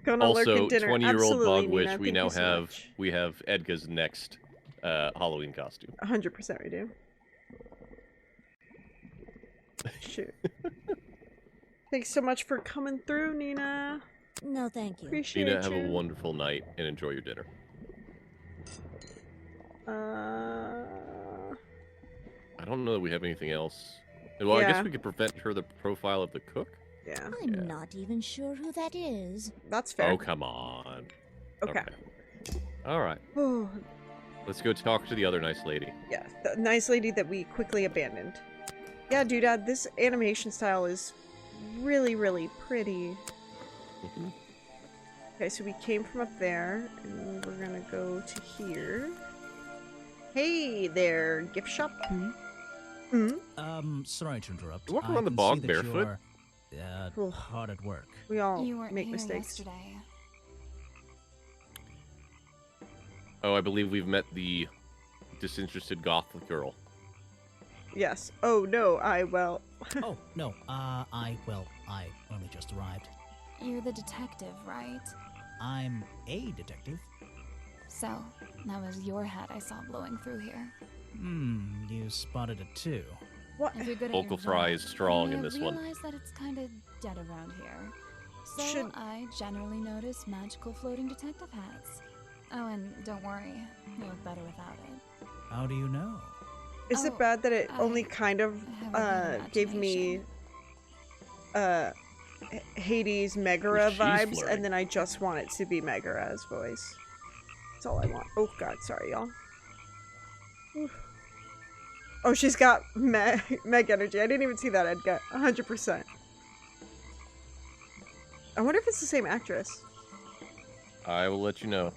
Gonna lurk Also, in dinner. 20-year-old Absolutely, Bogwish, Nina. we Thank now you so have much. we have Edgar's next Halloween costume. 100% we do. Shoot. Thanks so much for coming through, Nina. No, thank you. Appreciate Nina, have you. a wonderful night and enjoy your dinner. I don't know that we have anything else. Well, I Yeah. guess we could prevent her the profile of the cook. Yeah. I'm not even sure who that is. That's fair. Oh, come on. Okay. All right. Oh, Let's go talk to the other nice lady. yeah, the nice lady that we quickly abandoned. Yeah, Doodad, this animation style is really, really pretty. Mhm. Okay, so we came from up there, and we're gonna go to here. Hey there, gift shop. Sorry to interrupt. You walk I around the can bog see that barefoot? You're, hard at work. We all You weren't make here mistakes. yesterday. Oh, I believe we've met the disinterested goth girl. Yes. Oh no, Oh, no, I only just arrived. You're the detective, right? I'm a detective. So, that was your head I saw blowing through here. You spotted it too. What? If you're good Vocal at your fry job, is strong you in this one. realize that it's kind of dead around here. So Should- I generally notice magical floating detective hats. Oh, and don't worry, you look better without it. How do you know? Is it Oh, bad that it I only kind of have a good gave me Hades She's Megara vibes, flirting. and then I just want it to be Megara's voice. That's all I want. Oh god, sorry y'all. Oof. Oh, she's got Meg energy. I didn't even see that, Edgar. 100%. I wonder if it's the same actress. I will let you know.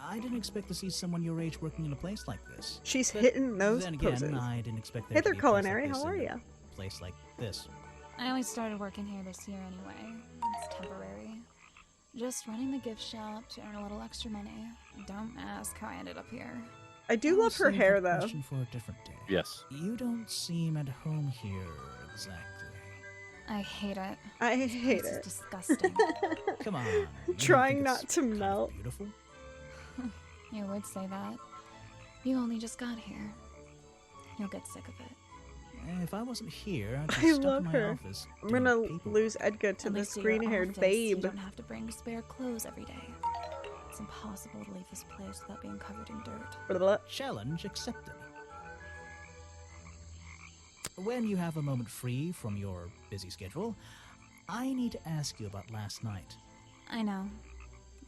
I didn't expect to see someone your age working in a place like this. She's But hitting those then again, poses. I didn't expect there Hey to there, be a place like Culinary. this How are in a ya? Place like this. I only started working here this year anyway. It's temporary. Just running the gift shop to earn a little extra money. Don't ask how I ended up here. I do I'll love her save hair, that though. question for a different day. Yes. You don't seem at home here exactly. I hate it. I This hate place is it. disgusting. Come on. you don't Trying think not it's to kind of melt. Beautiful. You would say that. You only just got here. You'll get sick of it. If I wasn't here, I'd I be stuck love in my her. office. I'm doing gonna paperwork. lose Edgar to At this least at your green-haired office, babe. You don't have to bring spare clothes every day. It's impossible to leave this place without being covered in dirt. Blah, blah. Challenge accepted. When you have a moment free from your busy schedule, I need to ask you about last night. I know,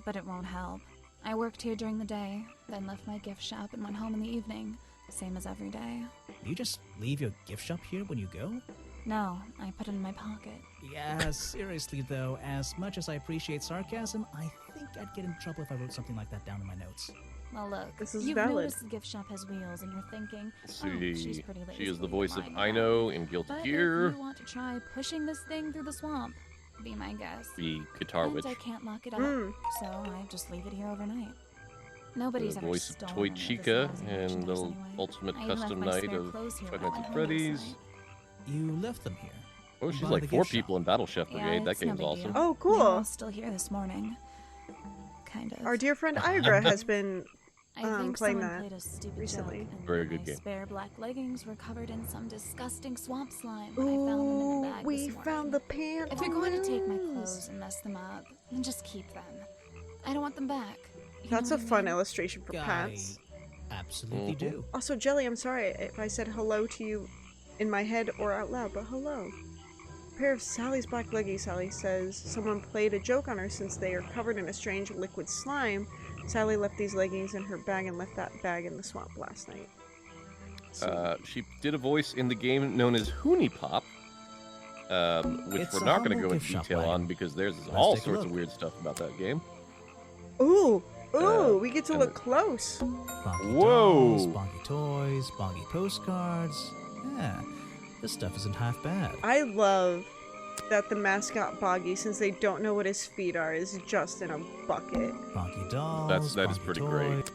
but it won't help. I worked here during the day, then left my gift shop and went home in the evening. Same as every day. You just leave your gift shop here when you go? No, I put it in my pocket. Yeah, seriously though, as much as I appreciate sarcasm, I think I'd get in trouble if I wrote something like that down in my notes. Well, look, This is you've valid. noticed the gift shop has wheels, and you're thinking, oh, she's See, pretty lazy. she is the leave voice it of lying I around." Know in Guilty But Gear, if you want to try pushing this thing through the swamp, be my guest. the Guitar And Witch, I can't lock it up, Mm. so I just leave it here overnight. the Nobody's ever voice of stolen Toy any of this Chica, lousy and the merchandise anyway. ultimate I even left custom my night spare of clothes here Five when I Nights at went home last Freddy's. night. You left them here. Oh, she's By like the 4 gift shop. people in Battle Chef Yeah, Brigade. That it's no game's big awesome. deal. Oh, They were all cool. still here this morning. Kind of. Our dear friend Igra has been I think playing someone that played a stupid recently. joke, and Very my good game. spare black leggings were covered in some disgusting swamp slime. When I found them in Ooh, the bag we this morning. found the pants. If you're going to take my clothes and mess them up, then just keep them. I don't want them back. You That's know a what I fun mean? illustration for I pants. absolutely Mhm. do. Also, Jelly, I'm sorry if I said hello to you in my head or out loud, but hello. A pair of Sally's black leggings, Sally says. Someone played a joke on her since they are covered in a strange liquid slime. Sally left these leggings in her bag and left that bag in the swamp last night. She did a voice in the game known as Hoonie Pop, which It's we're a not going to humble go gift into shop detail wagon. on because there's Let's all take a sorts of look. weird stuff about that game. Ooh, ooh, Uh, we get to and look close. Bonky Whoa. dolls, bonky toys, bonky postcards. Yeah, this stuff isn't half bad. I love that the mascot Boggy, since they don't know what his feet are, is just in a bucket. Boggy dolls. That is Boggy pretty toy. great.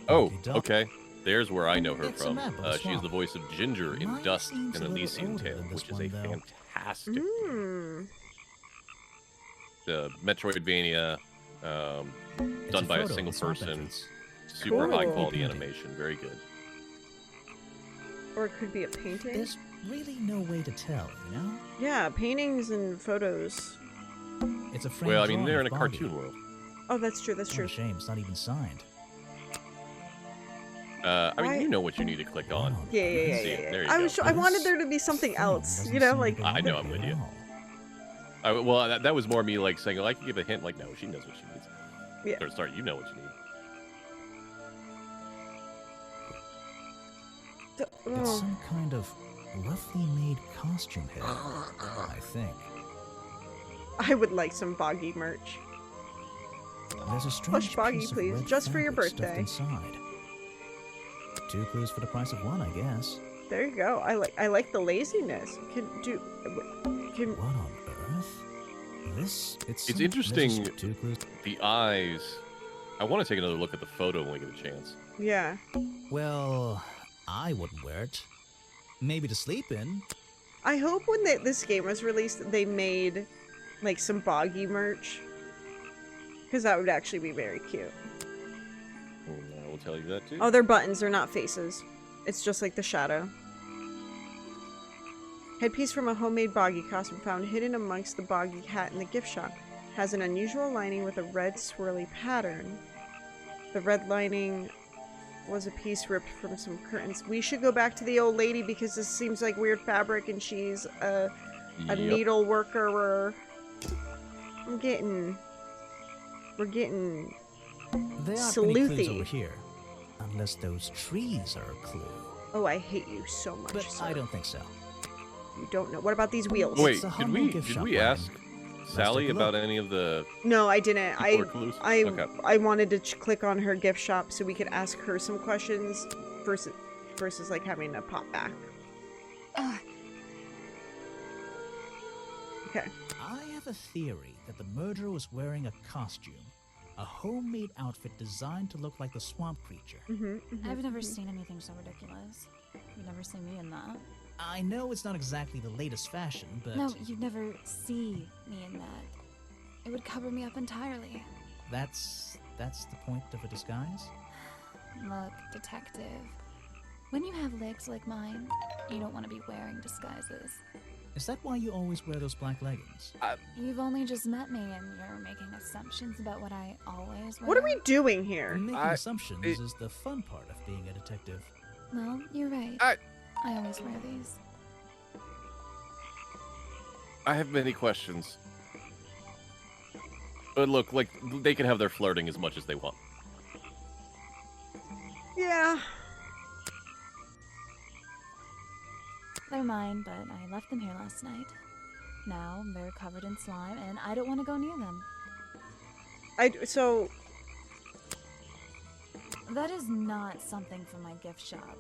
Oh, Doll. okay. There's where I know her It's a from. map of the She's swamp. the voice of Ginger in Mine Dust seems and a little Elysian older Tale, than this which is a one, though. fantastic Hmm. Metroidvania, It's done by a photo single of the swamp person, entrance. super Cool. high quality Painting. animation, very good. Or it could be a painting. There's really no way to tell, you know? Yeah, paintings and photos. It's a frame Well, I mean, drawing they're in a of Boggy. cartoon world. Oh, that's true. That's What true. a shame, it's not even signed. I mean, Why- you know what you need to click on. Yeah, yeah, yeah, See, yeah, yeah. there you I go. was. I wanted there to be something else. Doesn't You know, seem like. to I know, belong I'm with at you. all. Well, that was more me like saying, I could give a hint. Like, no, she knows what she needs. Yeah. Or sorry, you know what you need. It's Oh. some kind of roughly made costume head, I think. I would like some Boggy merch. There's a strange Push Boggy, piece of please, red just for your fabric stuffed birthday. inside. 2 clues for the price of 1, I guess. There you go. I like the laziness. Can. What on earth? It's interesting. 2 clues. The eyes. I want to take another look at the photo when we get a chance. Yeah. Well, I wouldn't wear it. Maybe to sleep in. I hope when this game was released, they made like some Boggy merch, because that would actually be very cute. I will tell you that too. Oh, they're buttons. They're not faces. It's just like the shadow. Headpiece from a homemade Boggy costume found hidden amongst the Boggy hat in the gift shop. Has an unusual lining with a red swirly pattern. The red lining was a piece ripped from some curtains. We should go back to the old lady because this seems like weird fabric and she's a Yep. needle worker. We're getting There aren't many clues sleuthy. over here. Unless those trees are a clue. Oh, I hate you so much, But sir. I don't think so. You don't know. What about these wheels? Wait, It's a did humble we gift shop, ask Brian. Sally take a about look. any of the No, I didn't. Or clues? Okay. I wanted to click on her gift shop so we could ask her some questions versus like having to pop back. Okay. I have a theory that the murderer was wearing a costume. A homemade outfit designed to look like the swamp creature. I've never seen anything so ridiculous. You've never seen me in that. I know it's not exactly the latest fashion, but No, you'd never see me in that. It would cover me up entirely. that's the point of a disguise? Look, detective. When you have legs like mine, you don't want to be wearing disguises. Is that why you always wear those black leggings? You've only just met me and you're making assumptions about what I always wear. What are we doing here? Making assumptions is the fun part of being a detective. Well, you're right. I always wear these. I have many questions. But look, like, they can have their flirting as much as they want. Yeah. They're mine, but I left them here last night. Now they're covered in slime, and I don't want to go near them. So That is not something from my gift shop.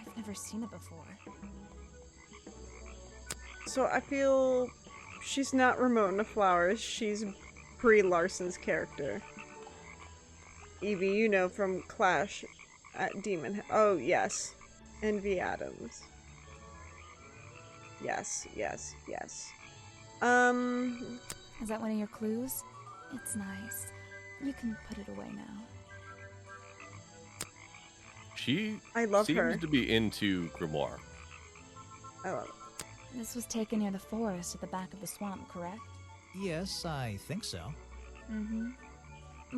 I've never seen it before. I feel she's not Ramona Flowers. She's Brie Larson's character. Evie, you know from Clash at Demon. Oh yes, Envy Adams. Yes. Is that one of your clues? It's nice. You can put it away now. I love seems her. to be into Grimoire. I love it. This was taken near the forest at the back of the swamp, correct? Yes, I think so. Mm-hmm.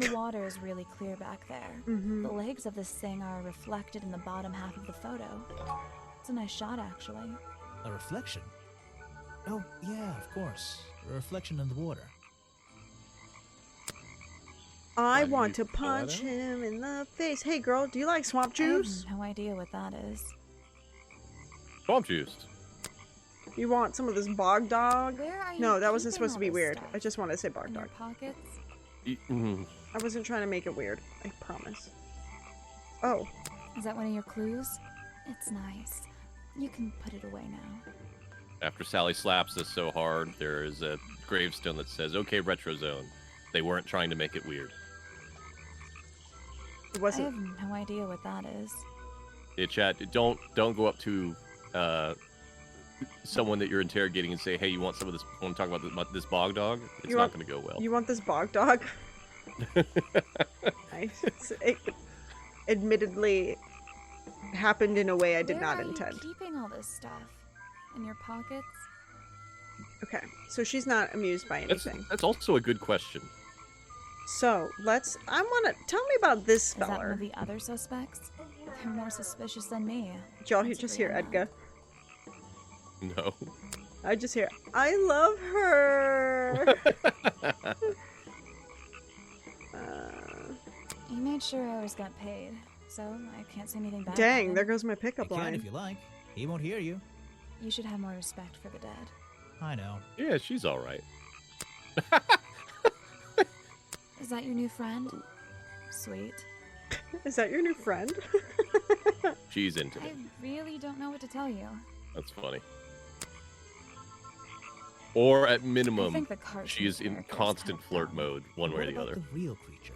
The water is really clear back there. Mm-hmm. The legs of this thing are reflected in the bottom half of the photo. It's a nice shot, actually. A reflection? Oh, yeah, of course. A reflection in the water. I Why want did to you pull that punch out? him in the face. Hey girl, do you like swamp juice? I have no idea what that is. Swamp juice. You want some of this bog dog? Where are you No, that wasn't keeping supposed to all be this weird. stuff? I just wanted to say bog In your dog. pockets? I wasn't trying to make it weird. I promise. Oh. Is that one of your clues? It's nice. You can put it away now. After Sally slaps us so hard, there is a gravestone that says, "Okay, Retro Zone." They weren't trying to make it weird. It wasn't. I have no idea what that is. Yeah, chat. Don't go up to someone that you're interrogating and say, "Hey, you want some of this? Want to talk about this bog dog?" It's not going to go well. You want this bog dog? It admittedly happened in a way I did not intend. Where are you keeping all this stuff? In your pockets? Okay, so she's not amused by anything. That's also a good question. So I want to tell me about this Is that one feller. of the other suspects? They're more suspicious than me. Did y'all That's just real hear Edgar? No. I just hear, I love her. He made sure I always got paid, so I can't say anything bad. Dang, there goes my pickup You can line. if you like. He won't hear you. You should have more respect for the dead. I know. Yeah, she's all right. Is that your new friend? Sweet. Is that your new friend? She's into I it. really don't know what to tell you. That's funny. Or at I minimum, think the cartoon she is in characters constant have flirt mode, one way or What the about other. the real creature?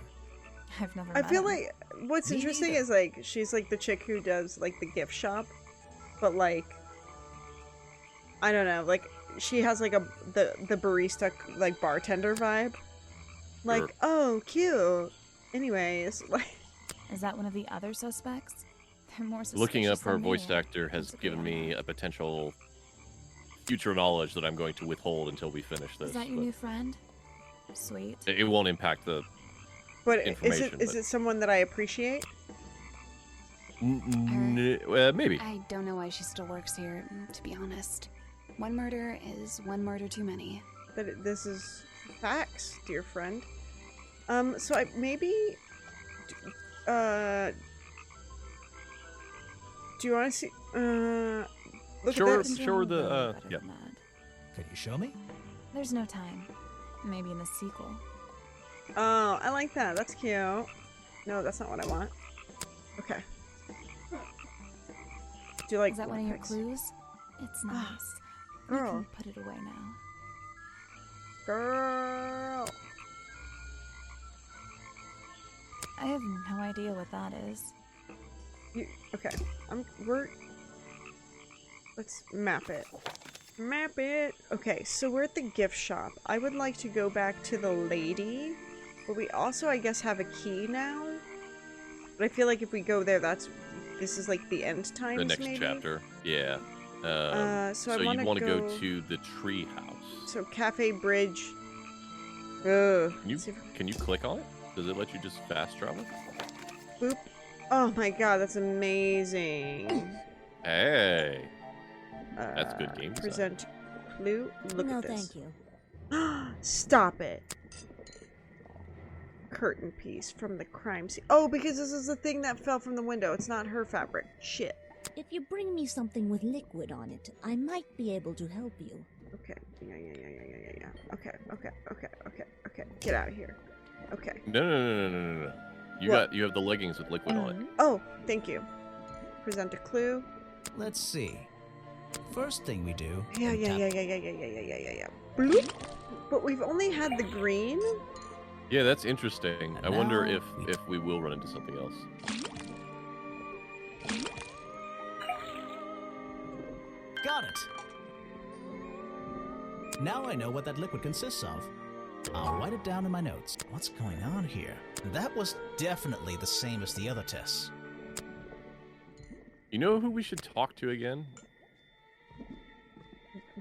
I've never I met feel him. like what's Me interesting neither. is like she's like the chick who does like the gift shop, but like I don't know, like she has like the barista like bartender vibe. Like, Sure. oh, cute. Anyways, like Is that one of the other suspects? They're more suspicious Looking up her than me. voice actor has given me a potential future knowledge that I'm going to withhold until we finish this. Is that your but new friend? Sweet. it won't impact the but is information. it someone that I appreciate? Maybe. I don't know why she still works here, to be honest. One murder is one murder too many. But this is facts, dear friend. So I maybe do you want to see look Sure, at this? sure. The Better yeah. than that. Could you show me? There's no time. Maybe in the sequel. Oh, I like that. That's cute. No, that's not what I want. Okay. Do you like Is that one of your pics? clues? It's nice. Girl. You can put it away now. Girl. I have no idea what that is. Okay. Let's map it. Map it. Okay, so we're at the gift shop. I would like to go back to the lady, but we also, I guess, have a key now. But I feel like if we go there, this is like the end times. The next maybe? chapter. Yeah. So I you wanna want to go go to the tree house. So Cafe Bridge. Ugh. Can you click on it? Does it let you just fast travel? Boop. Oh my god, that's amazing. Hey. That's good game design. Present clue. Look No, at this. thank you. Stop it. Curtain piece from the crime scene. Oh, because this is the thing that fell from the window. It's not her fabric. Shit. If you bring me something with liquid on it, I might be able to help you. Okay. Yeah. Okay. Get out of here. Okay. No. You have the leggings with liquid on it. Oh, thank you. Present a clue. Let's see. First thing we do. Yeah. Bloop. But we've only had the green. Yeah, that's interesting. And I wonder now if we will run into something else. Got it. Now I know what that liquid consists of. I'll write it down in my notes. What's going on here? That was definitely the same as the other tests. You know who we should talk to again?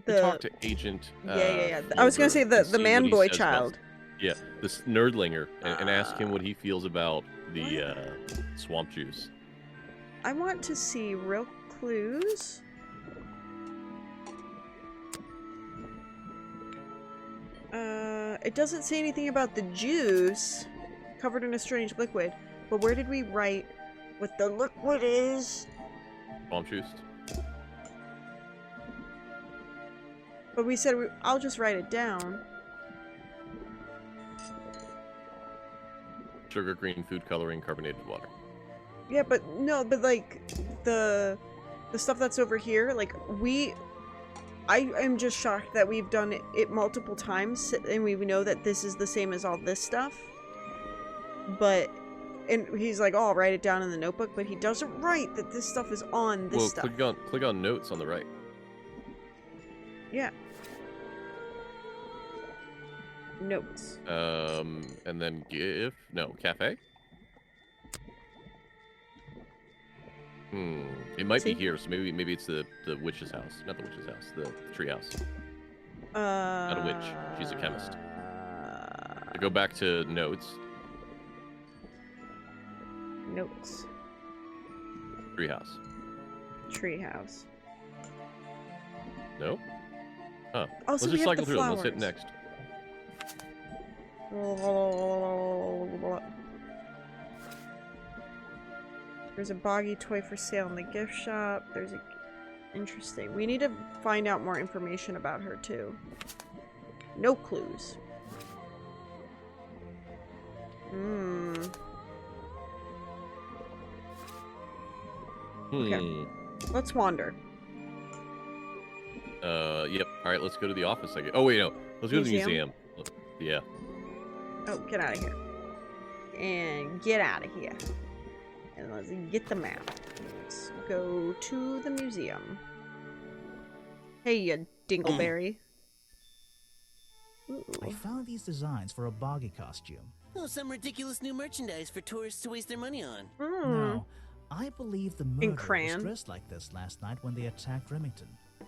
The Talk to Agent. yeah. I was gonna say Fulber and the see man what he boy says about- child. Yeah, this nerdlinger, and ask him what he feels about the swamp juice. I want to see real clues. It doesn't say anything about the juice covered in a strange liquid, but where did we write what the liquid is? Swamp juice. But we said I'll just write it down. Sugar, green food coloring, carbonated water. Yeah, but no, but like the stuff that's over here, like I am just shocked that we've done it multiple times, and we know that this is the same as all this stuff. But, and he's like, oh, I'll write it down in the notebook, but he doesn't write that this stuff is on this stuff. Click on notes on the right. Yeah. Notes. And then cafe? It might be here, so maybe it's the witch's house. Not the witch's house, the tree house. Not a witch. She's a chemist. So go back to notes. Notes. Treehouse. Treehouse. No? Huh. Oh, Let's so just we have cycle the through them. Let's flowers. hit next. There's a boggy toy for sale in the gift shop. There's a... Interesting. We need to find out more information about her, too. No clues. Okay. Let's wander. Yep. Alright, let's go to the office, I guess. Oh, wait, no. Let's go to the museum. Yeah. Oh, get out of here. And get out of here. And let's get the map. Let's go to the museum. Hey, you dingleberry. I found these designs for a boggy costume. Oh, some ridiculous new merchandise for tourists to waste their money on. No, I believe the murderer was dressed like this last night when they attacked Remington.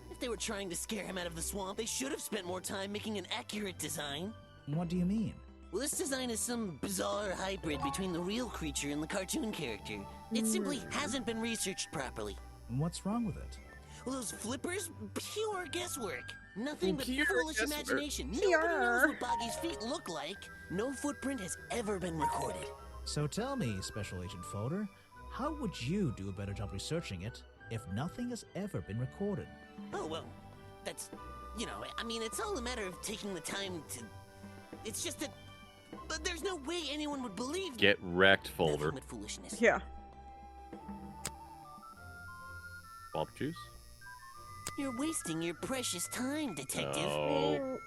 If they were trying to scare him out of the swamp, they should have spent more time making an accurate design. What do you mean? Well, this design is some bizarre hybrid between the real creature and the cartoon character. It simply hasn't been researched properly. What's wrong with it? Well, those flippers? Pure guesswork. Nothing but Pure foolish guesswork. imagination. Nobody knows what Boggy's feet look like. No footprint has ever been recorded. So tell me, Special Agent Folder, how would you do a better job researching it if nothing has ever been recorded? Oh, well, that's... I mean, it's all a matter of taking the time to... It's just that... But there's no way anyone would believe... Get wrecked, Folder. Nothing but foolishness. Yeah. Swamp juice? You're wasting your precious time, Detective. Oh.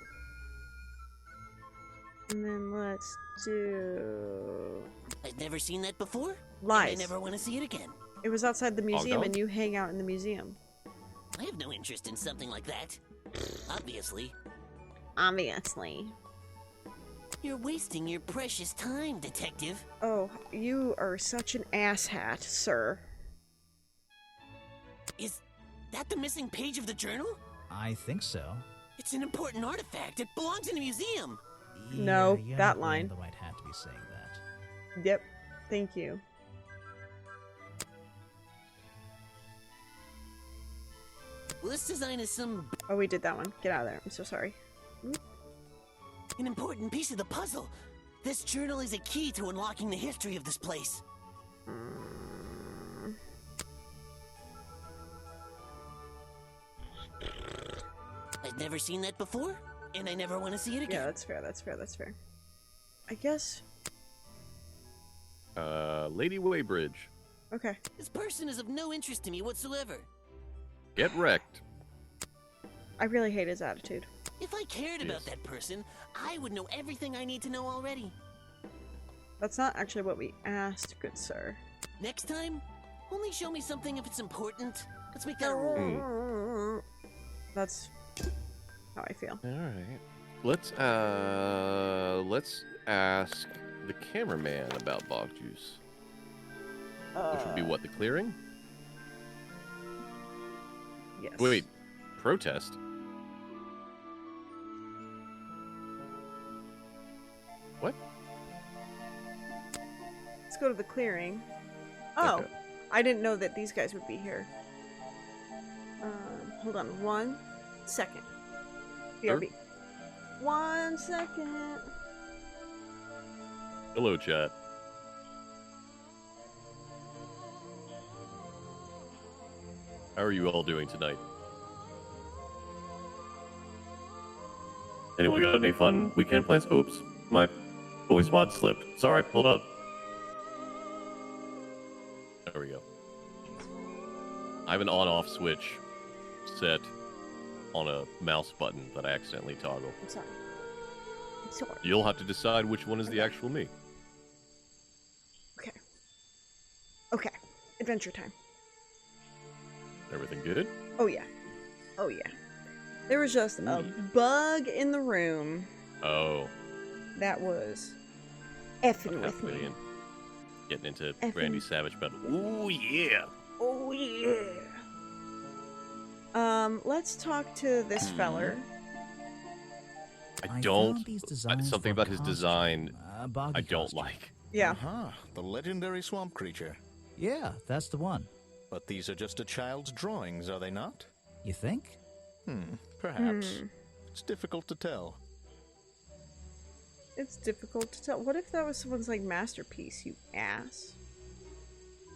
And then let's do... I've never seen that before. Lies. And I never want to see it again. It was outside the museum dog? and you hang out in the museum. I have no interest in something like that. Obviously. Obviously. You're wasting your precious time, Detective. Oh, you are such an asshat, sir. Is that the missing page of the journal? I think so. It's an important artifact. It belongs in a museum. No, you're that not wearing line. the right hat to be saying that. Yep. Thank you. Well, this design is some... Oh, we did that one. Get out of there. I'm so sorry. An important piece of the puzzle. This journal is a key to unlocking the history of this place. I've never seen that before, and I never want to see it again. Yeah, that's fair. That's fair. That's fair. I guess. Lady Waybridge. Okay. This person is of no interest to me whatsoever. Get wrecked. I really hate his attitude. If I cared about that person, I would know everything I need to know already. That's not actually what we asked, good sir. Next time, only show me something if it's important. Let's make that a rule. That's how I feel. All right. Let's ask the cameraman about bog juice. Which would be what, the clearing? Yes. Wait, protest? What? Let's go to the clearing. Oh, Okay. I didn't know that these guys would be here. Hold on 1 second. BRB. 1 second. Hello, chat. How are you all doing tonight? Anyone got any fun weekend plans? Oops, my voice mod slipped. Sorry, hold up. There we go. I have an on-off switch set on a mouse button that I accidentally toggle. I'm sorry. I'm sorry. You'll have to decide which one is the actual me. Okay. Okay. Adventure time. Everything good? Oh yeah. Oh yeah. There was just a bug in the room. Oh. That was effing with me. Getting into Randy Savage, but ooh yeah. Oh yeah. Let's talk to this feller. I don't. Something about his design I don't like. Yeah. The legendary swamp creature. Yeah, that's the one. But these are just a child's drawings, are they not? You think? Perhaps. It's difficult to tell. It's difficult to tell. What if that was someone's like masterpiece, you ass?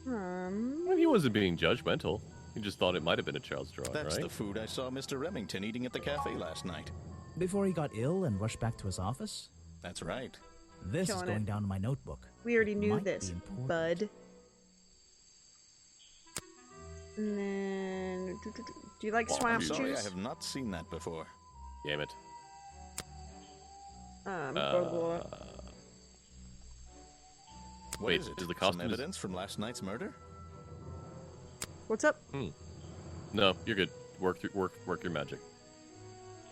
Well, he wasn't being judgmental. He just thought it might have been a child's drawing, That's right? the food I saw Mr. Remington eating at the cafe last night. Before he got ill and rushed back to his office? That's right. This Killing is going it. down in my notebook. We already knew Might this, be important. bud. And then, do you like swamp I'm sorry, juice? I have not seen that before. Damn it. What Wait, is it? is the Some costume evidence from last night's murder? What's up? No, you're good. Work your magic.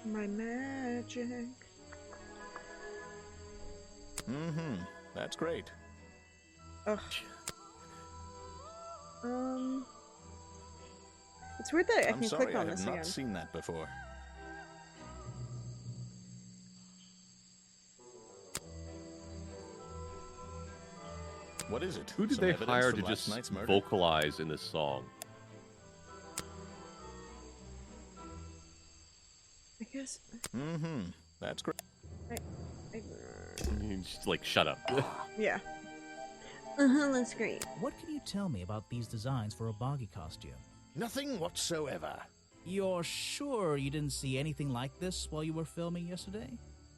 My magic. That's great. Ugh. It's weird that I I'm can sorry, click on I this have not again. seen that before. What is it? Who did Some they evidence hire from to last just night's murder? vocalize in this song? I guess. That's great. Just like, shut up. Yeah. That's great. What can you tell me about these designs for a boggy costume? Nothing whatsoever. You're sure you didn't see anything like this while you were filming yesterday?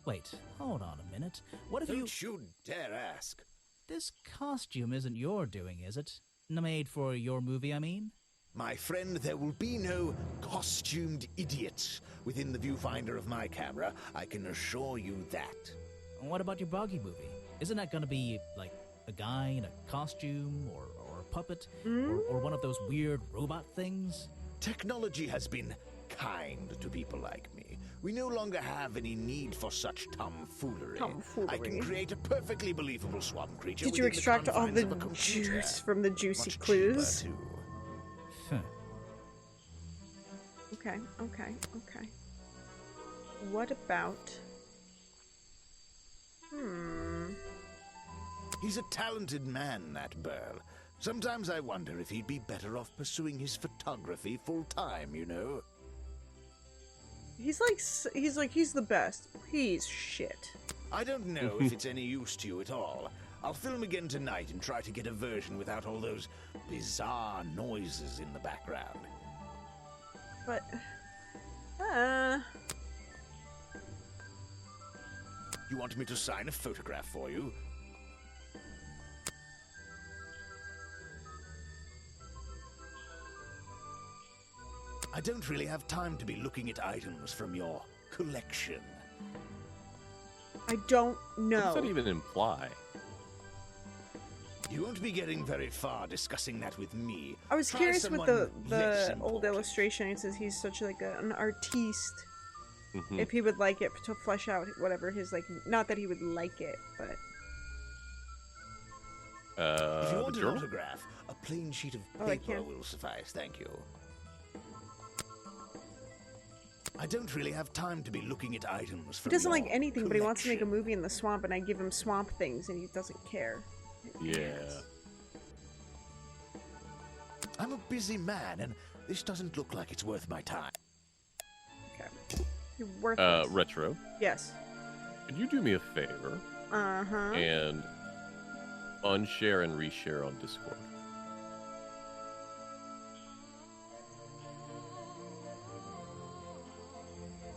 Wait, hold on a minute. What if Don't you dare ask. This costume isn't your doing, is it? Made for your movie, I mean? My friend, there will be no costumed idiots within the viewfinder of my camera. I can assure you that. What about your boggy movie? Isn't that gonna be, like, a guy in a costume, or a puppet, or one of those weird robot things? Technology has been kind to people like me. We no longer have any need for such tomfoolery. I can create a perfectly believable swamp creature. Did you within extract all confines the of a computer. juice from the juicy Much clues? cheaper, too. Okay. What about... He's a talented man, that Burl. Sometimes I wonder if he'd be better off pursuing his photography full-time, you know? He's the best. He's shit. I don't know if it's any use to you at all. I'll film again tonight and try to get a version without all those bizarre noises in the background. But... You want me to sign a photograph for you? I don't really have time to be looking at items from your collection. I don't know. What does that even imply? You won't be getting very far discussing that with me. I was Try curious with someone the less old illustration. It says he's such like an artiste. If he would like it to flesh out whatever his like, not that he would like it, but if you want the an journal? autograph, a plain sheet of I paper can. will suffice, thank you. I don't really have time to be looking at items he from doesn't like your anything. But he wants to make a collection. movie in the swamp, and I give him swamp things, and he doesn't care. Yeah. I'm a busy man, and this doesn't look like it's worth my time. Okay, you're worthless. Retro. Yes. Could you do me a favor? And unshare and reshare on Discord.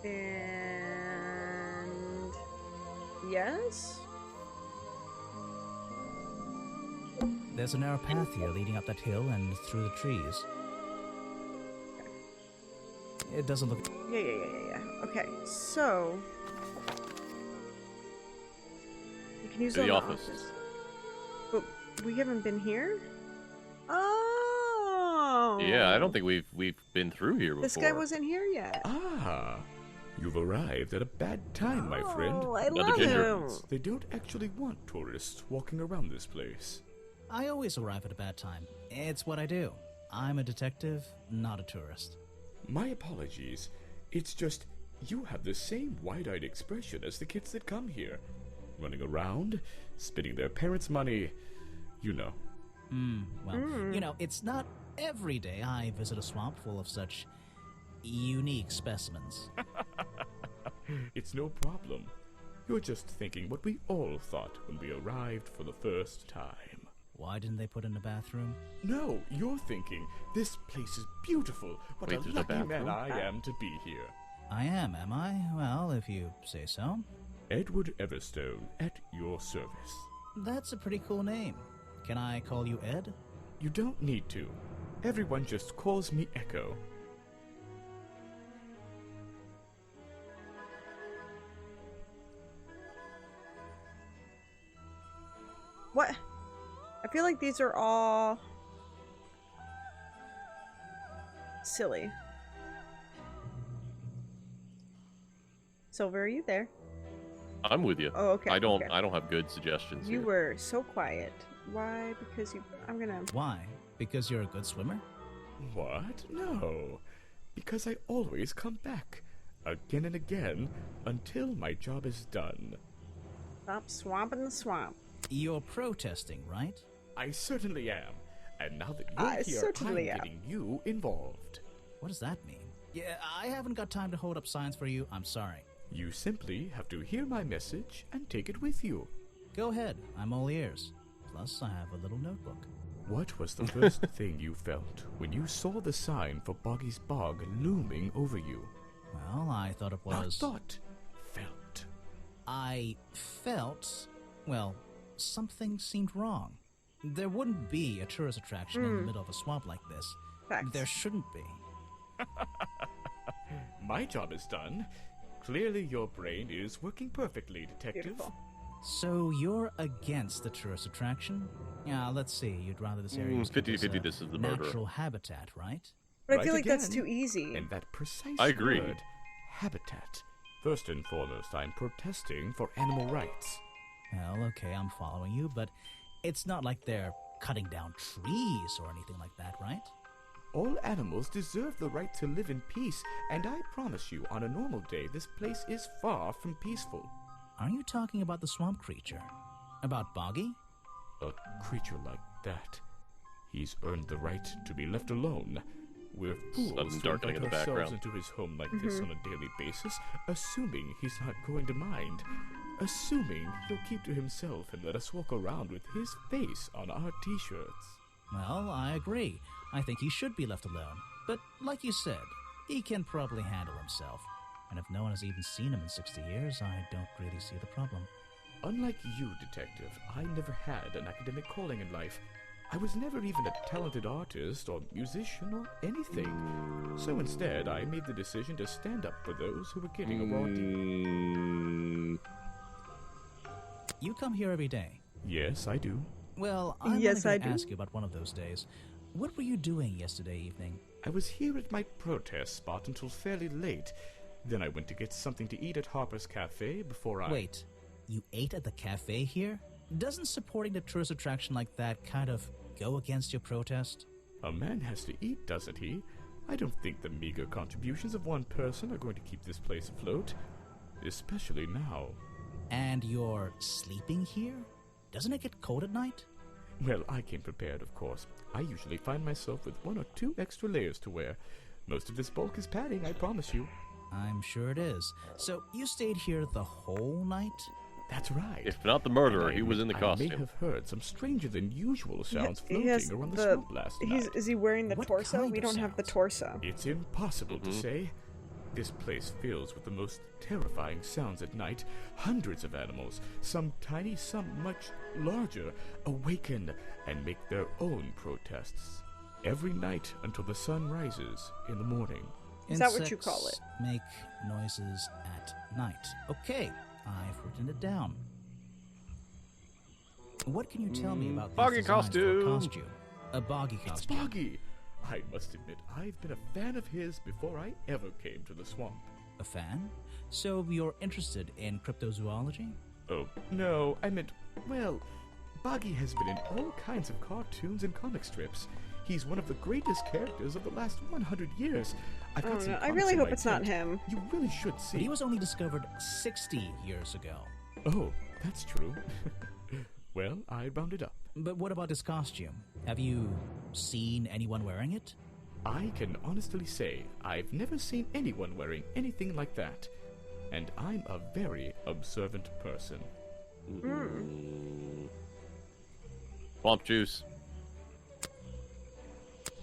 And yes. There's a narrow path here leading up that hill and through the trees. It doesn't look... Yeah. Okay, so... You can use it To in the office. But we haven't been here? Oh! Yeah, I don't think we've been through here before. This guy wasn't here yet. Ah, you've arrived at a bad time, my friend. Oh, I love him. They don't actually want tourists walking around this place. I always arrive at a bad time. It's what I do. I'm a detective, not a tourist. My apologies. It's just, you have the same wide-eyed expression as the kids that come here. Running around, spending their parents' money, you know. You know, it's not every day I visit a swamp full of such unique specimens. It's no problem. You're just thinking what we all thought when we arrived for the first time. Why didn't they put in a bathroom? No, you're thinking, this place is beautiful. What Wait, a there's a lucky man bathroom? I am to be here. I am I? Well, if you say so. Edward Everstone, at your service. That's a pretty cool name. Can I call you Ed? You don't need to. Everyone just calls me Echo. What? I feel like these are all... silly. Silver, are you there? I'm with you. Oh, okay. I don't okay. have good suggestions You here. were so quiet. Why? Because you... I'm gonna... Why? Because you're a good swimmer? What? No. Because I always come back. Again and again, until my job is done. Stop swamping the swamp. You're protesting, right? I certainly am. And now that you're here, I'm getting you involved. What does that mean? Yeah, I haven't got time to hold up signs for you. I'm sorry. You simply have to hear my message and take it with you. Go ahead. I'm all ears. Plus, I have a little notebook. What was the first thing you felt when you saw the sign for Boggy's Bog looming over you? Well, I thought it was... Not thought. Felt. I felt... Well, something seemed wrong. There wouldn't be a tourist attraction in the middle of a swamp like this. Facts. There shouldn't be. My job is done. Clearly your brain is working perfectly, Detective. Beautiful. So you're against the tourist attraction? Yeah, let's see. You'd rather this area was 50-50, this is the murderer. natural habitat, right? But I feel like that's too easy. And that precise I agree. word, habitat. First and foremost, I'm protesting for animal rights. Well, okay, I'm following you, but it's not like they're cutting down trees or anything like that, right? All animals deserve the right to live in peace, and I promise you, on a normal day, this place is far from peaceful. Are you talking about the swamp creature? About Boggy? A creature like that. He's earned the right to be left alone. We're fools Sudden to darkening in invite the ourselves background. into his home like this on a daily basis, assuming he's not going to mind. Assuming he'll keep to himself and let us walk around with his face on our t-shirts. Well, I agree. I think he should be left alone. But like you said, he can probably handle himself. And if no one has even seen him in 60 years, I don't really see the problem. Unlike you, Detective, I never had an academic calling in life. I was never even a talented artist or musician or anything. So instead, I made the decision to stand up for those who were getting a raw deal. You come here every day. Yes, I do. Well, I'm Yes, going I to do. ask you about one of those days. What were you doing yesterday evening? I was here at my protest spot until fairly late. Then I went to get something to eat at Harper's Cafe before I... Wait, you ate at the cafe here? Doesn't supporting the tourist attraction like that kind of go against your protest? A man has to eat, doesn't he? I don't think the meager contributions of one person are going to keep this place afloat. Especially now. And you're sleeping here? Doesn't it get cold at night? Well, I came prepared, of course. I usually find myself with 1 or 2 extra layers to wear. Most of this bulk is padding, I promise you. I'm sure it is. So you stayed here the whole night? That's right. If not the murderer, he was in the I costume. may have heard some stranger than usual sounds He floating has around the swamp last night. Is he wearing the What torso? kind We of don't have the sounds? torso. It's impossible to say. This place fills with the most terrifying sounds at night. Hundreds of animals, some tiny, some much larger, awaken and make their own protests. Every night until the sun rises in the morning. Is that what you call it? Make noises at night. Okay, I've written it down. What can you tell me about Boggy these designs for a costume. costume? A boggy It's costume. Boggy! I must admit, I've been a fan of his before I ever came to the swamp. A fan? So you're interested in cryptozoology? Oh, no, I meant, well, Boggy has been in all kinds of cartoons and comic strips. He's one of the greatest characters of the last 100 years. I've got some I comics really in hope my it's not tent. him. You really should see. But he was only discovered 60 years ago. Oh, that's true. Well, I rounded up. But what about his costume? Have you seen anyone wearing it? I can honestly say I've never seen anyone wearing anything like that. And I'm a very observant person. Swamp juice.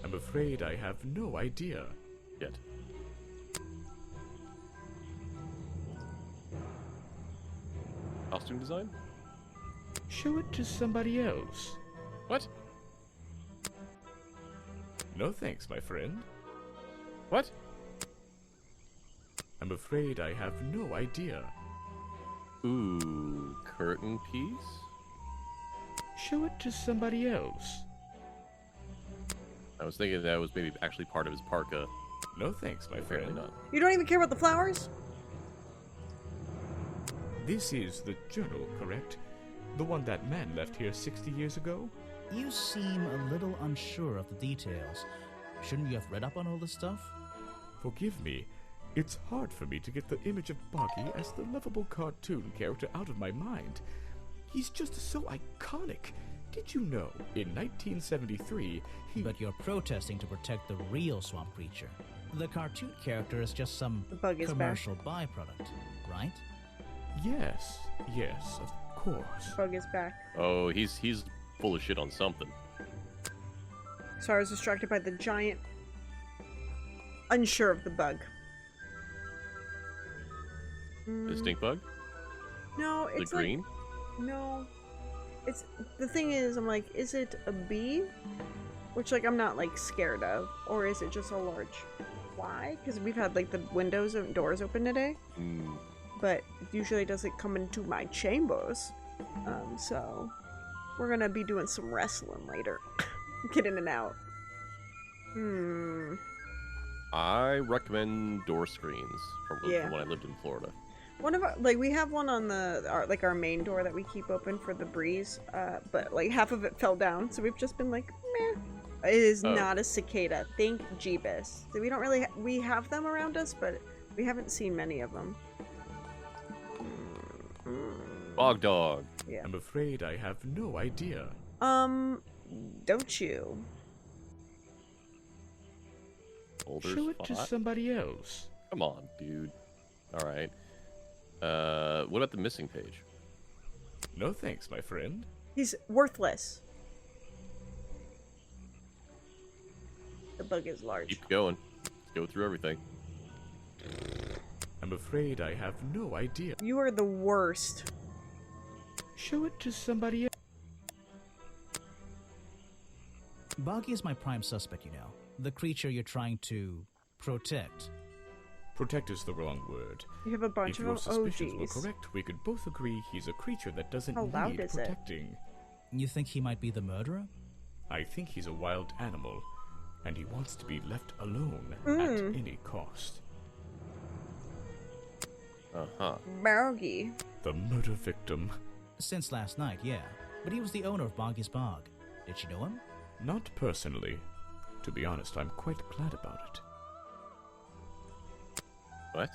I'm afraid I have no idea. Yet. Costume design? Show it to somebody else. What? No thanks, my friend. What? I'm afraid I have no idea. Ooh, curtain piece? Show it to somebody else. I was thinking that was maybe actually part of his parka. No thanks, my Apparently friend. not. You don't even care about the flowers? This is the journal, correct? The one that man left here 60 years ago? You seem a little unsure of the details. Shouldn't you have read up on all this stuff? Forgive me. It's hard for me to get the image of Boggy as the lovable cartoon character out of my mind. He's just so iconic. Did you know, in 1973, he... But you're protesting to protect the real swamp creature. The cartoon character is just some commercial byproduct, right? Yes, of course. Bug is back. Oh, he's full of shit on something. So I was distracted by the giant. Unsure of the bug. The stink bug? No, it's the green? Like, no. It's the thing is, I'm like, is it a bee? Which like I'm not like scared of, or is it just a large fly? Because we've had like the windows and doors open today. But usually it doesn't come into my chambers. So we're gonna be doing some wrestling later. Get in and out. I recommend door screens from when I lived in Florida. One of our, like, we have one on our main door that we keep open for the breeze, but like half of it fell down, so we've just been like, meh. It is not a cicada. Thank Jeebus. So we don't really we have them around us, but we haven't seen many of them. Bog dog. Yeah. I'm afraid I have no idea. Don't you? Show it to somebody else. Come on, dude. All right. What about the missing page? No thanks, my friend. He's worthless. The bug is large. Keep going. Let's go through everything. I'm afraid I have no idea. You are the worst. Show it to somebody else. Boggy is my prime suspect, you know. The creature you're trying to protect. Protect is the wrong word. You have a bunch if of your them. suspicions Oh, were geez. correct, we could both agree he's a creature that doesn't How loud need is it? protecting. You think he might be the murderer? I think he's a wild animal, and he wants to be left alone Hmm. at any cost. Boggy. The murder victim. Since last night, yeah. But he was the owner of Boggy's Bog. Did you know him? Not personally. To be honest, I'm quite glad about it. What?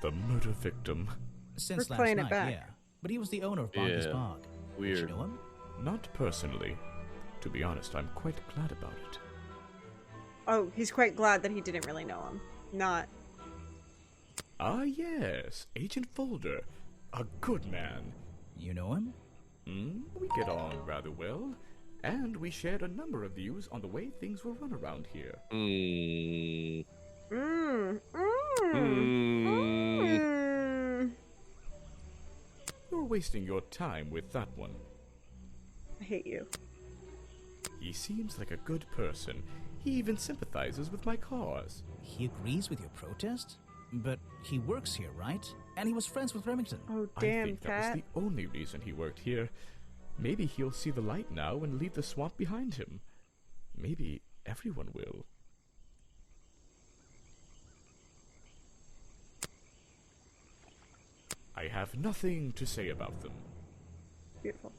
The murder victim. Since We're last playing it night, back. yeah. But he was the owner of Boggy's Yeah. Bog. Weird. Did you know him? Not personally. To be honest, I'm quite glad about it. Oh, he's quite glad that he didn't really know him. Not. Ah, yes. Agent Folder. A good man. You know him? We get on rather well. And we shared a number of views on the way things were run around here. You're wasting your time with that one. I hate you. He seems like a good person. He even sympathizes with my cause. He agrees with your protest? But he works here, right? And he was friends with Remington. Oh, I damn, think that Cat. was the only reason he worked here. Maybe he'll see the light now and leave the swamp behind him. Maybe everyone will. I have nothing to say about them. Beautiful.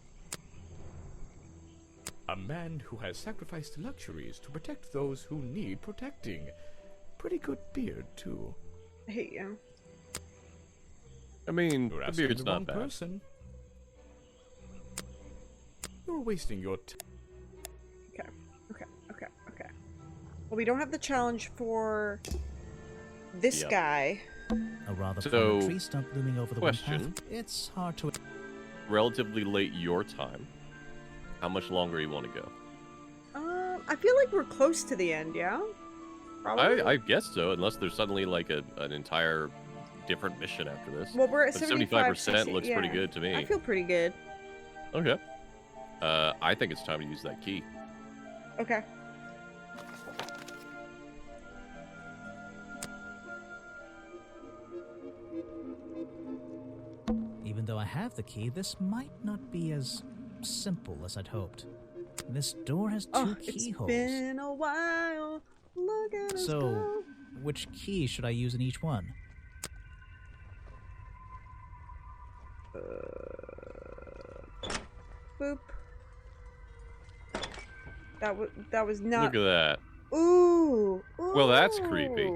A man who has sacrificed luxuries to protect those who need protecting. Pretty good beard, too. I hate you. I mean, You're the asking beard's the wrong not bad. person. You're wasting your time. Okay. Well, we don't have the challenge for this guy. A rather So, prominent tree stump looming over the wind question. path. It's hard to... Relatively late your time. How much longer you want to go? I feel like we're close to the end, yeah? Probably? I guess so, unless there's suddenly like an entire different mission after this. Well, we're at But 75%. 75% looks pretty good to me. I feel pretty good. Okay. I think it's time to use that key. Okay. Even though I have the key, this might not be as simple as I'd hoped. This door has two keyholes. It's been a while. Look at us So, go. which key should I use in each one? Boop. That was not. Look at that. Ooh. Well, that's creepy.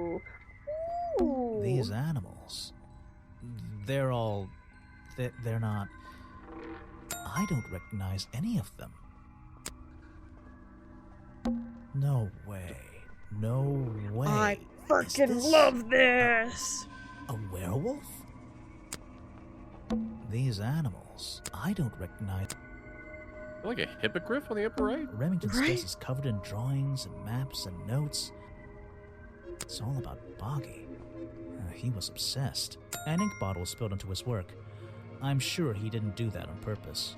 Ooh. These animals. They're all... They're not... I don't recognize any of them. No way. No way. I freaking love this. A werewolf? These animals. I don't recognize... Like a hippogriff on the upper right? Remington's desk is covered in drawings and maps and notes. It's all about Boggy. He was obsessed. An ink bottle was spilled onto his work. I'm sure he didn't do that on purpose.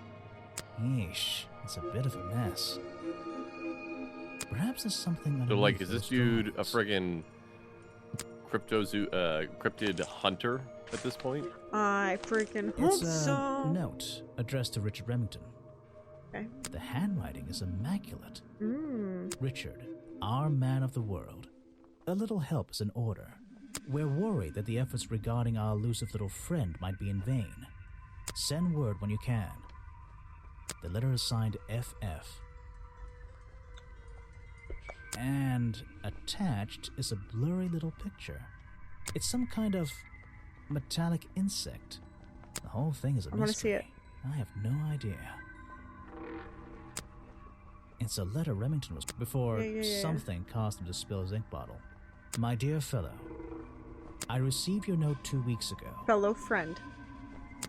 Yeesh, it's a bit of a mess. Perhaps there's something underneath So, like, is this those dude a drawings. friggin' cryptid hunter at this point? I freaking hope It's a so. note addressed to Richard Remington. Okay. The handwriting is immaculate. Mm. Richard, our man of the world. A little help is in order. We're worried that the efforts regarding our elusive little friend might be in vain. Send word when you can. The letter is signed FF. And attached is a blurry little picture. It's some kind of metallic insect. The whole thing is a I want to see mystery. it. I have no idea. It's a letter Remington was before Yeah. something caused him to spill his ink bottle. My dear fellow, I received your note 2 weeks ago, Fellow friend.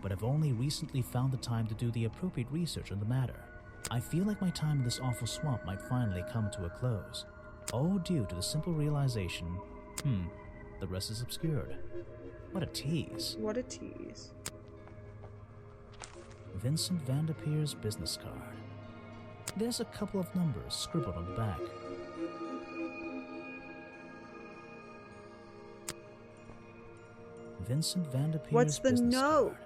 but have only recently found the time to do the appropriate research on the matter. I feel like my time in this awful swamp might finally come to a close. All due to the simple realization, the rest is obscured. What a tease. What a tease. Vincent Vanderpeer's business card. There's a couple of numbers scribbled on the back. Vincent Vanderpeer's What's the business note? card.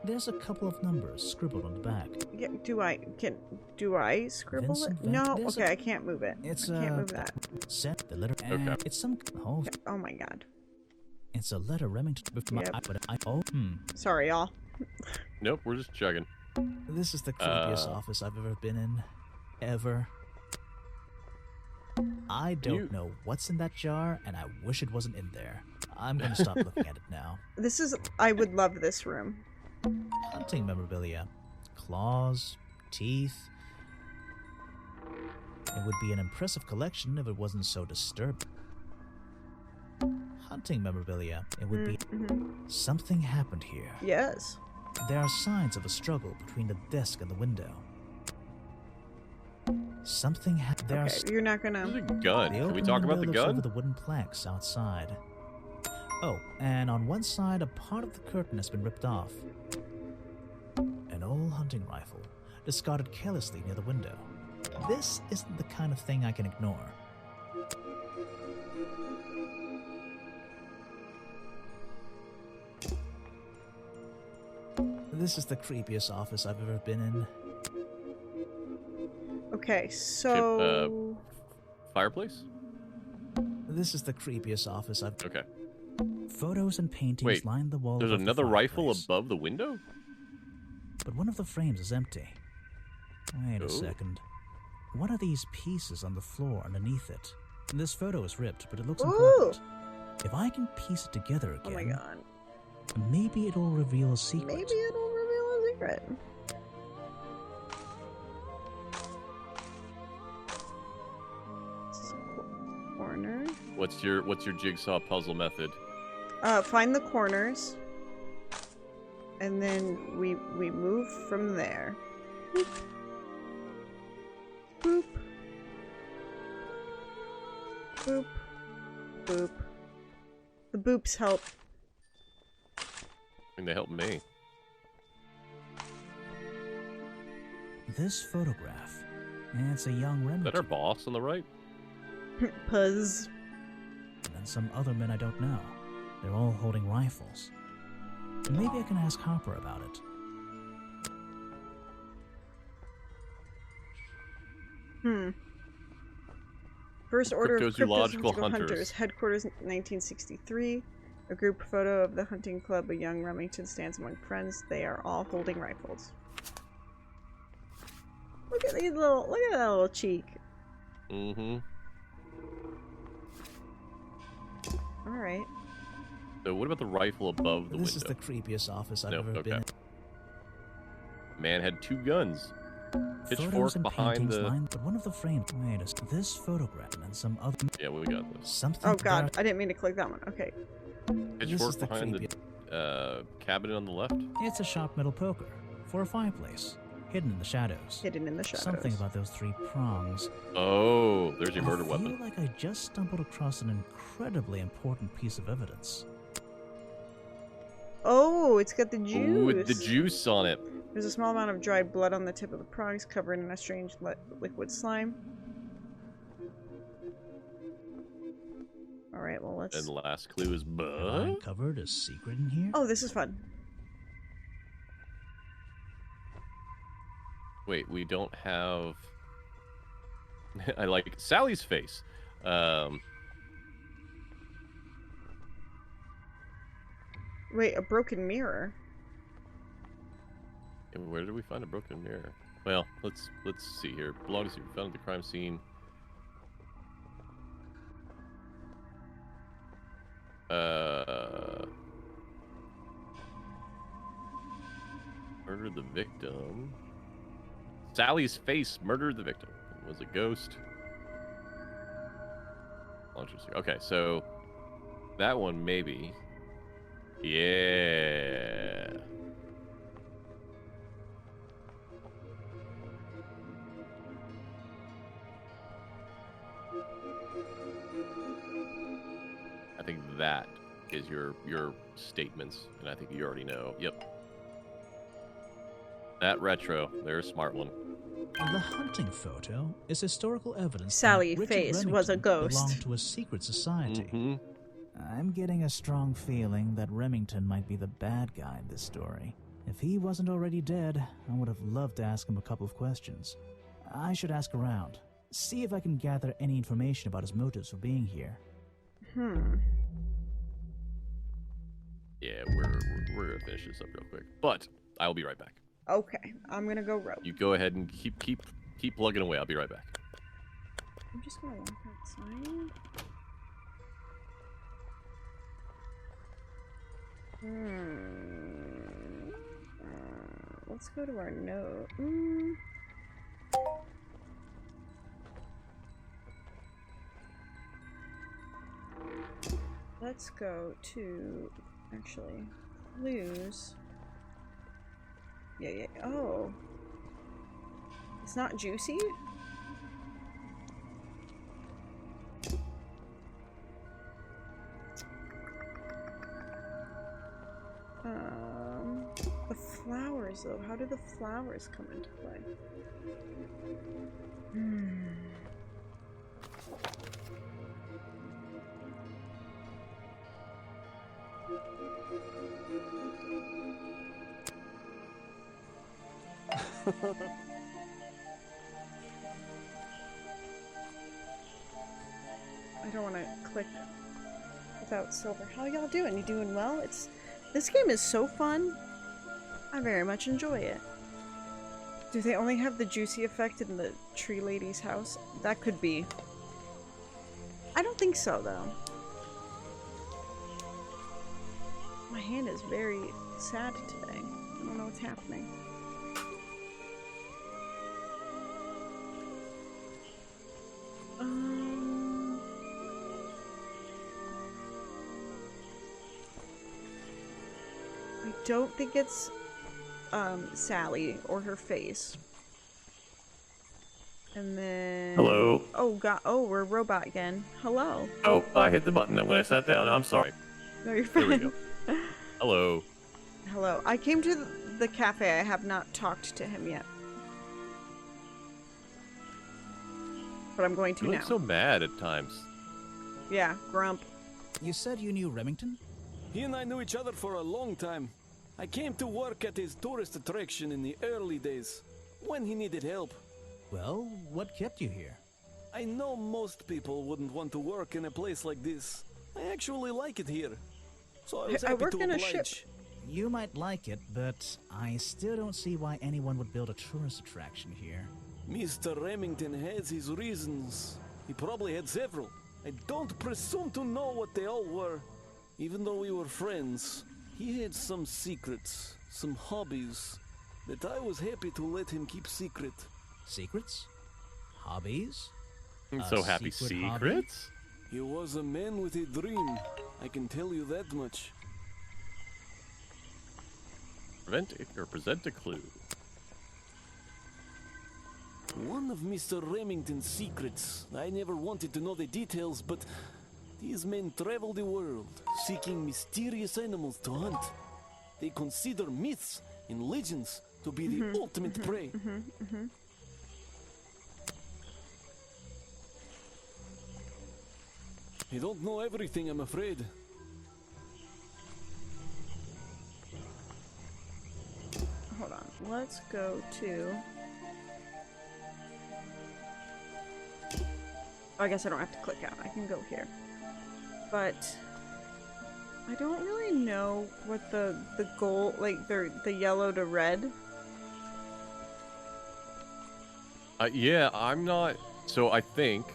There's a couple of numbers scribbled on the back. Yeah, do I scribble Vincent it? No. there's Okay, I can't move it. It's I can't move that. Sent the letter. And it's some. Oh, Oh my god. it's a letter Remington. Yep. Sorry, y'all. Nope, we're just checking. This is the creepiest office I've ever been in. Ever. I don't know what's in that jar, and I wish it wasn't in there. I'm gonna stop looking at it now. I would love this room. Hunting memorabilia. Claws, teeth. It would be an impressive collection if it wasn't so disturbing. Hunting memorabilia. It would be... Something happened here. Yes. There are signs of a struggle between the desk and the window. Something happened. Okay, you're not gonna... There's a gun. Can we talk about the gun? Over the wooden planks outside. Oh, and on one side, a part of the curtain has been ripped off. An old hunting rifle, discarded carelessly near the window. This isn't the kind of thing I can ignore. This is the creepiest office I've ever been in. Okay, so... Fireplace? This is the creepiest office I've... Okay. Photos and paintings Wait, line the wall. there's above another the rifle fireplace. above the window? But one of the frames is empty. Wait a second. What are these pieces on the floor underneath it? This photo is ripped, but it looks important. If I can piece it together again... Oh my god. Maybe it'll reveal a secret. Maybe it'll reveal a secret. Corner. What's your jigsaw puzzle method? Find the corners, and then we move from there. Boop. Boop. Boop. Boop. The boops help. I think they help me. This photograph. It's a young Remington. Is that our boss on the right? Puzz. And some other men I don't know. They're all holding rifles. Maybe I can ask Hopper about it. First Order of Cryptozoological Cryptozoological Hunters. Headquarters 1963. A group photo of the hunting club. A young Remington stands among friends. They are all holding rifles. Look at these little. Look at that little cheek. Mm-hmm. All right. So what about the rifle above the window? This is the creepiest office I've ever been in. Man had two guns. Photos Pitchfork and behind paintings the... line, but one of the frames. Wait a second. This photograph and some other. Yeah, we got this. Something. Oh god, I didn't mean to click that one. Okay. Pitchfork behind the cabinet on the left. It's a sharp metal poker for a fireplace, hidden in the shadows. Hidden in the shadows. Something about those three prongs. Oh, there's your murder weapon. I feel like I just stumbled across an incredibly important piece of evidence. Oh, it's got the juice. Ooh, with the juice on it. There's a small amount of dried blood on the tip of the prongs, covered in a strange liquid slime. Alright, well let's... And the last clue is Have I uncovered a secret in here? Oh, this is fun. Wait, we don't have... I like Sally's face. Wait, a broken mirror. Where did we find a broken mirror? Well, let's see here. Belongs to found at the crime scene. Murdered the victim. Sally's face murdered the victim. It was a ghost. Okay, so that one maybe. Yeah. I think that is your statements, and I think you already know. Yep. That retro, they're a smart one. The hunting photo is historical evidence. Sally that Face Richard was a Remington ghost. Belonged to a secret society. Mm-hmm. I'm getting a strong feeling that Remington might be the bad guy in this story. If he wasn't already dead, I would have loved to ask him a couple of questions. I should ask around, see if I can gather any information about his motives for being here. Yeah, we're gonna finish this up real quick, but I will be right back. Okay, I'm gonna go rope. You go ahead and keep plugging away. I'll be right back. I'm just gonna walk outside. Let's go to our note. Let's go to, actually, clues. Yeah. Oh. It's not juicy? The flowers, though. How do the flowers come into play? I don't want to click without silver. How y'all doing? You doing well? This game is so fun. I very much enjoy it. Do they only have the juicy effect in the tree lady's house? That could be. I don't think so, though. My hand is very sad today. I don't know what's happening. I don't think it's Sally or her face. And then Hello. Oh god, oh, we're a robot again. Hello. Oh, I hit the button when I sat down. I'm sorry. No, you're There we fine. go. Hello. Hello. I came to the cafe. I have not talked to him yet. But I'm going to You now. look so mad at times. Yeah, grump. You said you knew Remington? He and I knew each other for a long time. I came to work at his tourist attraction in the early days, when he needed help. Well, what kept you here? I know most people wouldn't want to work in a place like this. I actually like it here. So I was happy work to in a oblige. ship. You might like it, but I still don't see why anyone would build a tourist attraction here. Mr. Remington has his reasons. He probably had several. I don't presume to know what they all were. Even though we were friends, he had some secrets, some hobbies, that I was happy to let him keep secret. Secrets? Hobbies? I'm A so happy. secret hobby? Secrets? He was a man with a dream. I can tell you that much. Present a clue. One of Mr. Remington's secrets. I never wanted to know the details, but these men travel the world, seeking mysterious animals to hunt. They consider myths and legends to be the ultimate prey. I don't know everything, I'm afraid. Hold on. Let's go to... Oh, I guess I don't have to click out. I can go here. But I don't really know what the goal, like the yellow to red. Yeah, I'm not. So I think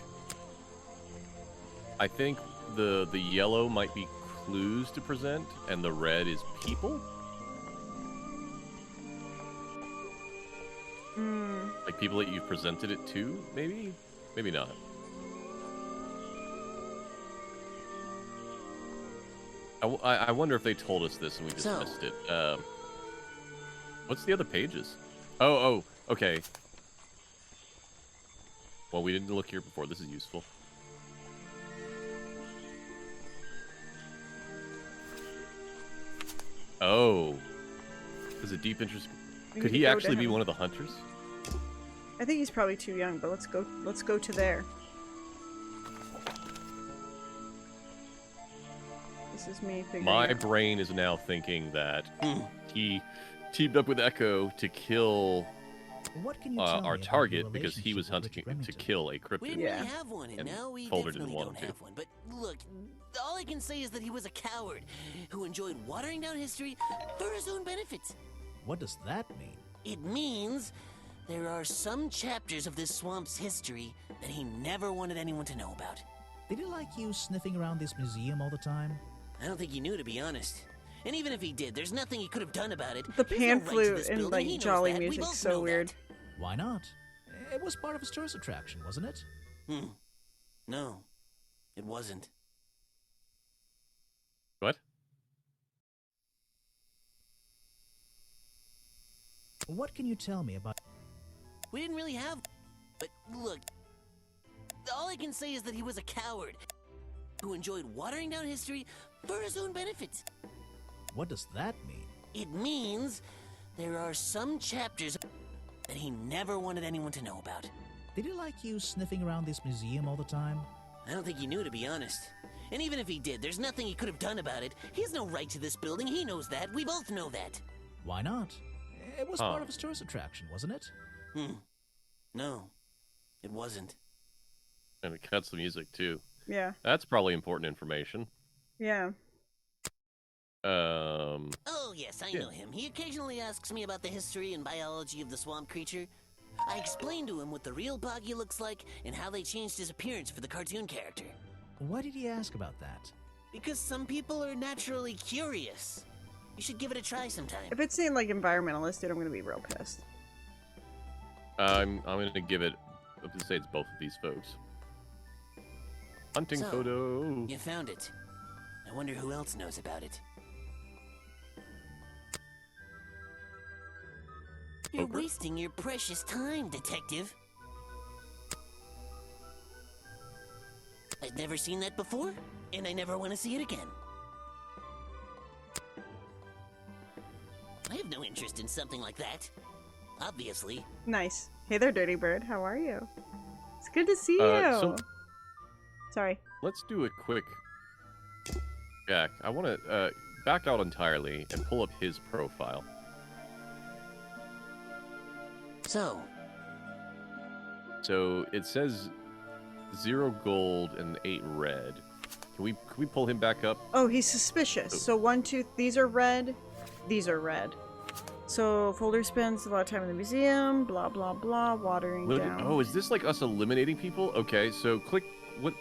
the yellow might be clues to present, and the red is people. Like people that you've presented it to, maybe, maybe not. I wonder if they told us this and we just missed it. What's the other pages? Oh, okay. Well, we didn't look here before. This is useful. Oh. There's a deep interest. Could he actually be one of the hunters? I think he's probably too young, but let's go to there. This is me figuring My out. brain is now thinking that he teamed up with Echo to kill What can you tell me our about your target because he relationship was with hunting Richard to Remington? kill a cryptid. We didn't really have one, and now we Folder definitely didn't want don't him to. have one. But look, all I can say is that he was a coward who enjoyed watering down history for his own benefit. What does that mean? It means there are some chapters of this swamp's history that he never wanted anyone to know about. Did he like you sniffing around this museum all the time? I don't think he knew, to be honest. And even if he did, there's nothing he could have done about it. The He's pan no right to flute this and building. like He knows jolly that. We music's both so know weird. Why not? It was part of his tourist attraction, wasn't it? No, it wasn't. What? What can you tell me about... We didn't really have... But look, all I can say is that he was a coward who enjoyed watering down history for his own benefit. What does that mean? It means there are some chapters that he never wanted anyone to know about. Did he like you sniffing around this museum all the time? I don't think he knew, to be honest. And even if he did, there's nothing he could have done about it. He has no right to this building. He knows that. We both know that. Why not? It was part of his tourist attraction, wasn't it? No, it wasn't. And it cuts the music, too. Yeah. That's probably important information. Yeah. Oh, yes, I know him. He occasionally asks me about the history and biology of the swamp creature. I explained to him what the real Boggy looks like and how they changed his appearance for the cartoon character. Why did he ask about that? Because some people are naturally curious. You should give it a try sometime. If it's saying like environmentalist, dude, I'm gonna be real pissed. I'm gonna give it. I'm gonna say it's both of these folks. Hunting So, photo. You found it. I wonder who else knows about it. You're wasting your precious time, detective. I've never seen that before, and I never want to see it again. I have no interest in something like that. Obviously. Nice. Hey there, Dirty Bird. How are you? It's good to see you. So Sorry. let's do a quick. Jack, I want to back out entirely and pull up his profile. So it says 0 gold and 8 red. Can we pull him back up? Oh, he's suspicious. So 1, 2, these are red. These are red. So Folder spends a lot of time in the museum. Blah blah blah. Watering down. Oh, is this like us eliminating people? Okay, so click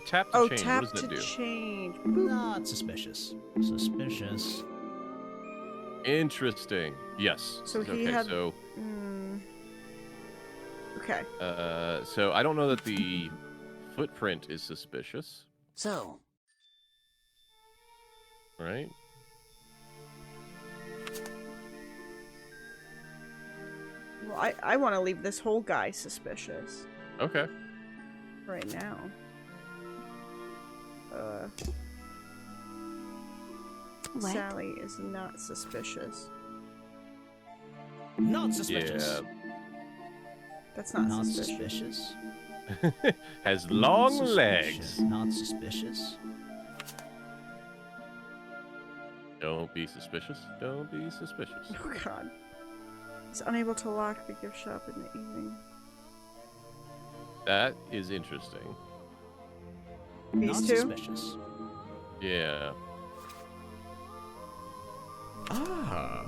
tap to change. Tap what does that do? change. Not suspicious. Suspicious. Interesting. Yes. So he okay, had. So. Okay. So I don't know that the footprint is suspicious. So. Right. Well, I want to leave this whole guy suspicious. Okay. Right now. What? Sally is not suspicious. Not suspicious. Yeah. That's not, Not suspicious. suspicious. Has long Not legs. suspicious. Not suspicious. Don't be suspicious. Don't be suspicious. Oh god. He's unable to lock the gift shop in the evening. That is interesting. These Not two? suspicious. Yeah. Ah.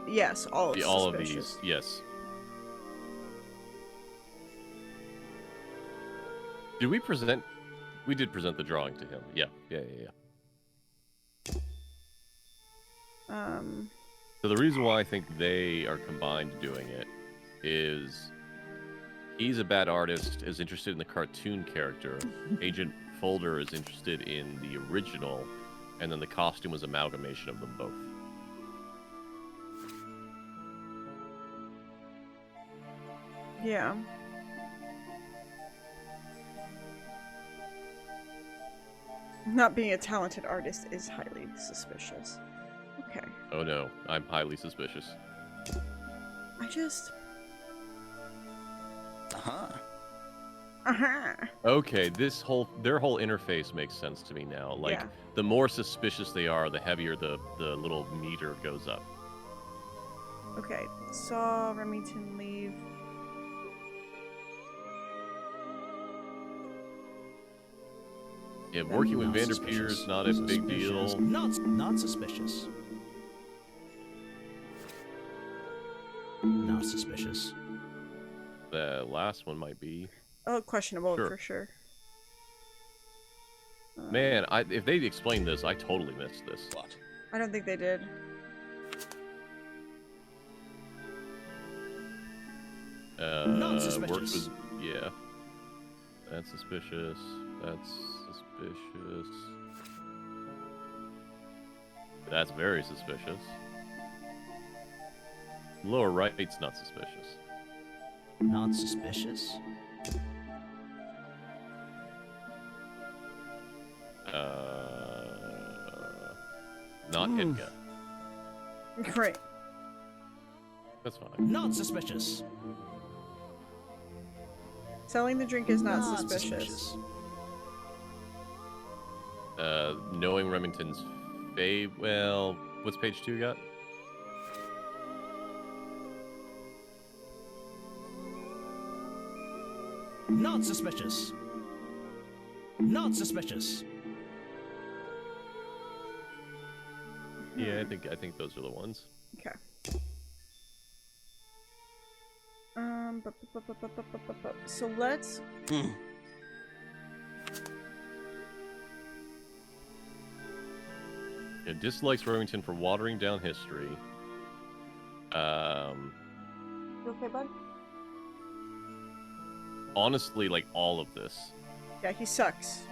Yes, all All suspicious. of these, yes. Did we present? We did present the drawing to him. Yeah. So the reason why I think they are combined doing it is he's a bad artist, is interested in the cartoon character. Agent Folder is interested in the original, and then the costume was amalgamation of them both. Yeah. Not being a talented artist is highly suspicious. Okay. Oh no, I'm highly suspicious. I just... Okay, their whole interface makes sense to me now. Like, Yeah. the more suspicious they are, the heavier the little meter goes up. Okay. Saw Remington leave. Yeah, working with Vanderpeer's not a big deal. Not suspicious. Not suspicious. The last one might be. Oh, questionable Sure. for sure. Man, if they'd explained this, I totally missed this. What? I don't think they did. Not suspicious. Works with, yeah. That's suspicious. That's suspicious. That's very suspicious. Lower right's not suspicious. Not suspicious. Not Edgar. Great. That's fine. Not suspicious. Selling the drink is not suspicious. Knowing Remington's well, what's page 2 got? Not suspicious. Not suspicious. Yeah, I think those are the ones. Okay. So let's. It dislikes Remington for watering down history. You okay, bud? Honestly, like all of this. Yeah, he sucks.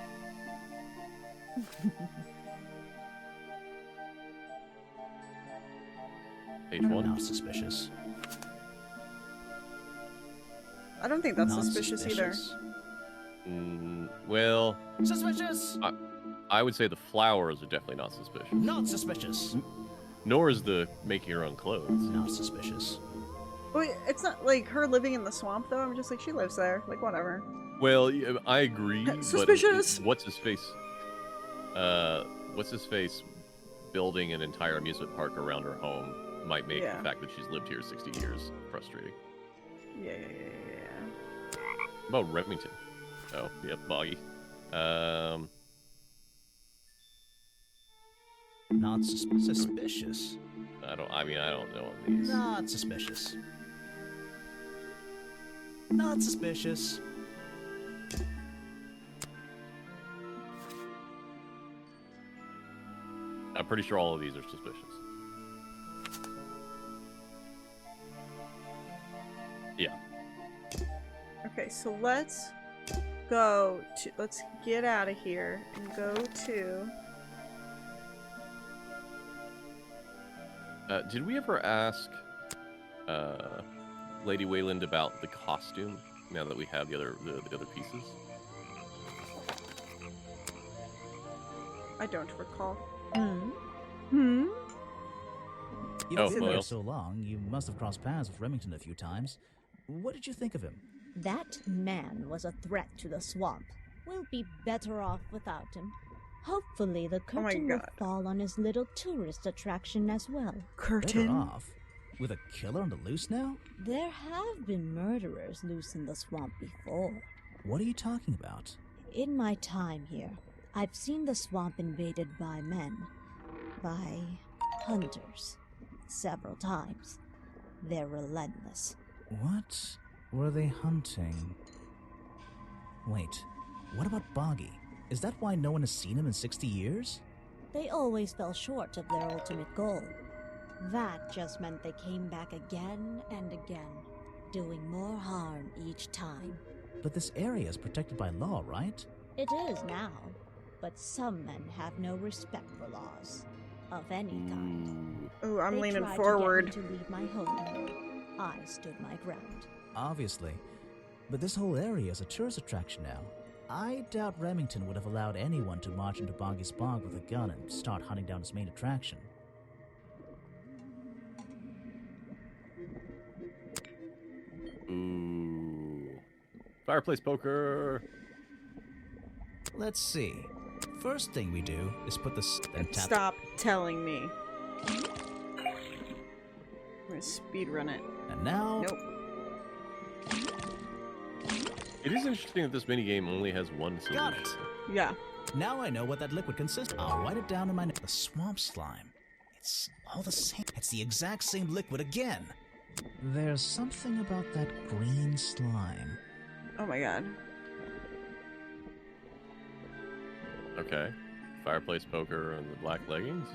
Page 1. Not suspicious. I don't think that's Not suspicious either. Well, Suspicious. I would say the flowers are definitely not suspicious. Not suspicious. Nor is the making her own clothes. Not suspicious. Wait, it's not like her living in the swamp though. I'm just like, she lives there. Like, whatever. Well, yeah, I agree. Suspicious. But what's his face? What's his face? Building an entire amusement park around her home might make the fact that she's lived here 60 years frustrating. Yeah. About Remington. Oh, yeah, Boggy. Not suspicious. I don't know on these. Not suspicious. Not suspicious. I'm pretty sure all of these are suspicious. Yeah. Okay, so let's go to. Let's get out of here and go to. Did we ever ask Lady Wayland about the costume? Now that we have the other pieces. I don't recall. You've Oh, been well. there so long, you must have crossed paths with Remington a few times. What did you think of him? That man was a threat to the swamp. We'll be better off without him. Hopefully the Oh my curtain will God. fall on his little tourist attraction as well. Curtain? Better off? With a killer on the loose now? There have been murderers loose in the swamp before. What are you talking about? In my time here, I've seen the swamp invaded by men. By hunters. Several times. They're relentless. What were they hunting? Wait, what about Boggy? Is that why no one has seen him in 60 years? They always fell short of their ultimate goal. That just meant they came back again and again, doing more harm each time. But this area is protected by law, right? It is now, but some men have no respect for laws, of any kind. Ooh, I'm They leaning tried forward. To get me to leave my home. I stood my ground. Obviously. But this whole area is a tourist attraction now. I doubt Remington would have allowed anyone to march into Boggy's bog with a gun and start hunting down his main attraction. Ooh. Fireplace poker. Let's see. First thing we do is put the and tap. Stop telling me. I'm gonna speed run it. And now. Nope. It is interesting that this minigame only has one solution. Got it. Yeah. Now I know what that liquid consists of. I'll write it down in my notes. The swamp slime. It's all the same. It's the exact same liquid again. There's something about that green slime. Oh my god. Okay. Fireplace poker and the black leggings.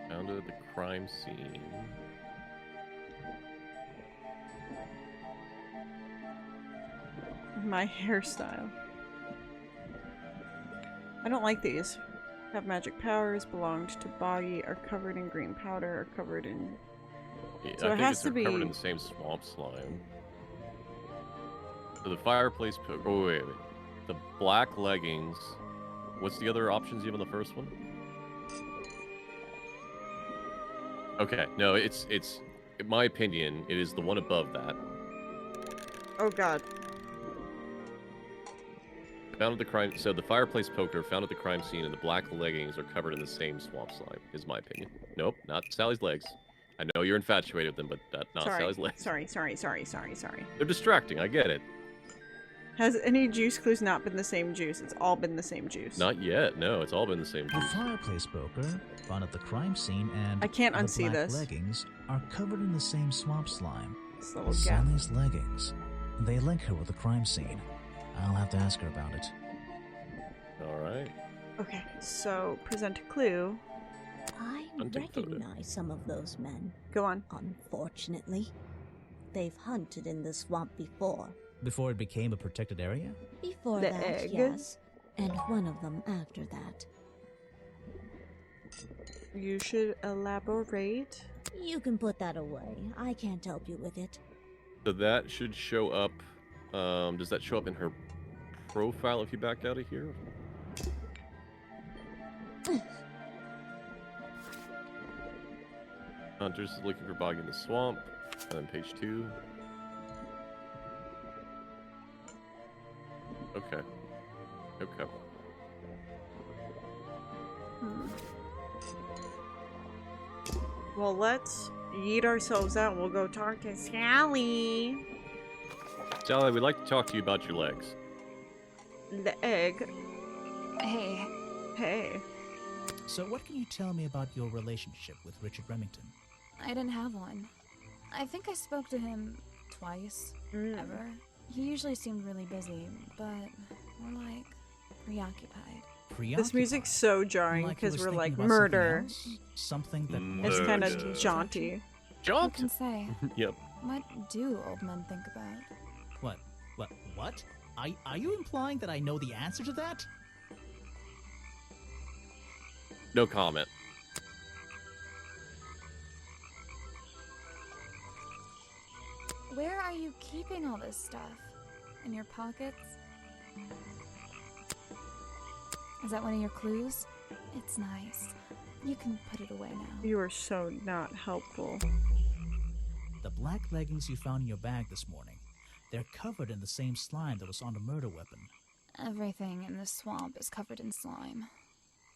Down to the crime scene. My hairstyle. I don't like these. Have magic powers, belonged to Boggy, are covered in green powder, are covered in... Yeah, So I it think has it's to be... covered in the same swamp slime. So the fireplace poker. Oh wait. the black leggings. What's the other options you have on the first one? Okay, no, it's in my opinion, it is the one above that. Oh god. Found at the crime. So the fireplace poker found at the crime scene and the black leggings are covered in the same swamp slime. Is my opinion. Nope, not Sally's legs. I know you're infatuated with them, but that's not Sally's legs. Sorry. They're distracting. I get it. Has any juice clues not been the same juice? It's all been the same juice. Not yet. No, it's all been the same The juice. fireplace poker found at the crime scene and I can't the unsee black this. leggings are covered in the same swamp slime. This little gap. Sally's leggings. They link her with the crime scene. I'll have to ask her about it. Alright. Okay, so present a clue. I Hunting recognize some of those men. Go on. Unfortunately, they've hunted in the swamp before. Before it became a protected area? Before The that, egg? yes. And one of them after that. You should elaborate. You can put that away. I can't help you with it. So that should show up. Does that show up in her profile if you back out of here? Hunters is looking for Boggy in the swamp. And then page 2. Okay. Okay. Well, let's yeet ourselves out. We'll go talk to Sally. Sally, we'd like to talk to you about your legs. The egg. Hey. Hey. So what can you tell me about your relationship with Richard Remington? I didn't have one. I think I spoke to him twice, ever. He usually seemed really busy, but more like preoccupied. This music's so jarring because we're like murder. Something that It's kind of jaunty. Who can say? Yep. What do old men think about? What? Are you implying that I know the answer to that? No comment. Where are you keeping all this stuff? In your pockets? Is that one of your clues? It's nice. You can put it away now. You are so not helpful. The black leggings you found in your bag this morning. They're covered in the same slime that was on the murder weapon. Everything in this swamp is covered in slime.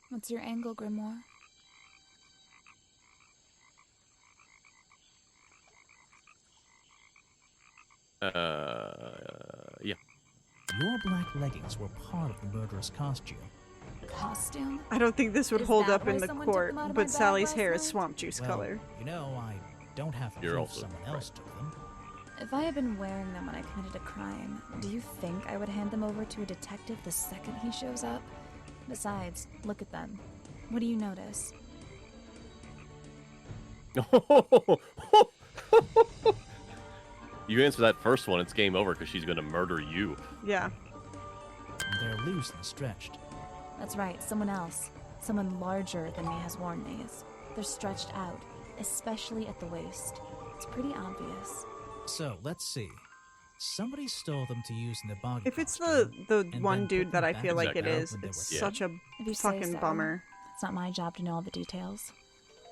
What's your angle, Grimoire? Yeah. Your black leggings were part of the murderer's costume. Costume? I don't think this would Is hold that up why in the someone took court, them out of my but bag Sally's last hair is night? swamp juice Well, color. you know, I don't have You're proof also someone else took them. If I had been wearing them when I committed a crime, do you think I would hand them over to a detective the second he shows up? Besides, look at them. What do you notice? You answer that first one, it's game over because she's going to murder you. Yeah. They're loose and stretched. That's right, someone else. Someone larger than me has worn these. They're stretched out, especially at the waist. It's pretty obvious. So, let's see. Somebody stole them to use in their boggy If it's costume, the and one then dude put that them I back feel in like the it bag is, when they it's were such a If you say fucking so. bummer. It's not my job to know all the details.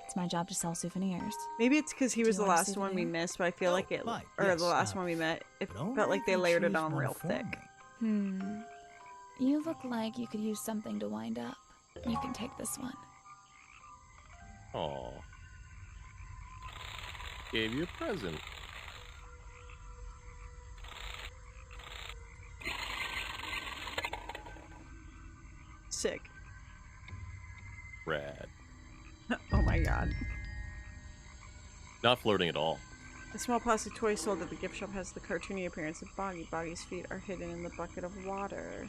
It's my job to sell souvenirs. Maybe it's because he Do was you the want a last one we souvenir? missed, but I feel like it, fine, or yes, the last one we met, it felt like they layered it on real thick. You look like you could use something to wind up. You can take this one. Aw. Gave you a present. Sick. Rad. Oh my god. Not flirting at all. The small plastic toy sold at the gift shop has the cartoony appearance of Boggy. Boggy's feet are hidden in the bucket of water.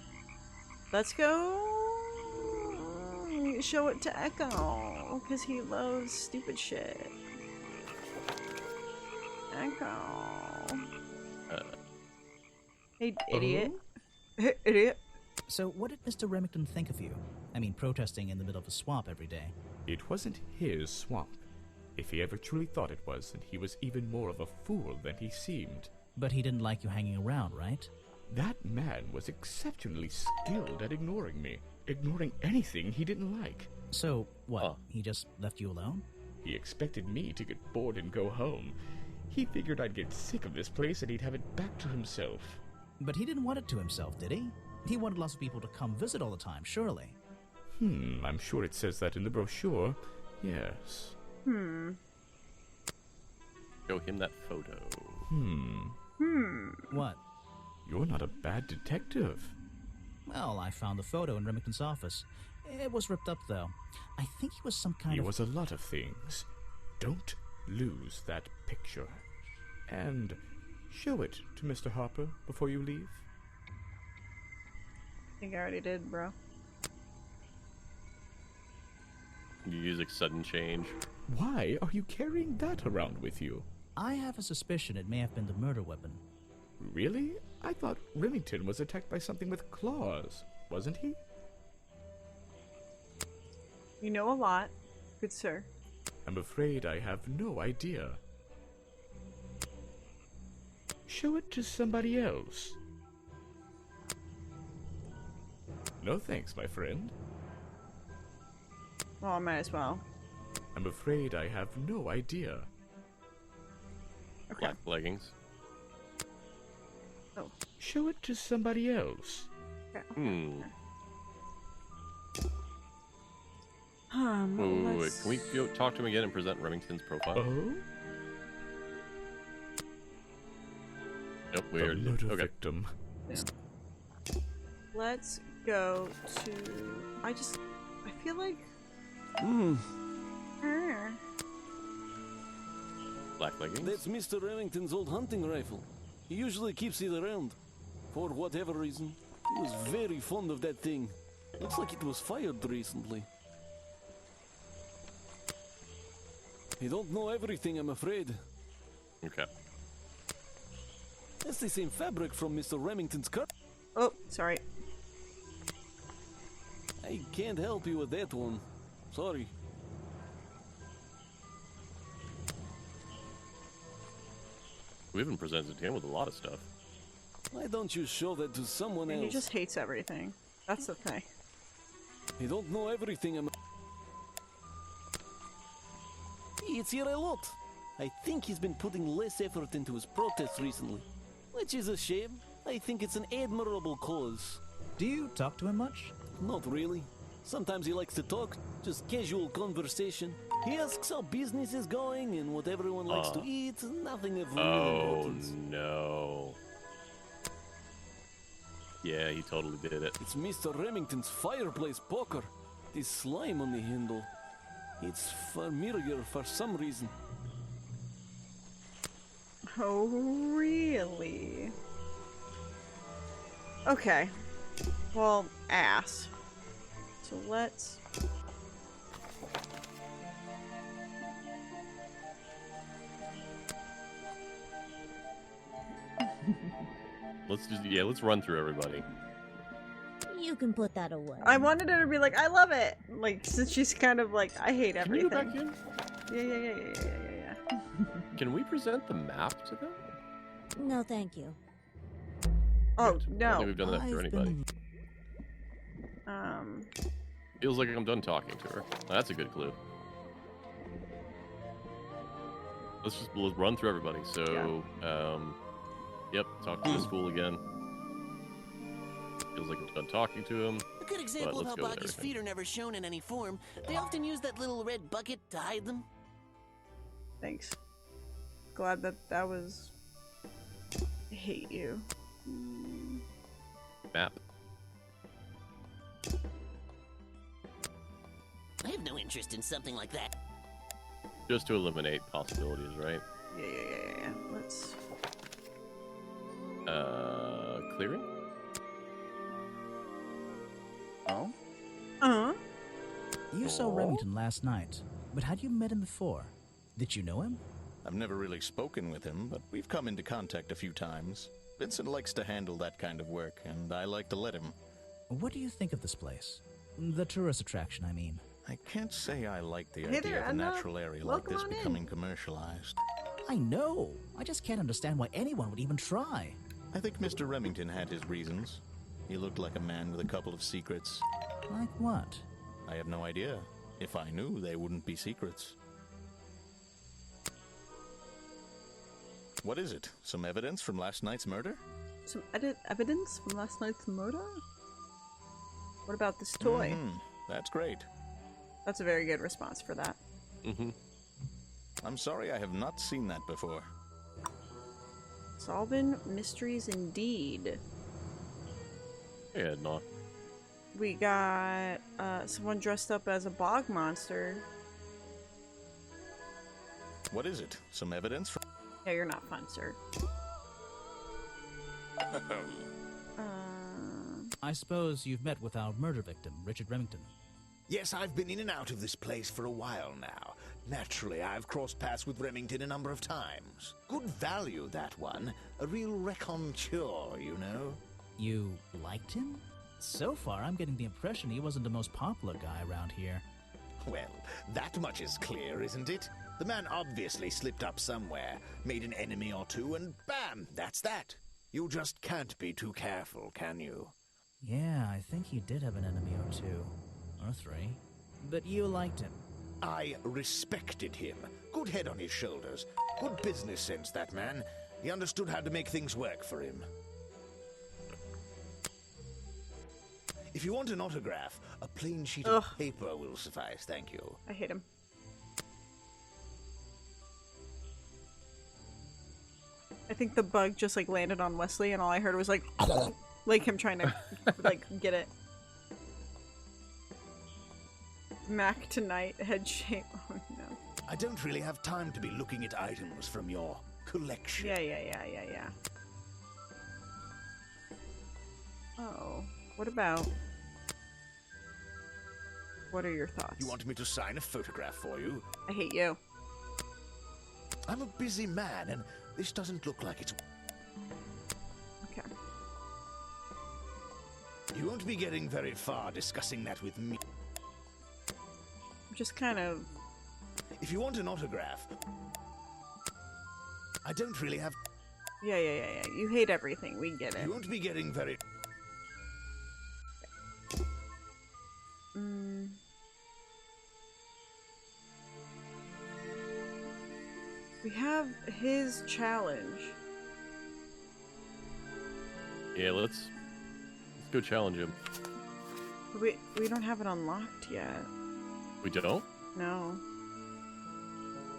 Let's go show it to Echo, because he loves stupid shit. Echo. Hey, idiot. Hey, idiot. So, what did Mr. Remington think of you? I mean, protesting in the middle of a swamp every day. It wasn't his swamp. If he ever truly thought it was, then he was even more of a fool than he seemed. But he didn't like you hanging around, right? That man was exceptionally skilled at ignoring me, ignoring anything he didn't like. So, what, he just left you alone? He expected me to get bored and go home. He figured I'd get sick of this place and he'd have it back to himself. But he didn't want it to himself, did he? He wanted lots of people to come visit all the time, surely. I'm sure it says that in the brochure. Yes. Show him that photo. What? You're not a bad detective. Well, I found the photo in Remington's office. It was ripped up, though. I think he was some kind of... He was a lot of things. Don't lose that picture. And show it to Mr. Harper before you leave. I think I already did, bro. Music sudden change. Why are you carrying that around with you? I have a suspicion it may have been the murder weapon. Really? I thought Remington was attacked by something with claws, wasn't he? You know a lot, good sir. I'm afraid I have no idea. Show it to somebody else. No thanks, my friend. Well, I might as well. I'm afraid I have no idea. Okay. Black leggings. Oh. Show it to somebody else. Okay. Wait. Can we go talk to him again and present Remington's profile? Oh? Nope, we already did. Okay. Victim. Yeah. Let's go to... I feel like... Black leggings? That's Mr. Remington's old hunting rifle. He usually keeps it around. For whatever reason. He was very fond of that thing. Looks like it was fired recently. You don't know everything, I'm afraid. Okay. That's the same fabric from Mr. Remington's cut. Oh, sorry. I can't help you with that one. Sorry. We haven't presented him with a lot of stuff. Why don't you show that to someone else? He just hates everything. That's the thing. You don't know everything, It's here a lot. I think he's been putting less effort into his protests recently. Which is a shame. I think it's an admirable cause. Do you talk to him much? Not really. Sometimes he likes to talk, just casual conversation. He asks how business is going and what everyone likes to eat, nothing of real importance. No. Yeah, he totally did it. It's Mr. Remington's fireplace poker. This slime on the handle. It's familiar for some reason. Oh, really? Okay. Well, ass. So let's... let's run through everybody. You can put that away. I wanted her to be like, I love it! Like, since she's kind of like, I hate everything. Can we go back in? Yeah. Can we present the map to them? No, thank you. Oh, I don't no. think we've done that for anybody. Feels like I'm done talking to her. That's a good clue. Let's run through everybody. So, yep, talk to the school again. Feels like I'm done talking to him. A good example of how Boggy's feet are never shown in any form. They often use that little red bucket to hide them. Thanks. Glad that was... I hate you. Map. I have no interest in something like that. Just to eliminate possibilities, right? Yeah. Let's... Clearing? Oh? You saw Remington last night, but had you met him before? Did you know him? I've never really spoken with him, but we've come into contact a few times. Vincent likes to handle that kind of work, and I like to let him. What do you think of this place? The tourist attraction, I mean. I can't say I like the Hey idea there, of a Anna. natural area like Welcome this on in. becoming commercialized. I know. I just can't understand why anyone would even try. I think Mr. Remington had his reasons. He looked like a man with a couple of secrets. Like what? I have no idea. If I knew, they wouldn't be secrets. What is it? Some evidence from last night's murder? Some evidence from last night's murder? What about this toy? Mm-hmm. That's great. That's a very good response for that. Mm-hmm. I'm sorry I have not seen that before. Solving mysteries indeed. Yeah, no. We got someone dressed up as a bog monster. What is it? Some evidence from... Yeah, you're not fun, sir. I suppose you've met with our murder victim, Richard Remington. Yes, I've been in and out of this place for a while now. Naturally, I've crossed paths with Remington a number of times. Good value, that one. A real raconteur, you know. You liked him? So far, I'm getting the impression he wasn't the most popular guy around here. Well, that much is clear, isn't it? The man obviously slipped up somewhere, made an enemy or two, and bam, that's that. You just can't be too careful, can you? Yeah, I think he did have an enemy or two. Or three. But you liked him. I respected him. Good head on his shoulders. Good business sense, that man. He understood how to make things work for him. If you want an autograph, a plain sheet of paper will suffice, thank you. I hate him. I think the bug just like landed on Wesley and all I heard was like like him trying to like get it. Mac tonight, head shape. Oh no. I don't really have time to be looking at items from your collection. Yeah. Oh, what about... What are your thoughts? You want me to sign a photograph for you? I hate you. I'm a busy man, and this doesn't look like it's... Okay. You won't be getting very far discussing that with me. Just kind of... If you want an autograph... I don't really have... Yeah. You hate everything. We get it. You won't be getting very... We have his challenge. Yeah, let's go challenge him. We don't have it unlocked yet. We don't? No.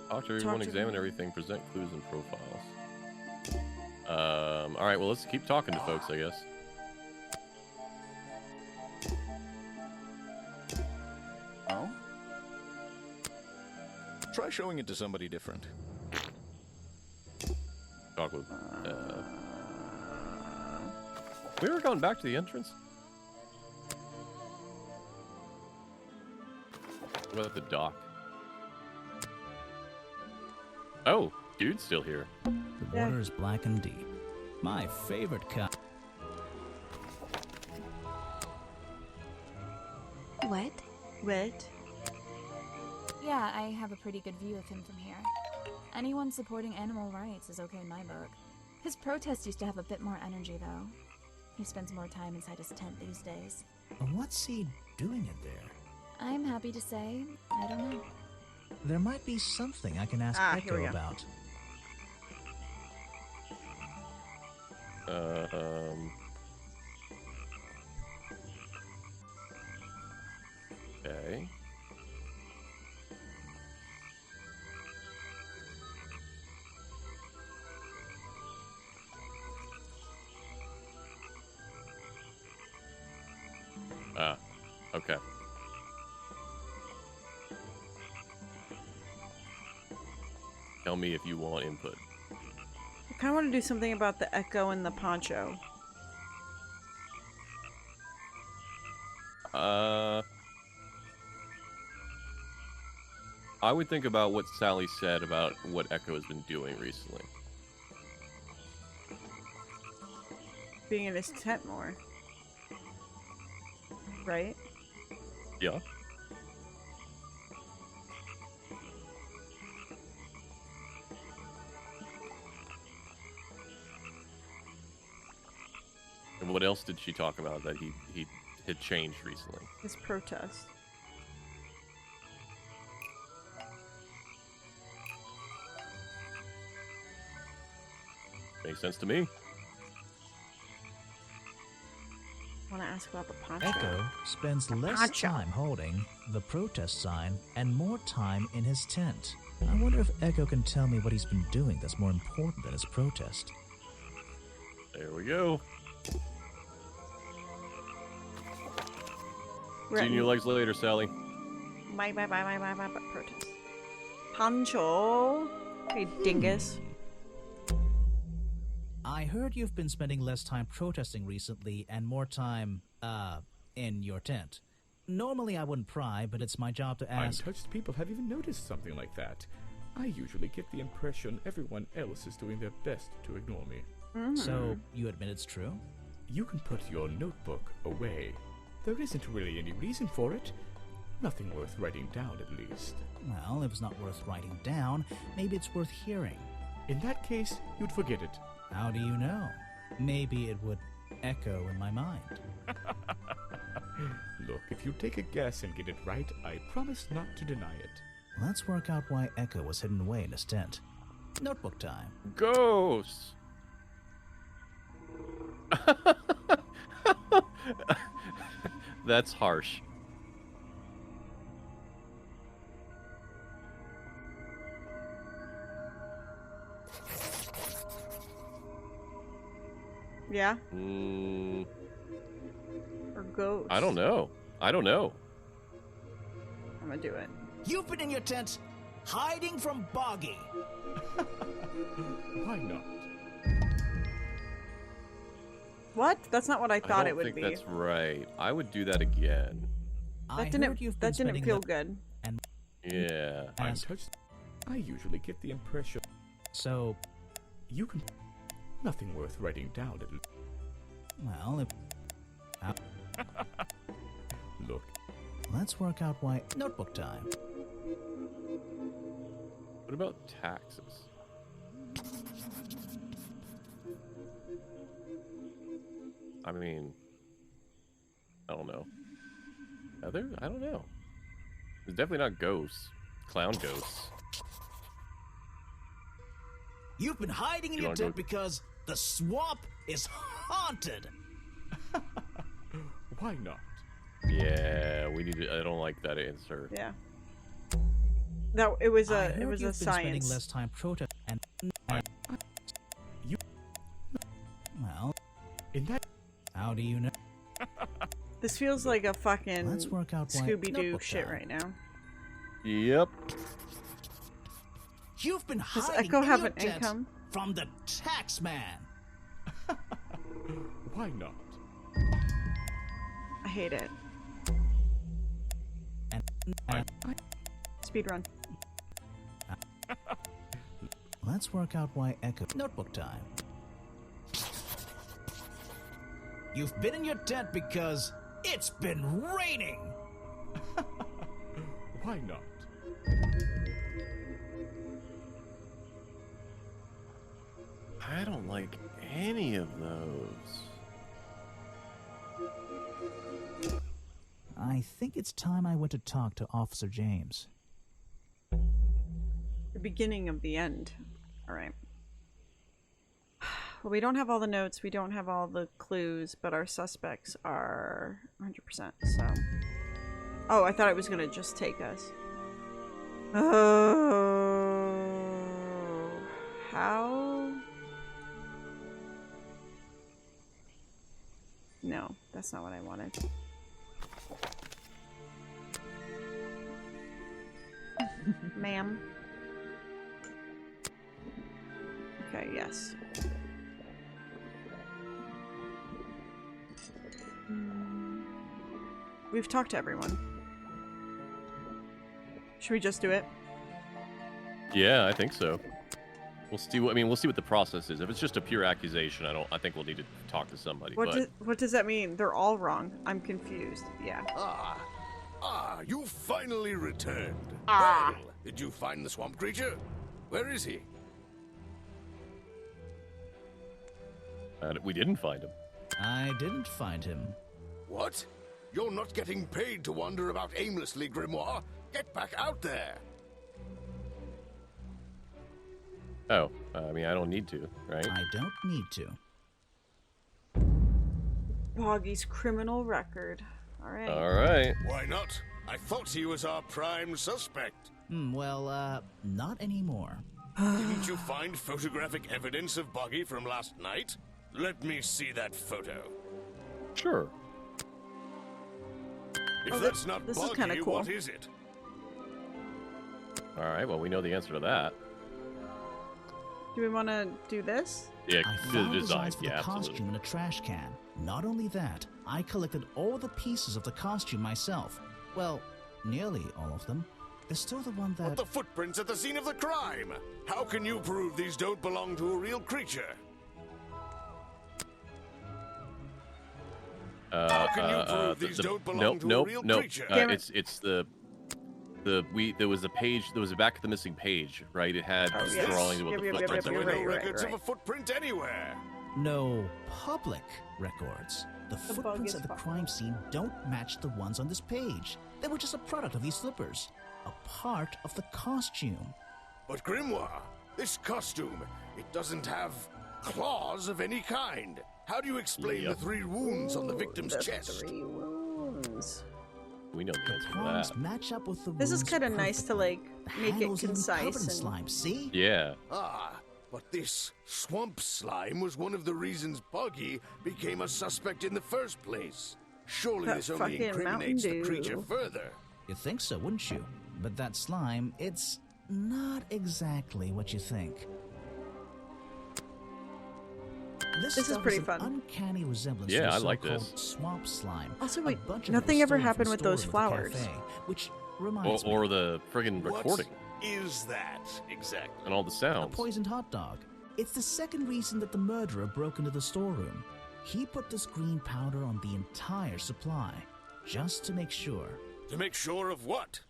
Talk to everyone, examine everything, present clues and profiles. Alright, well, let's keep talking to folks, I guess. Oh? Try showing it to somebody different. Talk with... We ever gone back to the entrance? What about the dock? Oh, dude's still here. The water is black and deep. My favorite kind. What? What? Yeah, I have a pretty good view of him from here. Anyone supporting animal rights is okay in my book. His protest used to have a bit more energy, though. He spends more time inside his tent these days. What's he doing in there? I'm happy to say, I don't know. There might be something I can ask here we Echo go. about. Okay. Okay. Tell me if you want input. I kind of want to do something about the echo and the poncho. I would think about what Sally said about what Echo has been doing recently. Being in his tent more. Right? Yeah. what else did she talk about that he had changed recently? His protest. Makes sense to me. I want to ask about the poncho. Echo spends less time holding the protest sign and more time in his tent. I wonder if Echo can tell me what he's been doing that's more important than his protest. There we go. Right. Seeing your legs later, Sally. Bye, protest. Poncho. Hey, dingus. I heard you've been spending less time protesting recently and more time, in your tent. Normally I wouldn't pry, but it's my job to ask. Untouched people have even noticed something like that. I usually get the impression everyone else is doing their best to ignore me. So, you admit it's true? You can put your notebook away. There isn't really any reason for it. Nothing worth writing down, at least. Well, if it's not worth writing down, maybe it's worth hearing. In that case, you'd forget it. How do you know? Maybe it would echo in my mind. Look, if you take a guess and get it right, I promise not to deny it. Let's work out why Echo was hidden away in his tent. Notebook time. Ghosts! That's harsh. Yeah? Or ghosts? I don't know. I don't know. I'm gonna do it. You've been in your tent, hiding from Boggy. Why not? What? That's not what I thought it would be. I don't think that's right. I would do that again. That didn't feel good. And yeah. Untouched. I usually get the impression. So, you can. Nothing worth writing down. At least. Well, if. Look. Let's work out why. Notebook time. What about taxes? I mean, I don't know. Are there? I don't know. It's definitely not ghosts. Clown ghosts. You've been hiding in your tent because the swamp is haunted. Why not? Yeah, we need to. I don't like that answer. Yeah. No, it was a Spending science. less time protest and you. Well, in that. How do you know? This feels like a fucking Let's work out why. Scooby-Doo shit right now. Yep. You've been Does hiding Echo in have your an tent income? from the tax man. Why not? I hate it. Speed run. Let's work out why Echo. Notebook time. You've been in your tent because it's been raining. Why not? I don't like any of those. I think it's time I went to talk to Officer James. The beginning of the end. Alright. Well, we don't have all the notes, we don't have all the clues, but our suspects are 100%, so... Oh, I thought it was gonna just take us. Oh... How? No, that's not what I wanted. Ma'am. Okay, yes. We've talked to everyone. Should we just do it? Yeah, I think so. We'll see. We'll see what the process is. If it's just a pure accusation, I think we'll need to talk to somebody. What does that mean? They're all wrong. I'm confused. Yeah. You finally returned. Ah. Well, did you find the swamp creature? Where is he? We didn't find him. I didn't find him. What? You're not getting paid to wander about aimlessly, Grimoire. Get back out there. Oh, I mean, I don't need to, right? I don't need to. Boggy's criminal record. Alright. Alright. Why not? I thought he was our prime suspect. Well, not anymore. Didn't you find photographic evidence of Boggy from last night? Let me see that photo. Sure. If that's not this is Boggy, kinda cool. what is it? Alright, well, we know the answer to that. Do we want to do this? Yeah, I the found design. designs for Yeah, the absolutely. costume in a trash can. Not only that, I collected all the pieces of the costume myself. Well, nearly all of them. There's still the one that... But the footprints at the scene of the crime! How can you prove these don't belong to a real creature? How can you prove these don't belong to a real creature? It's there was a page, there was a back of the missing page, right? It had drawings of what the footprints There were. were no records of a footprint anywhere. No public records. The footprints at the crime scene don't match the ones on this page. They were just a product of these slippers. A part of the costume. But Grimoire, this costume, it doesn't have claws of any kind. How do you explain the 3 wounds on the victim's chest? 3 wounds. We know the answer to Prongs that. match up with the This is wounds kind of nice to like The make it handle's even covered in concise. And... slime, see? Yeah. Ah, but this swamp slime was one of the reasons Boggy became a suspect in the first place. Surely That this only fucking incriminates the Mountain creature Dew. further. You'd think so, wouldn't you? But that slime, it's not exactly what you think. This is stuff pretty an fun. Uncanny resemblance Yeah, to I the like so-called this. swamp slime. Also, A wait, bunch of it nothing was ever stolen happened from with those storeroom at the flowers. cafe, which reminds me, Or the friggin' recording What is that exactly? and all the a sounds. poisoned hot dog. It's the second reason that the murderer broke into the storeroom. He put this green powder on the entire supply, just to make sure. To make sure of what?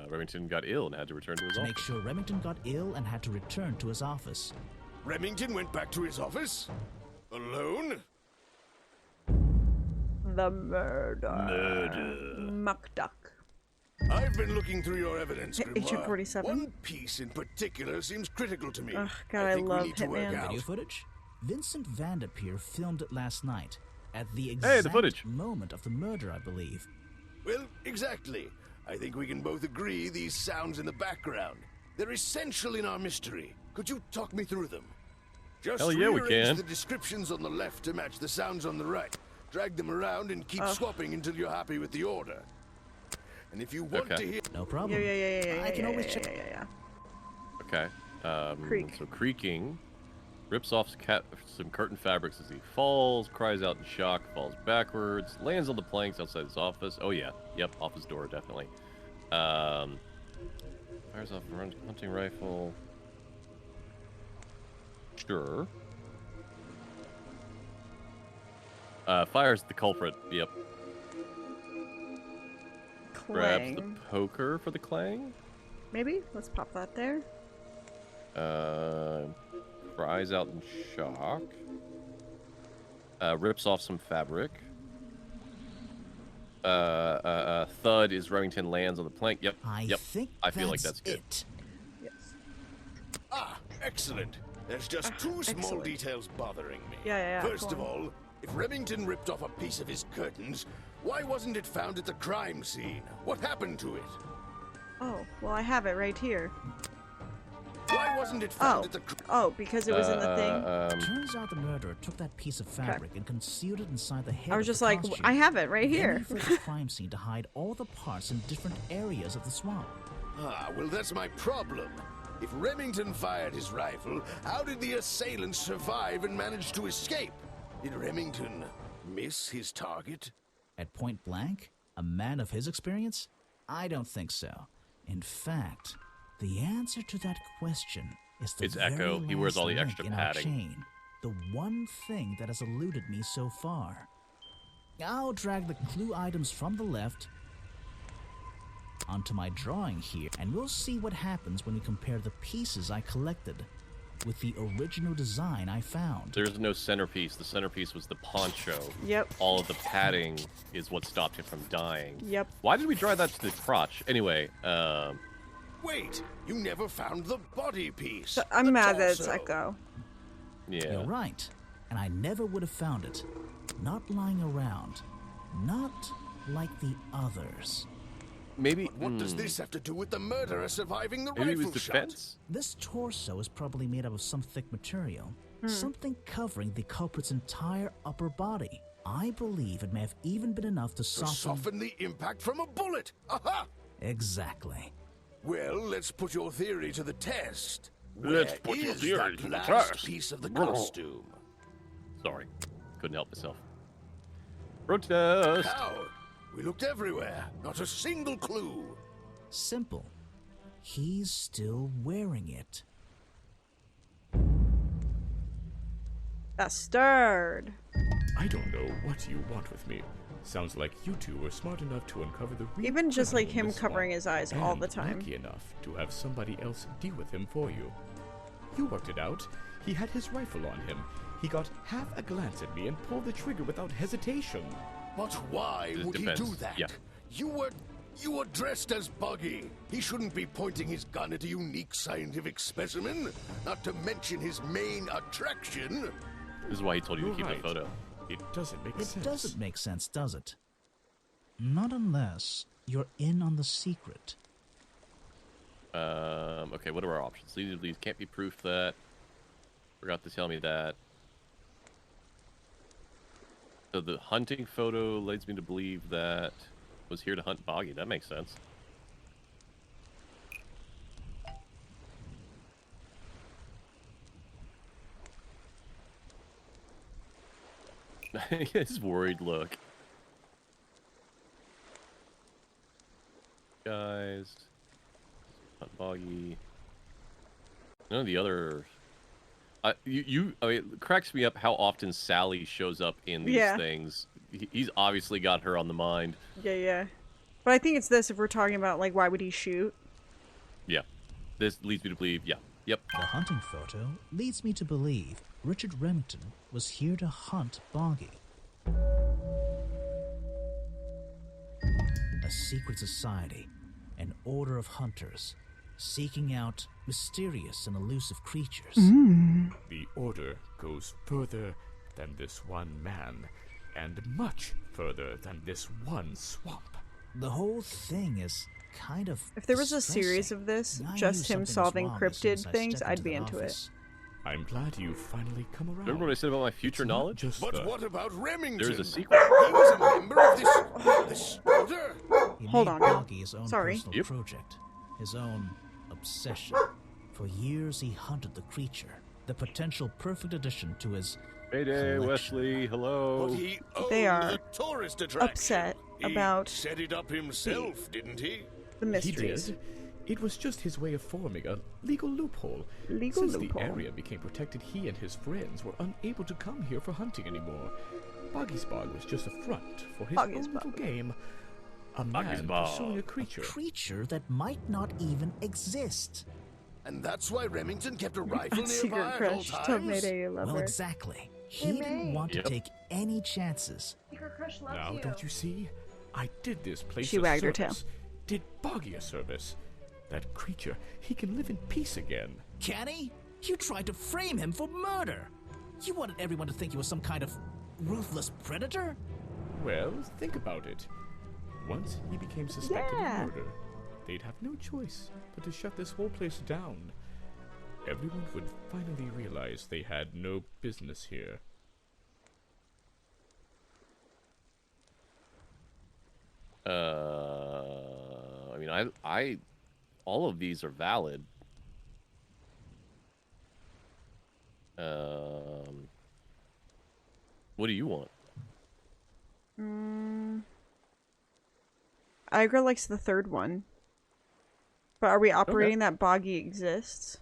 Remington got ill and had to return to his To office. make sure Remington got ill and had to return to his office. Remington went back to his office? Alone? The murder. Muckduck. I've been looking through your evidence, Agent Grimoire. 47? One piece in particular seems critical to me. Ugh, God, I I think love we need to work Hitman. out. Video footage? Vincent Vanderpeer filmed it last night. At the Hey, exact the footage. moment of the murder, I believe. Well, exactly. I think we can both agree these sounds in the background. They're essential in our mystery. Could you talk me through them? Just Hell yeah, we rearrange can. the descriptions on the left to match the sounds on the right. Drag them around and keep swapping until you're happy with the order. And if you want to hear... No problem. Yeah. I can always check. Yeah. Okay. Creak. So creaking, rips off some curtain fabrics as he falls, cries out in shock, falls backwards, lands on the planks outside his office. Oh yeah, yep, office door definitely. Fires off a hunting rifle. Sure. Fires the culprit. Yep. Grabs the Clang. poker for the clang. Maybe? Let's pop that there. Cries out in shock. Rips off some fabric. Thud is Remington lands on the plank. Yep. I think I feel like that's good. it. Yes. Ah, excellent. There's just two small excellent. details bothering me. Yeah. First go of on. all, if Remington ripped off a piece of his curtains, why wasn't it found at the crime scene? What happened to it? Oh, well, I have it right here. Why wasn't it found at the because it was in the thing. Turns out the murderer took that piece of fabric and concealed it inside the head I was of just the like, costume. I have it right Then here. he fled the crime scene to hide all the parts in different areas of the swamp. Ah, well, that's my problem. If Remington fired his rifle, how did the assailant survive and manage to escape? Did Remington miss his target? At point blank? A man of his experience? I don't think so. In fact, the answer to that question is the It's very Echo. He wears last all the link extra in our padding. chain. The one thing that has eluded me so far. I'll drag the clue items from the left onto my drawing here, and we'll see what happens when we compare the pieces I collected. with the original design I found. There's no centerpiece. The centerpiece was the poncho. Yep. All of the padding is what stopped it from dying. Yep. Why did we draw that to the crotch? Anyway, Wait, you never found the body piece. So I'm the mad that it's torso. Echo. Yeah. You're right, and I never would have found it. Not lying around. Not like the others. Maybe. What does this have to do with the murderer surviving the Maybe it was rifle shot? defense? This torso is probably made up of some thick material. Something covering the culprit's entire upper body. I believe it may have even been enough to Soften the impact from a bullet. Aha! Exactly. Well, let's put your theory to the test. Let's Where put your is theory that to the last test. piece of the costume? Sorry. Couldn't help myself. Protest! How? We looked everywhere. Not a single clue. Simple. He's still wearing it. Bastard. I don't know what you want with me. Sounds like you two were smart enough to uncover the real Even just like criminal in him this covering swamp, his eyes and all the time. lucky enough to have somebody else deal with him for you. You worked it out. He had his rifle on him. He got half a glance at me and pulled the trigger without hesitation. But why It would depends. he do that? Yeah. You were dressed as Buggy. He shouldn't be pointing his gun at a unique scientific specimen, not to mention his main attraction. This is why he told you to You're keep right. the photo. It doesn't make It sense. doesn't make sense, does it? Not unless you're in on the secret. Okay, what are our options? These can't be proof that. Forgot to tell me that. So the hunting photo leads me to believe that was here to hunt Boggy. That makes sense. His worried look. Guys. Hunt Boggy. None of the other... I mean, it cracks me up how often Sally shows up in these things. He's obviously got her on the mind. Yeah. But I think it's this if we're talking about, like, why would he shoot? Yeah. This leads me to believe, yeah. Yep. The hunting photo leads me to believe Richard Remington was here to hunt Boggy. A secret society, an order of hunters, seeking out mysterious and elusive creatures. The order goes further than this one man, and much further than this one swamp. The whole thing is kind of If there was a distressing. series of this, I just knew him something solving was wrong as soon cryptid as I things, stepped I'd be that into it. office. I'm glad you've finally come around. Remember what I said about my future It's not knowledge? Just But the- what about Remington? There's a secret. He was a member of this order. He Hold made on now. Boggy his own Sorry. personal Yep. project, his own obsession. For years he hunted the creature, the potential perfect addition to his Mayday, collection. Wesley, hello. But he owned They are the tourist attraction. upset He about set it up himself, didn't he? the He mysteries. did. It was just his way of forming a legal loophole. Legal Since loophole. the area became protected, he and his friends were unable to come here for hunting anymore. Boggy's Bog was just a front for his Boggy's own little Bog. game. A Boggy's man Bog. pursuing a creature. creature that might not even exist. And that's why Remington kept a rifle nearby Secret at all crush. times? Tell Mayday you love Well, her. exactly. He didn't want to Yep. take any chances. Secret crush loves Now, don't you see? I did this place She a wagged her tail. service. Did Boggy a service. That creature, he can live in peace again. Can he? You tried to frame him for murder. You wanted everyone to think he was some kind of ruthless predator? Well, think about it. Once he became suspected Yeah. of murder, they'd have no choice but to shut this whole place down. Everyone would finally realize they had no business here. I mean, I all of these are valid. What do you want? Igra likes the third one. But are we operating that Boggy exists?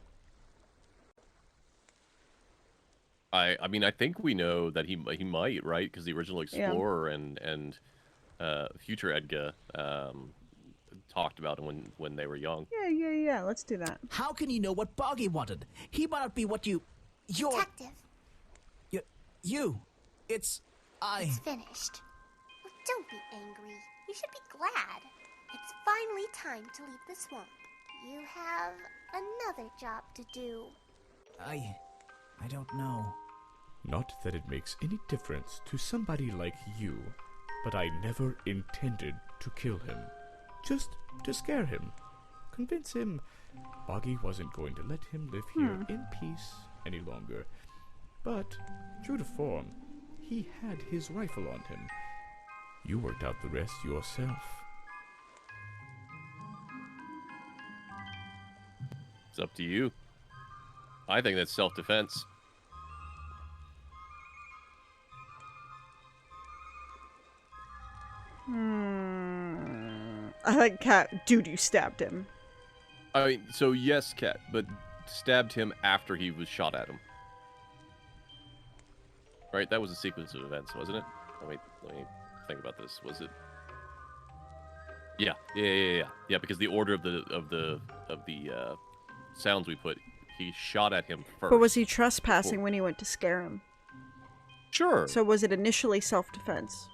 I mean, I think we know that he might, right? Because the original Explorer and future Edgar talked about when they were young. Yeah. Let's do that. How can you know what Boggy wanted? He might not be what you're... Detective. It's finished. Well, don't be angry. You should be glad. It's finally time to leave the swamp. You have another job to do. I don't know. Not that it makes any difference to somebody like you, but I never intended to kill him. Just to scare him. Convince him Boggy wasn't going to let him live here in peace any longer. But, true to form, he had his rifle on him. You worked out the rest yourself. It's up to you. I think that's self-defense. I like Cat. Dude, you stabbed him. I mean, so yes, Cat, but stabbed him after he was shot at him. Right? That was a sequence of events, wasn't it? Let me think about this. Was it? Yeah, because the order of the sounds we put, he shot at him first. But was he trespassing when he went to scare him? Sure. So was it initially self-defense?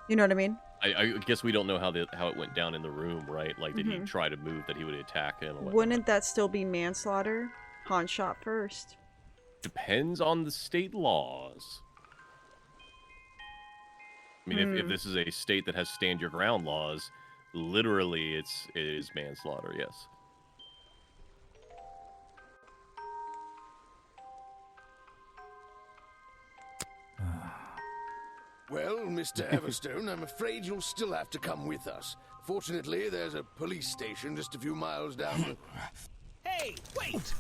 You know what I mean? I guess we don't know how it went down in the room, right? Like, did he try to move that he would attack him? Or Wouldn't that still be manslaughter? Han shot first. Depends on the state laws. I mean, if this is a state that has stand your ground laws, literally it is manslaughter, yes. Well, Mr. Everstone, I'm afraid you'll still have to come with us. Fortunately, there's a police station just a few miles down. Hey, wait!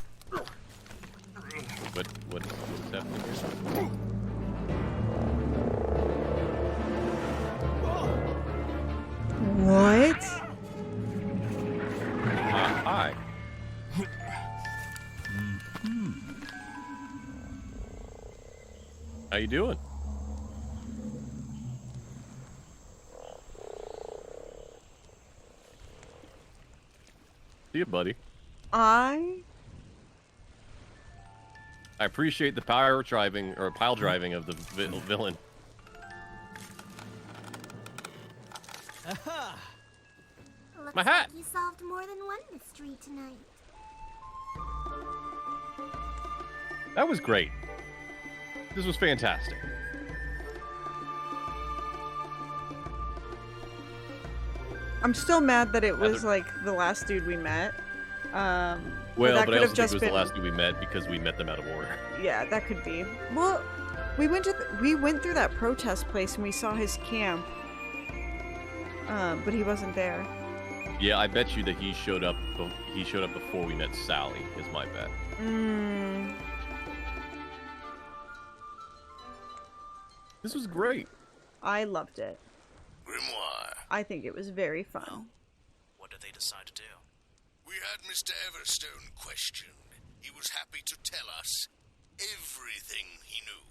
What's happening here? What? Hi. How you doing? See you, buddy. I appreciate the pile driving of the villain. Aha! Looks My hat! Like you solved more than one mystery tonight. That was great. This was fantastic. I'm still mad that it was like the last dude we met. Well, but I also think it was the last dude we met because we met them out of order. Yeah, that could be. Well, we went through that protest place and we saw his camp. But he wasn't there. Yeah, I bet you that he showed up. He showed up before we met Sally. Is my bet. This was great. I loved it. Grimoire. I think it was very fun. What did they decide to do? We had Mr. Everstone questioned. He was happy to tell us everything he knew.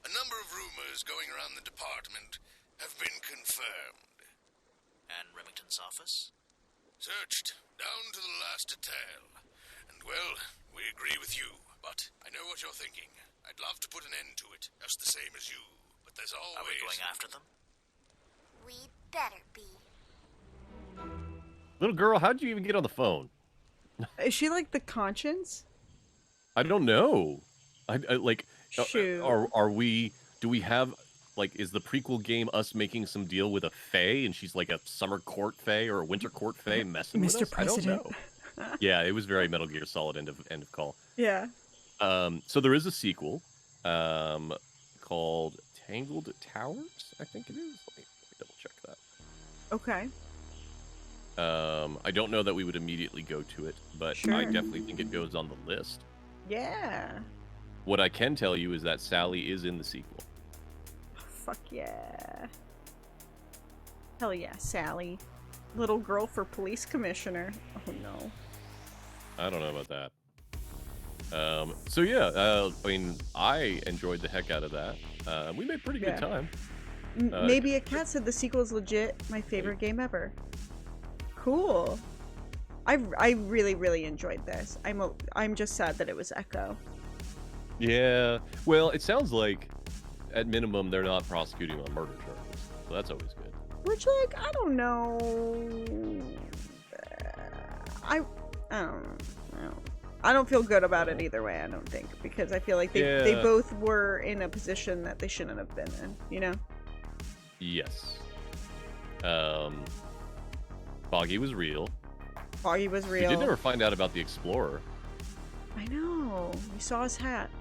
A number of rumors going around the department have been confirmed. And Remington's office? Searched down to the last detail. And, well, we agree with you. But I know what you're thinking. I'd love to put an end to it, just the same as you. But there's always... Are we going after them? We better be. Little girl, how'd you even get on the phone? Is she like the conscience? I don't know. I like. Shoot. Are we? Do we have? Like, is the prequel game us making some deal with a fae, and she's like a summer court fae or a winter court fae messing with us? Mr. President. I don't know. Yeah, it was very Metal Gear Solid end of call. Yeah. So there is a sequel, called Tangled Towers. I think it is. Let me double check that. Okay. I don't know that we would immediately go to it, but Sure. I definitely think it goes on the list. Yeah. What I can tell you is that Sally is in the sequel. Fuck yeah. Hell yeah, Sally. Little girl for police commissioner. Oh no. I don't know about that. So yeah, I mean, I enjoyed the heck out of that. We made pretty good time. Maybe a Cat said the sequel is legit my favorite game ever. Cool. I really enjoyed this. I'm just sad that it was Echo. Yeah. Well, it sounds like at minimum they're not prosecuting on murder charges, so that's always good. Which, like, I don't know. I don't know. I don't feel good about it either way, I don't think, because I feel like they both were in a position that they shouldn't have been in, you know? Yes. Boggy was real. Boggy was real. We did never find out about the Explorer. I know. We saw his hat.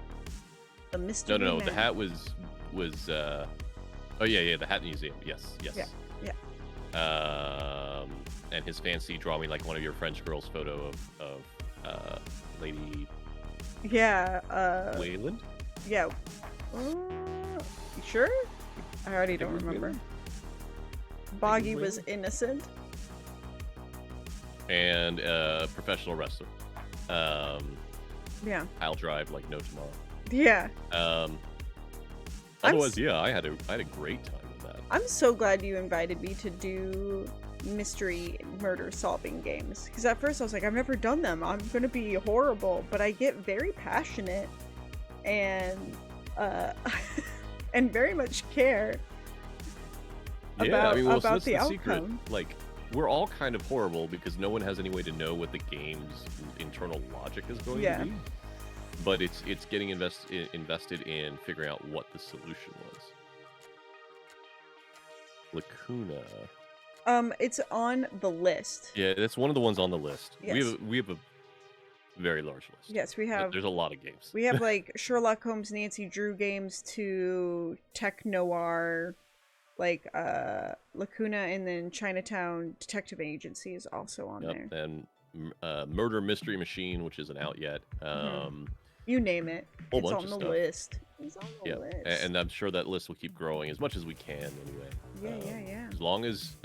The mystery No, man. the hat was oh yeah, the Hat Museum. Yes. Yeah. And his fancy drawing, like one of your French girls' photo of Lady. Yeah. Wayland. Yeah. You sure? I already don't remember. Boggy was innocent. And professional wrestler. Yeah. I'll drive like no tomorrow. Yeah. Otherwise, yeah, I had a great time with that. I'm so glad you invited me to do mystery murder solving games, because at first I was like, I've never done them, I'm gonna be horrible, but I get very passionate and and very much care about the outcome. Secret. Like, we're all kind of horrible because no one has any way to know what the game's internal logic is going to be. But it's getting invested in figuring out what the solution was. Lacuna. It's on the list. Yeah, that's one of the ones on the list. Yes. We have a very large list. Yes, we have. There's a lot of games. We have like Sherlock Holmes, Nancy Drew games to tech noir, like Lacuna, and then Chinatown Detective Agency is also on there. And Murder Mystery Machine, which isn't out yet. You name it. It's on the list. It's on the list. And I'm sure that list will keep growing as much as we can anyway. Yeah. As long as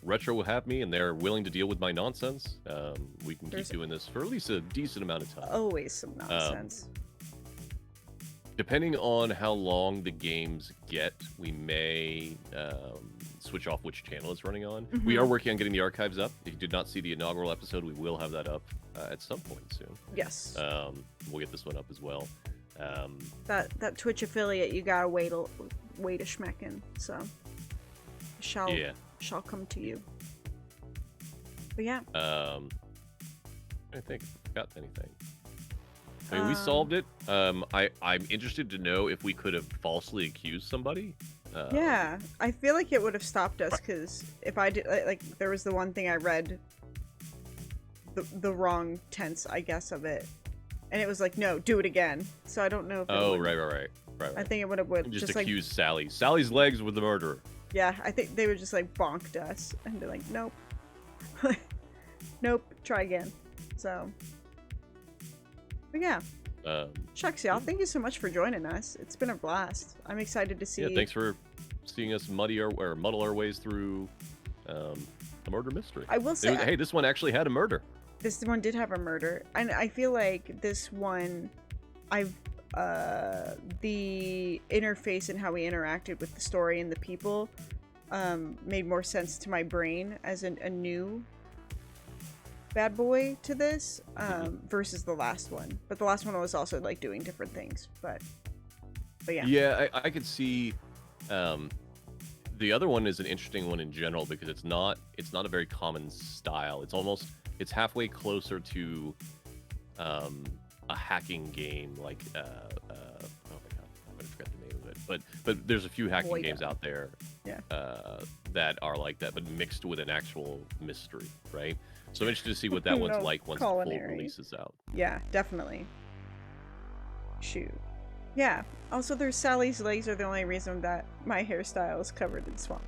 Retro will have me and they're willing to deal with my nonsense, we can keep doing this for at least a decent amount of time. Always some nonsense. Depending on how long the games get, we may switch off which channel it's running on. We are working on getting the archives up. If you did not see the inaugural episode, we will have that up at some point soon. Yes. We'll get this one up as well. That Twitch affiliate, you gotta wait a schmeckin', so shall come to you. But yeah. I think I forgot anything. I mean, we solved it. I'm interested to know if we could have falsely accused somebody. Yeah, I feel like it would have stopped us, because if I did, like, there was the one thing I read the wrong tense, I guess, of it, and it was like, no, do it again. So I don't know if right. I think it would have just like, accuse Sally. Sally's legs were the murderer. Yeah, I think they would just like bonked us and be like, nope. Nope, try again. So, but yeah. Shucks, y'all, thank you so much for joining us. It's been a blast. I'm excited to see. Yeah, thanks for seeing us muddle our ways through a murder mystery. I will say, hey, this one actually had a murder. This one did have a murder, and I feel like this one, the interface and how we interacted with the story and the people made more sense to my brain as a new bad boy to this versus the last one. But the last one was also like doing different things. But yeah. Yeah, I could see. The other one is an interesting one in general because it's not a very common style. It's halfway closer to a hacking game like oh my god, I forgot the name of it. But there's a few hacking games out there that are like that, but mixed with an actual mystery, right? So I'm interested to see what that one's like once the full release is out. Yeah, definitely. Shoot. Yeah. Also, there's Sally's legs are the only reason that my hairstyle is covered in swamp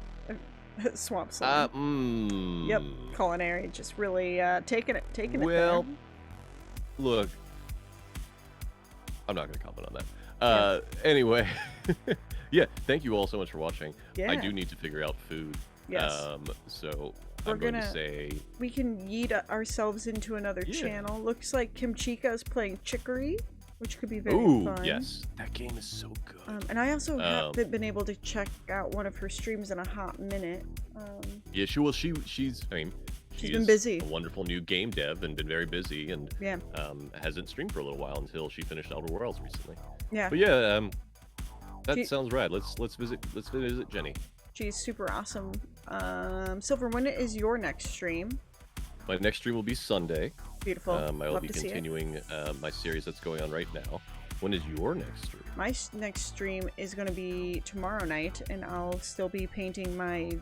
slime. Yep. Culinary just really taking it Well, there. Look, I'm not going to comment on that. Anyway, yeah, thank you all so much for watching. Yeah. I do need to figure out food. Yes. So I'm going to say... We can yeet ourselves into another channel. Looks like Kimchika is playing Chicory. which could be very fun. Yes, that game is so good. And I also haven't been able to check out one of her streams in a hot minute. Yeah, she's been busy. A wonderful new game dev and been very busy, and yeah, hasn't streamed for a little while until she finished Outer Worlds recently. Yeah. But yeah, that sounds rad. Let's visit Jenny. She's super awesome. Silver, when is your next stream? My next stream will be Sunday. Beautiful. I will Love be to see it. continuing my series that's going on right now. When is your next stream? My next stream is going to be tomorrow night, and I'll still be painting my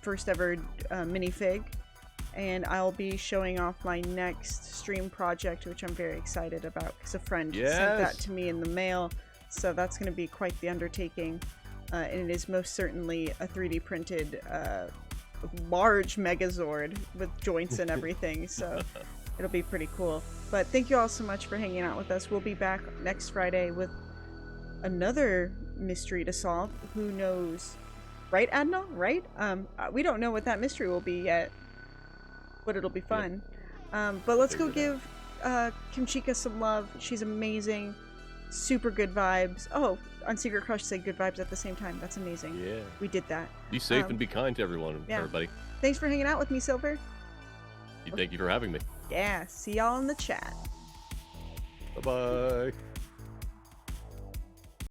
first ever minifig, and I'll be showing off my next stream project, which I'm very excited about because a friend sent that to me in the mail. So that's going to be quite the undertaking, and it is most certainly a 3D printed large Megazord with joints and everything. So it'll be pretty cool. But thank you all so much for hanging out with us. We'll be back next Friday with another mystery to solve. Who knows? Right, Adna? Right? We don't know what that mystery will be yet, but it'll be fun. But let's go give Kimchika some love. She's amazing. Super good vibes. Oh, on Secret Crush say good vibes at the same time. That's amazing. Yeah. We did that. Be safe and be kind to everyone, yeah. everybody. Thanks for hanging out with me, Silver. Thank you for having me. Yeah, see y'all in the chat. Bye-bye.